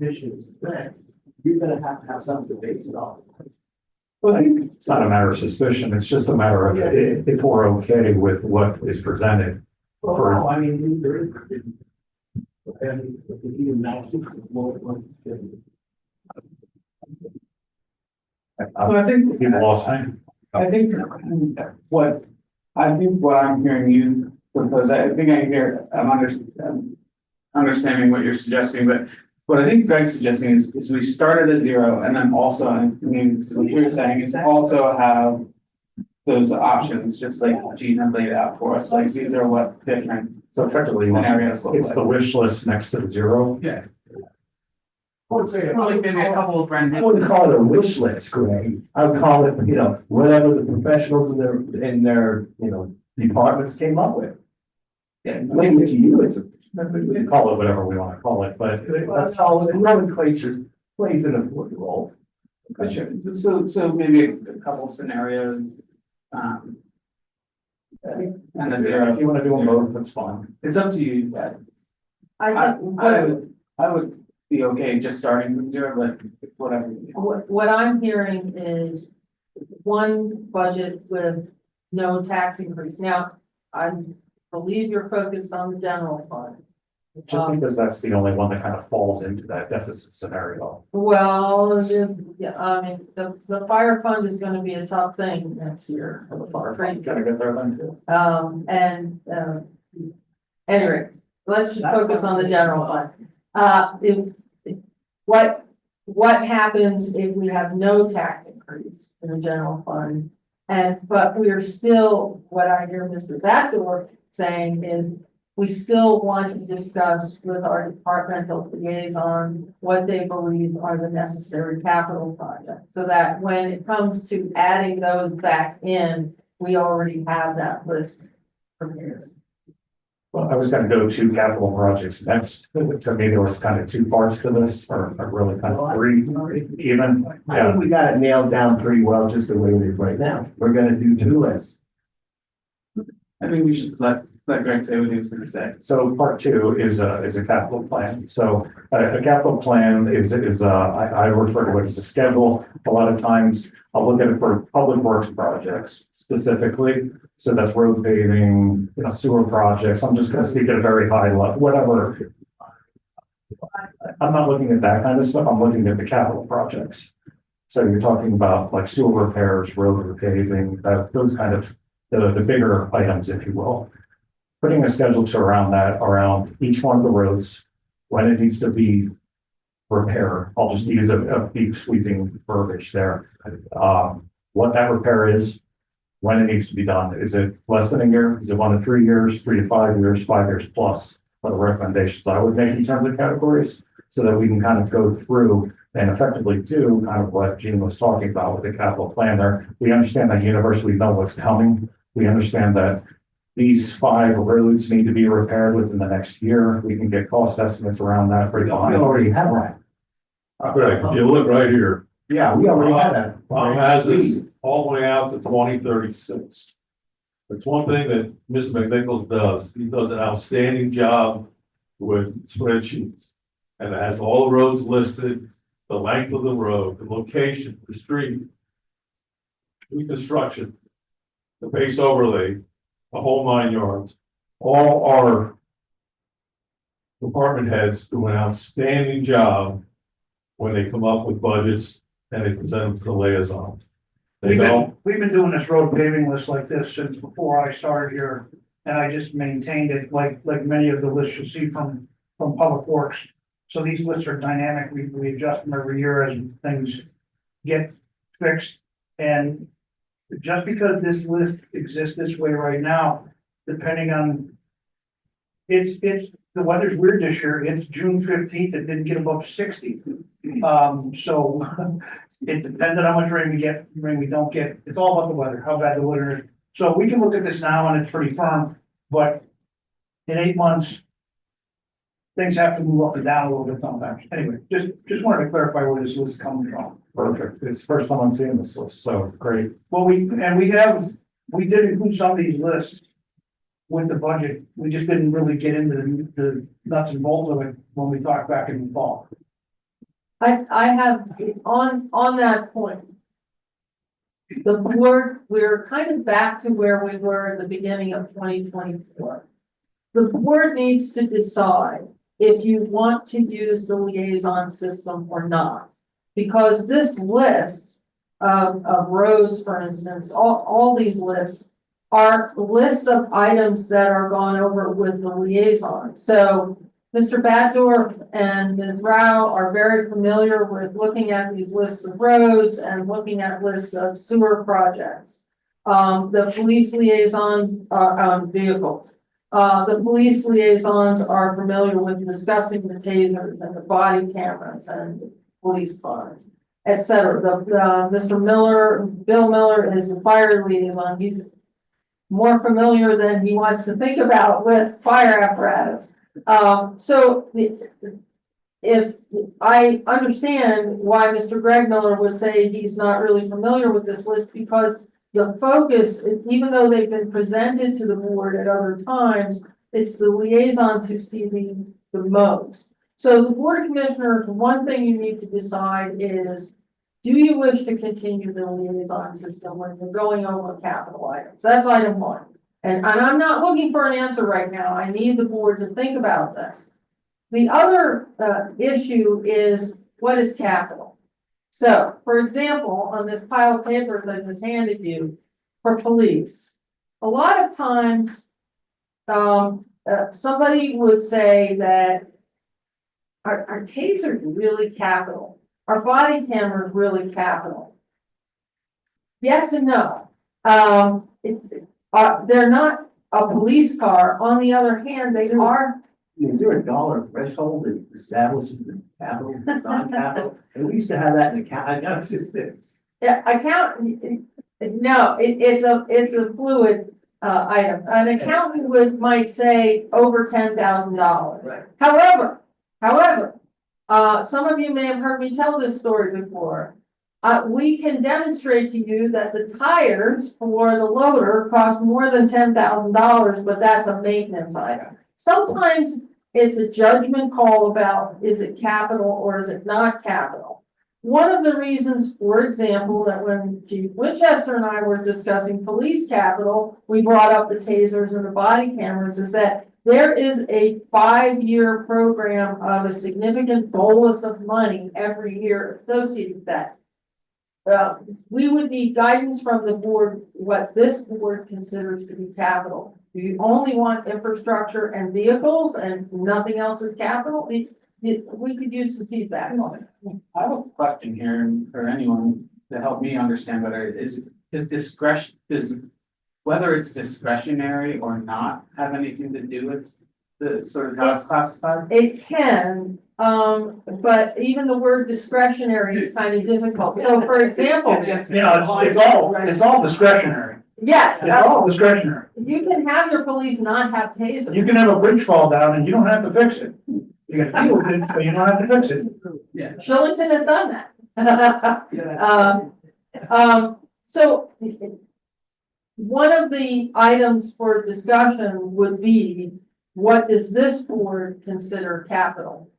issues that you're gonna have something to base it on. Well, I think it's not a matter of suspicion. It's just a matter of if we're okay with what is presented. Well, I mean, there is. And if you imagine more. Well, I think People lost time. what I'm hearing you propose, I think I hear, I'm understanding what you're suggesting, but what I think Greg's suggesting is we start at a zero and then also, I mean, so what you're saying is also have those options, just like Gina laid out for us, like these are what different So effectively, scenarios look it's like. the wish list next to the zero. Yeah. I would say probably maybe a couple of brand. I wouldn't call it a wish list, Greg. I would call it, whatever the professionals in their departments came up with. Yeah. Maybe to you, it's We can call it whatever we want to call it, but that's all, the nomenclature plays an important role. Sure. So maybe a couple scenarios. And a zero. if you want to do them both, that's fine. It's up to you, but I think I would be okay just starting from zero, but whatever. what I'm hearing is one budget with no tax increase. Now, I believe you're focused on the general fund. Just because that's the only one that kind of falls into that deficit scenario. Well, I mean, the fire fund is gonna be a tough thing next year. Gotta get there then too. Anyway, let's just focus on the general fund. What happens if we have no tax increase in the general fund? But we are still, what I hear Mr. Backdoor saying is, we still want to discuss with our departmental liaisons what they believe are the necessary capital projects. So that when it comes to adding those back in, we already have that list prepared. Well, I was gonna go to capital projects next. To me, there was kind of two parts to this, or really kind of three even. I Yeah. think we got it nailed down pretty well, just the way it is right now. We're gonna do two lists. I think we should let Greg say what he was gonna say. So part two is a capital plan. So a capital plan I refer to it as a schedule. A lot of times I'll look at it for public works projects specifically. So that's road paving, sewer projects. I'm just gonna speak at a very high level, whatever. I'm not looking at that kind of stuff. I'm looking at the capital projects. So you're talking about like sewer repairs, road paving, those kind of the bigger items, if you will. Putting a schedule to around that, around each one of the roads, when it needs to be repaired. I'll just use a big sweeping verbiage there. What that repair is, when it needs to be done. Is it less than a year? Is it 1 to 3 years, 3 to 5 years, 5 years plus? What the recommendations I would make in terms of categories, so that we can kind of go through and effectively do kind of what Gene was talking about with the capital plan there. We understand that universally know what's coming. We understand that these 5 roads need to be repaired within the next year. We can get cost estimates around that. We already have that. Right, if you look right here, Yeah, we already have that. has this all the way out to 2036. It's one thing that Mr. McNichols does. He does an outstanding job with spreadsheets. And it has all the roads listed, the length of the road, the location, the street, reconstruction, the base overlay, the whole 9 yards. All our department heads do an outstanding job when they come up with budgets and they present them to the liaison. They don't. We've been doing this road paving list like this since before I started here, and I just maintained it like many of the lists you see from Public Works. So these lists are dynamic, we adjust them every year as things get fixed. And just because this list exists this way right now, depending on, it's, the weather's weird this year, it's June 15th, it didn't get above 60. So it depends on how much rain we don't get, it's all about the weather, how bad the weather is. So we can look at this now and it's pretty firm, but in 8 months, things have to move up and down a little bit sometimes. Anyway, just wanted to clarify where this list is coming from. Perfect. It's the first time I'm seeing this list, so great. Well, we did include some of these lists with the budget. We just didn't really get into the nuts and bolts of it when we talked back in the fall. I have, on that point, the board, we're kind of back to where we were in the beginning of 2024. The board needs to decide if you want to use the liaison system or not. Because this list of rows, for instance, all these lists are lists of items that are gone over with the liaison. So Mr. Batdorf and Ms. Rao are very familiar with looking at these lists of roads and looking at lists of sewer projects. The police liaisons are vehicles. The police liaisons are familiar with discussing the tasers and the body cameras and police cars, et cetera. Mr. Miller, Bill Miller is the fire liaison. He's more familiar than he wants to think about with fire apparatus. So if I understand why Mr. Greg Miller would say he's not really familiar with this list, because the focus, even though they've been presented to the board at other times, it's the liaisons who see these the most. So the board of commissioners, one thing you need to decide is, do you wish to continue the liaison system when you're going over capital items? That's item 1. And I'm not looking for an answer right now. I need the board to think about this. The other issue is, what is capital? So, for example, on this pile of papers I just handed you for police, a lot of times somebody would say that our tasers really capital, our body cameras really capital. Yes and no. They're not a police car. On the other hand, they are, Is there a dollar threshold that establishes the capital, non-capital? And we used to have that in the I know it's just this. yeah, no, it's a fluid, item. An accountant might say over $10,000. Right. However, some of you may have heard me tell this story before. We can demonstrate to you that the tires for the loader cost more than $10,000, but that's a maintenance item. Sometimes it's a judgment call about, is it capital or is it not capital? One of the reasons, for example, that when Chief Winchester and I were discussing police capital, we brought up the tasers and the body cameras, is that there is a 5-year program of a significant bolus of money every year associated with that. We would need guidance from the board, what this board considers to be capital. Do you only want infrastructure and vehicles and nothing else is capital? We could use some feedback on it. I have a question here for anyone to help me understand better. Whether it's discretionary or not have anything to do with the sort of how it's classified? It can, but even the word discretionary is kind of difficult. So for example. It's all discretionary. Yes, It's all discretionary. you can have your police not have tasers. You can have a bridge fall down and you don't have to fix it. You can deal with it, but you don't have to fix it. Yeah. Shillington has done that. So one of the items for discussion would be, what does this board consider capital?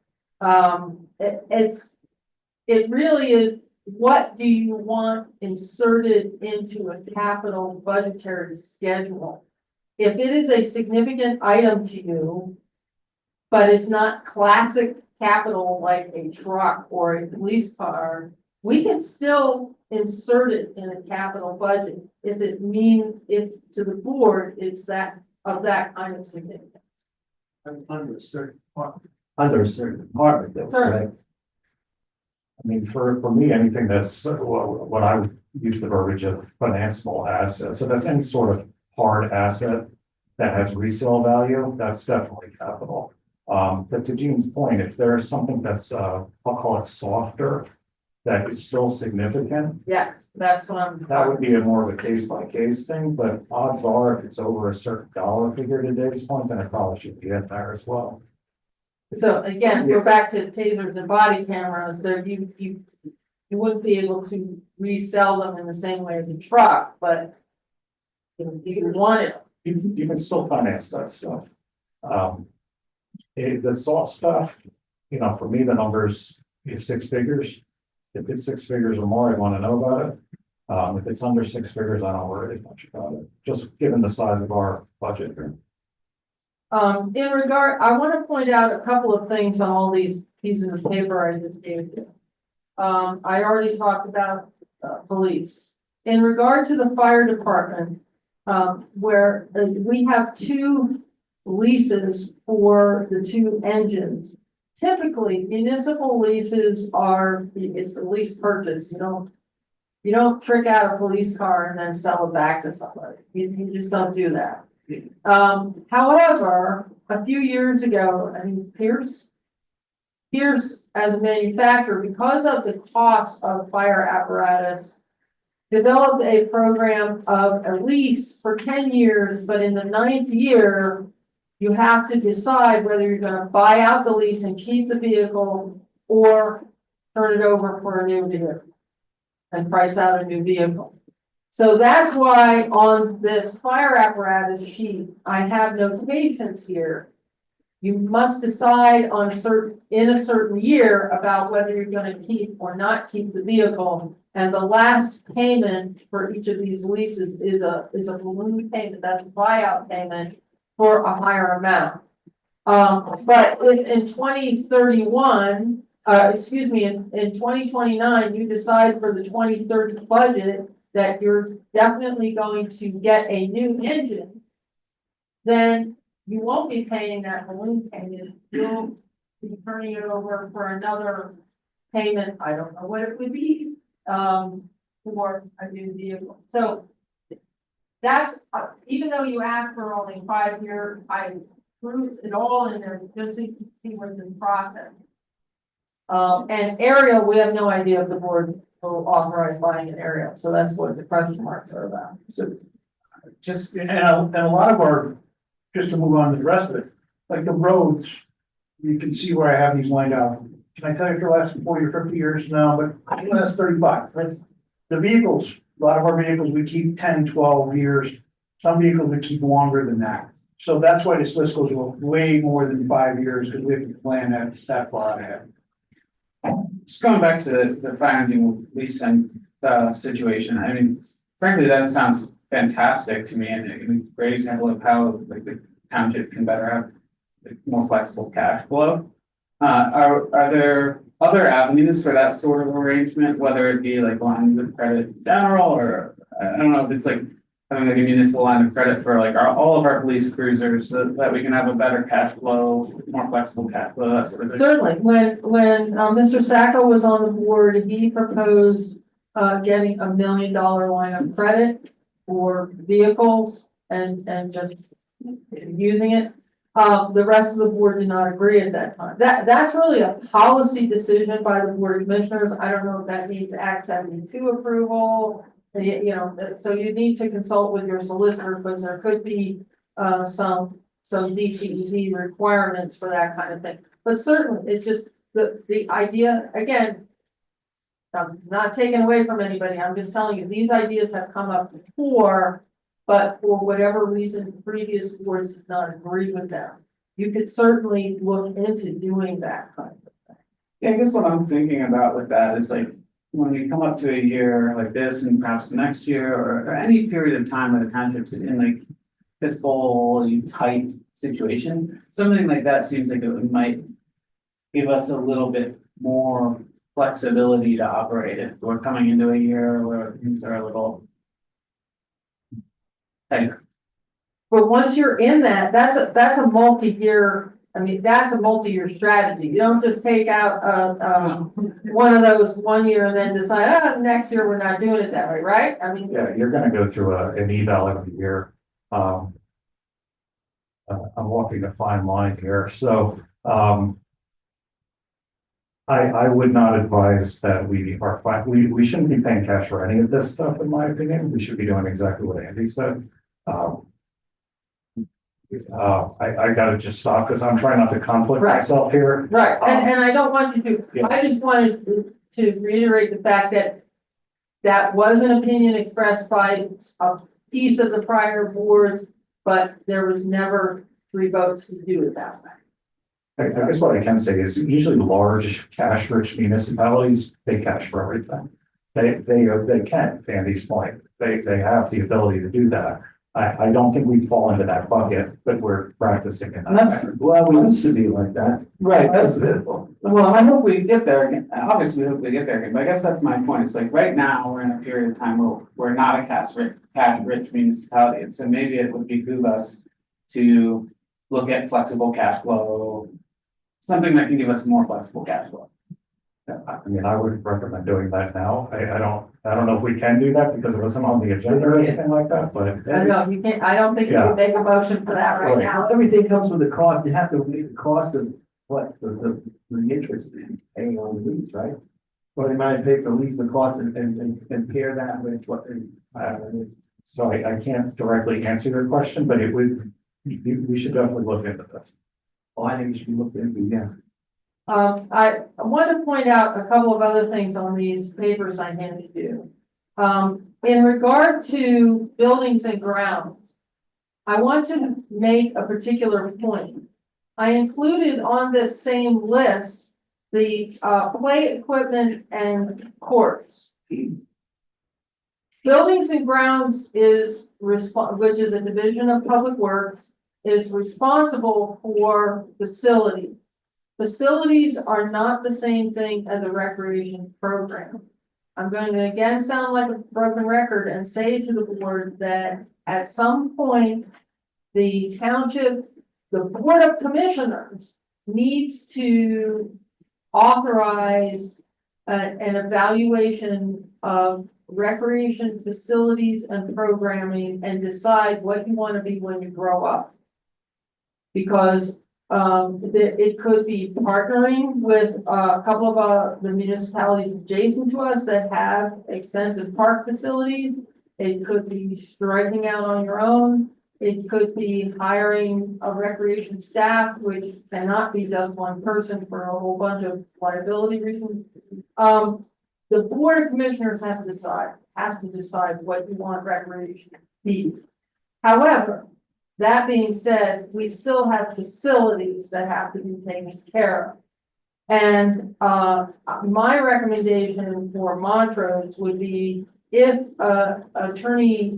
It really is, what do you want inserted into a capital budgetary schedule? If it is a significant item to you, but it's not classic capital like a truck or a police car, we can still insert it in a capital budget if to the board, it's that of that kind of significance. Under a certain department, though, Sure. right? I mean, for me, anything that's what I would use the verbiage of financeable asset. So that's any sort of hard asset that has resale value, that's definitely capital. But to Gene's point, if there's something that's, I'll call it softer, that is still significant, Yes, that's what I'm. that would be a more of a case by case thing, but odds are if it's over a certain dollar figure to Dave's point, then it probably should be in there as well. So again, we're back to tasers and body cameras, there you wouldn't be able to resell them in the same way as a truck, but you want it. You can still finance that stuff. The soft stuff, for me, the numbers is 6 figures. If it's 6 figures or more, I want to know about it. If it's under 6 figures, I don't worry as much about it, just given the size of our budget here. In regard, I want to point out a couple of things on all these pieces of paper I just gave you. I already talked about police. In regard to the fire department, where we have 2 leases for the 2 engines. Typically, municipal leases it's a lease purchase. You don't trick out a police car and then sell it back to somebody. You just don't do that. However, a few years ago, I mean, Pierce as a manufacturer, because of the cost of fire apparatus, developed a program of a lease for 10 years, but in the 9th year, you have to decide whether you're going to buy out the lease and keep the vehicle or turn it over for a new vehicle and price out a new vehicle. So that's why on this fire apparatus sheet, I have notations here. You must decide in a certain year about whether you're going to keep or not keep the vehicle. And the last payment for each of these leases is a balloon payment, that's a buyout payment for a higher amount. But in 2031, in 2029, you decide for the 2030 budget that you're definitely going to get a new engine, then you won't be paying that balloon payment. You'll be turning it over for another payment. I don't know what it would be, for a new vehicle. So that's, even though you asked for only 5 years, I threw it all in there just so you can see what's in process. And aerial, we have no idea if the board will authorize buying an aerial, so that's what the question marks are about. So just, and a lot of our, just to move on to the rest of it, like the roads, you can see where I have these lined out. Can I tell you for the last 40 or 50 years? No, but that's 35. Right? The vehicles, a lot of our vehicles, we keep 10, 12 years. Some vehicles we keep longer than that. So that's why this list goes way more than 5 years, because we have to plan that far ahead. Just going back to the financing lease and situation, I mean, frankly, that sounds fantastic to me and a great example of how like the township can better have like, more flexible cash flow. Are there other avenues for that sort of arrangement, whether it be like lines of credit in general, or I don't know if it's like having like a municipal line of credit for like all of our police cruisers so that we can have a better cash flow, more flexible cash flow, that sort of thing. Certainly, when Mr. Sacco was on the board, he proposed getting $1 million line of credit for vehicles and just using it. The rest of the board did not agree at that time. That's really a policy decision by the board of commissioners. I don't know if that needs Act 72 approval. You know, so you need to consult with your solicitor because there could be some DCED requirements for that kind of thing. But certainly, it's just the idea, again, I'm not taking away from anybody, I'm just telling you, these ideas have come up before, but for whatever reason, previous boards did not agree with them. You could certainly look into doing that kind of thing. Yeah, I guess what I'm thinking about with that is like, when we come up to a year like this and perhaps the next year or any period of time where the township's in like fiscal tight situation, something like that seems like it might give us a little bit more flexibility to operate if we're coming into a year where things are a little tighter. But once you're in that, that's a multi-year, I mean, that's a multi-year strategy. You don't just take out one of those 1 year and then decide, next year we're not doing it that way, right? I mean. Yeah, you're gonna go through an eval every year. I'm walking a fine line here, so, I would not advise that we shouldn't be paying cash for any of this stuff, in my opinion. We should be doing exactly what Andy said. I gotta just stop because I'm trying not to conflict myself here. Right, and I don't want you to, Yeah. I just wanted to reiterate the fact that that was an opinion expressed by a piece of the prior boards, but there was never 3 votes to do it that way. I guess what I can say is usually large cash-rich municipalities, they cash for everything. They can, to Andy's point, they have the ability to do that. I don't think we fall into that bucket, but we're practicing in that. That's, Well, we used to be like that. right, That's beautiful. well, I hope we get there again. Obviously, we hope we get there again, but I guess that's my point. It's like right now, we're in a period of time where we're not a cash-rich municipality. And so maybe it would behoove us to look at flexible cash flow, something that can give us more flexible cash flow. I mean, I would recommend doing that now. I don't know if we can do that because it wasn't on the agenda or anything like that, but. I know, you can't, I don't think you Yeah. can make a motion for that right now. Everything comes with a cost. You have to weigh the cost of what the interest in paying on the lease, right? Well, they might pay for lease, the cost and compare that with what they. So I can't directly answer your question, but it would, we should definitely look into this. Well, I think it should be looked into, yeah. I want to point out a couple of other things on these papers I handed you. In regard to buildings and grounds, I want to make a particular point. I included on this same list the play equipment and courts. Buildings and grounds is which is a division of Public Works, is responsible for facilities. Facilities are not the same thing as a recreation program. I'm going to again sound like a broken record and say to the board that at some point, the township, the board of commissioners needs to authorize an evaluation of recreation facilities and programming and decide what you want to be when you grow up. Because it could be partnering with a couple of the municipalities adjacent to us that have extensive park facilities. It could be striking out on your own. It could be hiring a recreation staff, which cannot be just one person for a whole bunch of liability reasons. The Board of Commissioners has to decide what you want recreation to be. However, that being said, we still have facilities that have to be taken care of. And my recommendation for Montrose would be if Attorney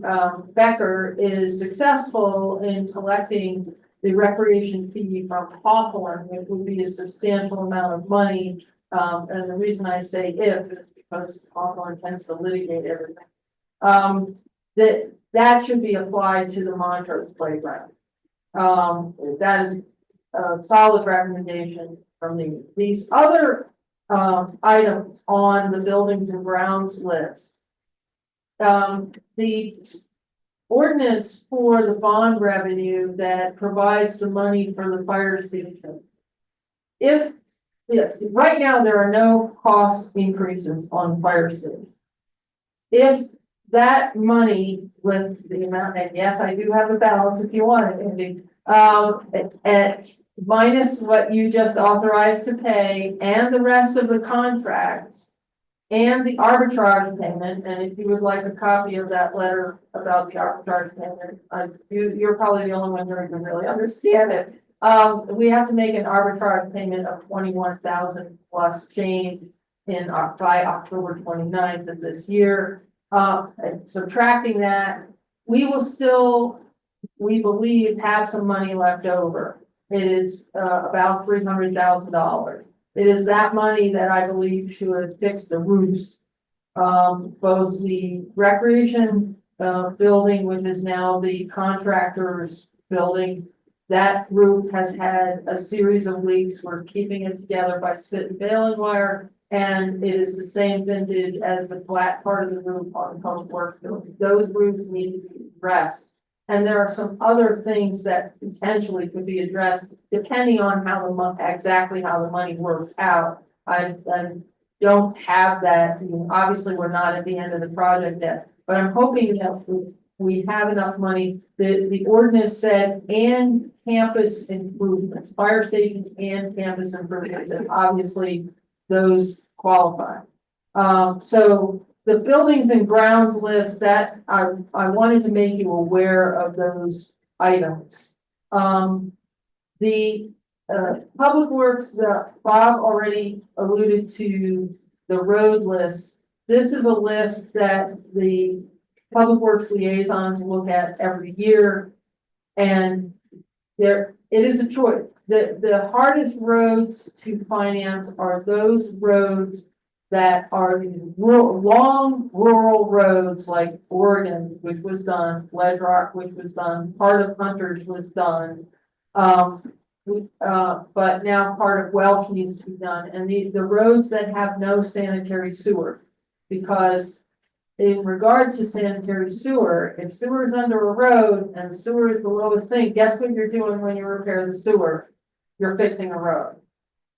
Becker is successful in collecting the recreation fee from Hawthorne, it would be a substantial amount of money. And the reason I say if is because Hawthorne tends to litigate everything. That should be applied to the Montrose playground. That is a solid recommendation from me. These other items on the buildings and grounds list. The ordinance for the bond revenue that provides the money for the fire station. Right now, there are no cost increases on fire station. If that money with the amount, and yes, I do have a balance if you want it, Andy, and minus what you just authorized to pay and the rest of the contracts and the arbitrage payment, and if you would like a copy of that letter about the arbitrage payment, you're probably the only one who can really understand it. We have to make an arbitrage payment of $21,000 plus change by October 29th of this year. Subtracting that, we will still, we believe, have some money left over. It is about $300,000. It is that money that I believe should fix the roofs. Both the recreation building, which is now the contractor's building, that roof has had a series of leaks. We're keeping it together by spit and baling wire, and it is the same vintage as the flat part of the roof on the public works building. Those roofs need to be addressed. And there are some other things that potentially could be addressed depending on how exactly how the money works out. I don't have that. I mean, obviously, we're not at the end of the project yet, but I'm hoping that we have enough money. The ordinance said and campus improvements, fire stations and campus improvements, and obviously those qualify. So the buildings and grounds list that I wanted to make you aware of those items. The public works that Bob already alluded to, the road list. This is a list that the public works liaisons look at every year, and it is a choice. The hardest roads to finance are those roads that are the long rural roads like Oregon, which was done, Ledge Rock, which was done, part of Hunters was done. But now part of Welsh needs to be done, and the roads that have no sanitary sewer, because in regard to sanitary sewer, if sewer is under a road and sewer is the lowest thing, guess what you're doing when you repair the sewer? You're fixing a road.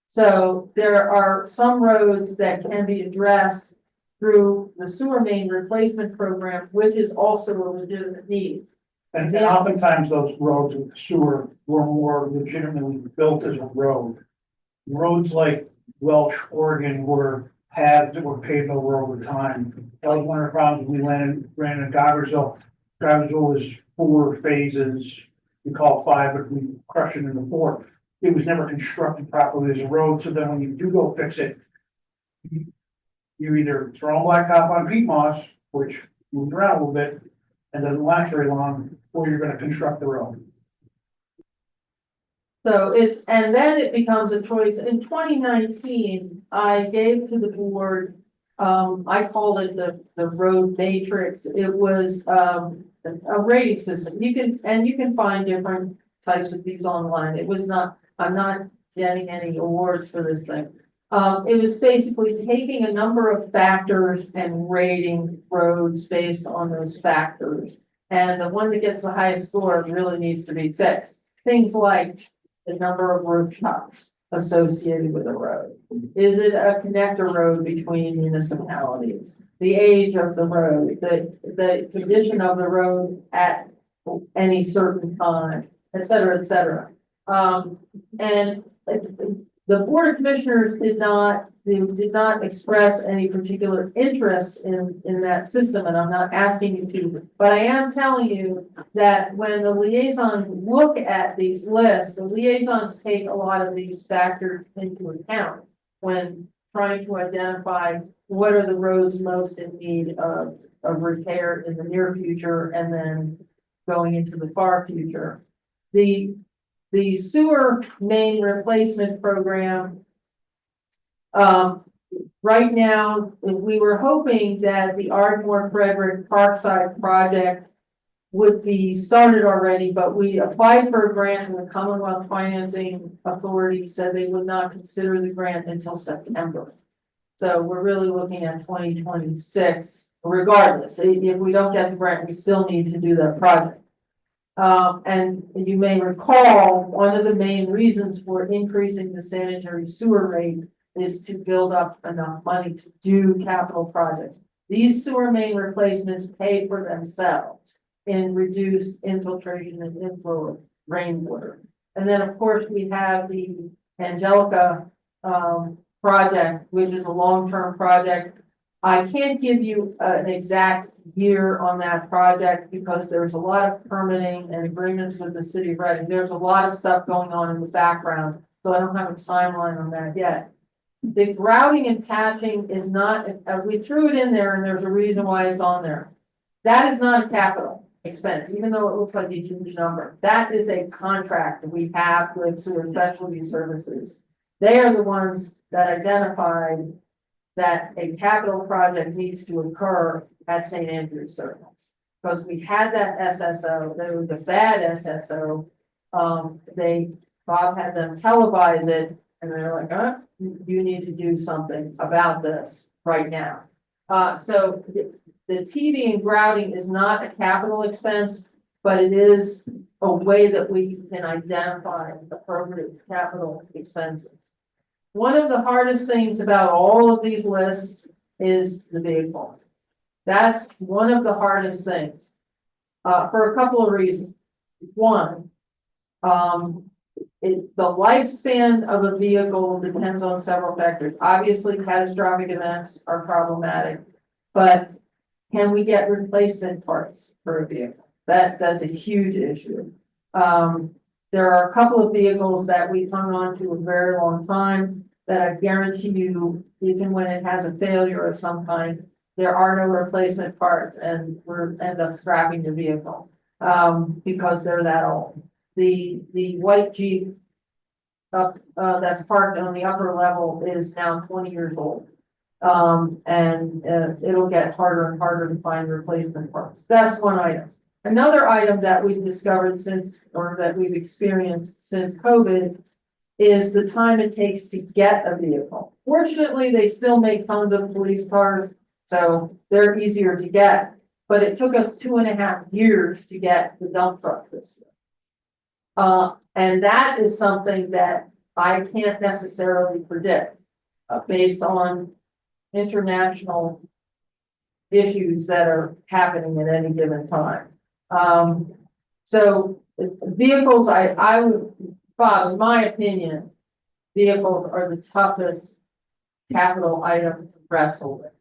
So there are some roads that can be addressed through the sewer main replacement program, which is also a legitimate need. And oftentimes those roads with sewer were more legitimately built as a road. Roads like Welsh, Oregon were paths that were paved over time. That was one of the problems we ran in Goversville. Goversville was 4 phases. We call it 5, but we crushed it into 4. It was never constructed properly as a road. So then when you do go fix it, you either throw blacktop on peat moss, which moves around a little bit and doesn't last very long, or you're going to construct the road. So and then it becomes a choice. In 2019, I gave to the board, I called it the road matrix. It was a rating system. You can find different types of these online. It was not, I'm not getting any awards for this thing. It was basically taking a number of factors and rating roads based on those factors. And the one that gets the highest score really needs to be fixed. Things like the number of rooftops associated with a road. Is it a connector road between municipalities? The age of the road, the condition of the road at any certain time, et cetera, et cetera. And the Board of Commissioners did not express any particular interest in that system, and I'm not asking you to, but I am telling you that when the liaisons look at these lists, the liaisons take a lot of these factors into account when trying to identify what are the roads most in need of repair in the near future and then going into the far future. The sewer main replacement program, right now, we were hoping that the Ardmore Frederick Parkside project would be started already, but we applied for a grant and the Commonwealth Financing Authority said they would not consider the grant until September. So we're really looking at 2026, regardless. If we don't get the grant, we still need to do that project. And you may recall, one of the main reasons for increasing the sanitary sewer rate is to build up enough money to do capital projects. These sewer main replacements pay for themselves in reduced infiltration and inflow of rainwater. And then, of course, we have the Angelica project, which is a long-term project. I can't give you an exact year on that project because there's a lot of permitting and agreements with the city of Reading. There's a lot of stuff going on in the background, so I don't have a timeline on that yet. The grouting and patching is not, we threw it in there and there's a reason why it's on there. That is not a capital expense, even though it looks like a huge number. That is a contract that we have with Sewer Specialty Services. They are the ones that identified that a capital project needs to occur at St. Andrew's Circus. Because we had that SSO, they were the bad SSO. Bob had them televise it and they're like, you need to do something about this right now. So the TV and grouting is not a capital expense, but it is a way that we can identify appropriate capital expenses. One of the hardest things about all of these lists is the vehicle. That's one of the hardest things, for a couple of reasons. One, the lifespan of a vehicle depends on several factors. Obviously, catastrophic events are problematic, but can we get replacement parts for a vehicle? That's a huge issue. There are a couple of vehicles that we've hung on to a very long time that I guarantee you, even when it has a failure of some kind, there are no replacement parts and we're end up scrapping the vehicle because they're that old. The white Jeep up that's parked on the upper level is now 20 years old. And it'll get harder and harder to find replacement parts. That's one item. Another item that we've discovered that we've experienced since COVID is the time it takes to get a vehicle. Fortunately, they still make tons of police cars, so they're easier to get, but it took us 2.5 years to get the dump truck this year. And that is something that I can't necessarily predict based on international issues that are happening at any given time. So vehicles, I would, Bob, in my opinion, vehicles are the toughest capital item to wrestle with.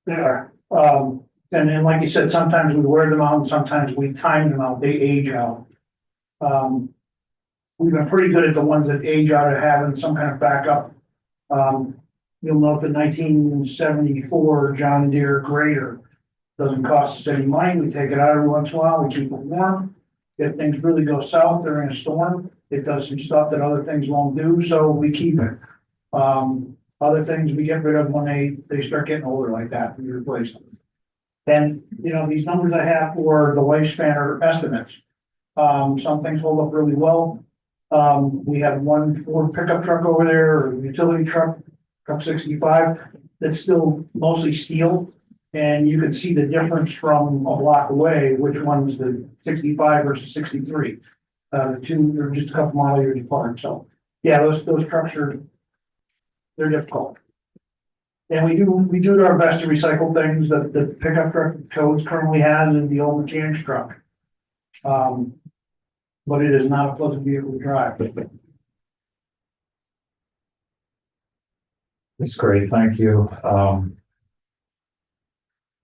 They are. And then, like you said, sometimes we wear them out and sometimes we time them out, they age out. We've been pretty good at the ones that age out of having some kind of backup. You'll note the 1974 John Deere grader doesn't cost us any money. We take it out every once in a while, we keep it warm. If things really go south during a storm, it does some stuff that other things won't do, so we keep it. Other things we get rid of when they start getting older like that, we replace them. And, these numbers I have for the lifespan are estimates. Some things hold up really well. We have one Ford pickup truck over there, or utility truck. truck 65, that's still mostly steel. And you can see the difference from a block away, which one's the 65 versus 63. The two, they're just a couple mile years apart, so, yeah, those trucks they're difficult. And we do our best to recycle things that the pickup truck codes currently has in the old mechanics truck. But it is not a pleasant vehicle to drive. It's great, thank you.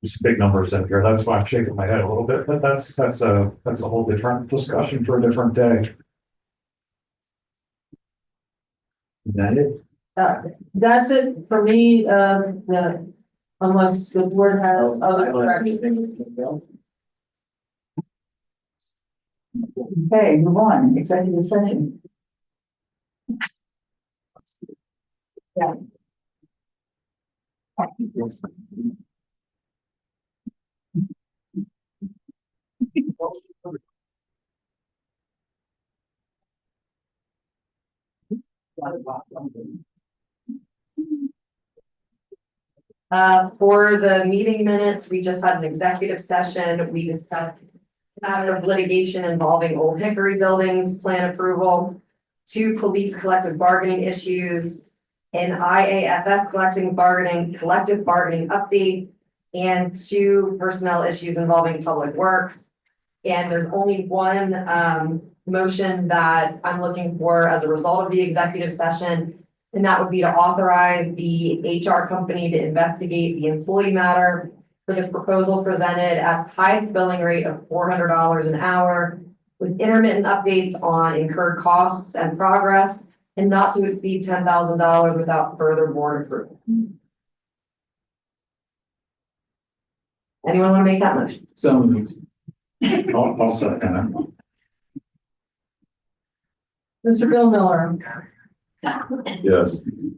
There's big numbers in here, that's why I'm shaking my head a little bit, but that's a whole different discussion for a different day. Is that it? That's it for me, unless the board has other corrections. Okay, move on, executive session. Yeah. For the meeting minutes, we just had an executive session. We discussed matter of litigation involving Old Hickory buildings, plan approval, 2 police collective bargaining issues, an IAFF collective bargaining update, and 2 personnel issues involving public works. And there's only one motion that I'm looking for as a result of the executive session. And that would be to authorize the HR company to investigate the employee matter for the proposal presented at the highest billing rate of $400 an hour, with intermittent updates on incurred costs and progress, and not to exceed $10,000 without further board approval. Anyone want to make that motion? So moved. I'll second it. Mr. Bill Miller, Yes.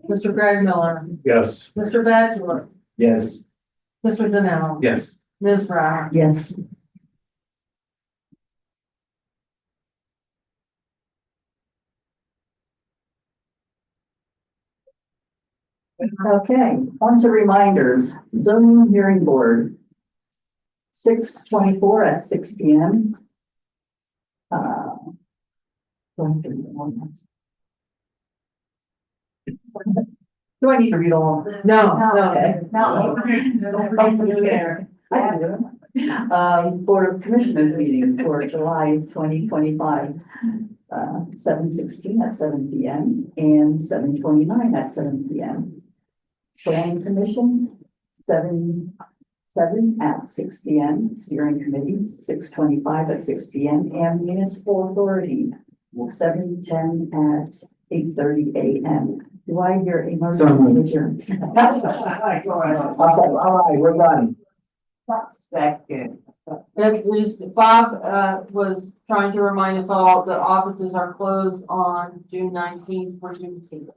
Mr. Greg Miller, Yes. Mr. Bachelor, Yes. Mr. Donnell, Yes. Ms. Brown. Yes. Okay, on to reminders, zoning hearing board. 6/24 at 6 p.m. Do I need to read all of them? No, Okay. No. Board of Commissioners meeting for July 2025. 7/16 at 7 p.m. and 7/29 at 7 p.m. Planning Commission, 7 at 6 p.m. Steering Committee, 6:25 at 6 p.m. and Municipal Authority, 7:10 at 8:30 a.m. Do I hear a motion to adjourn? All right, we're done. Second. At least Bob was trying to remind us all the offices are closed on June 19th for Juneteenth.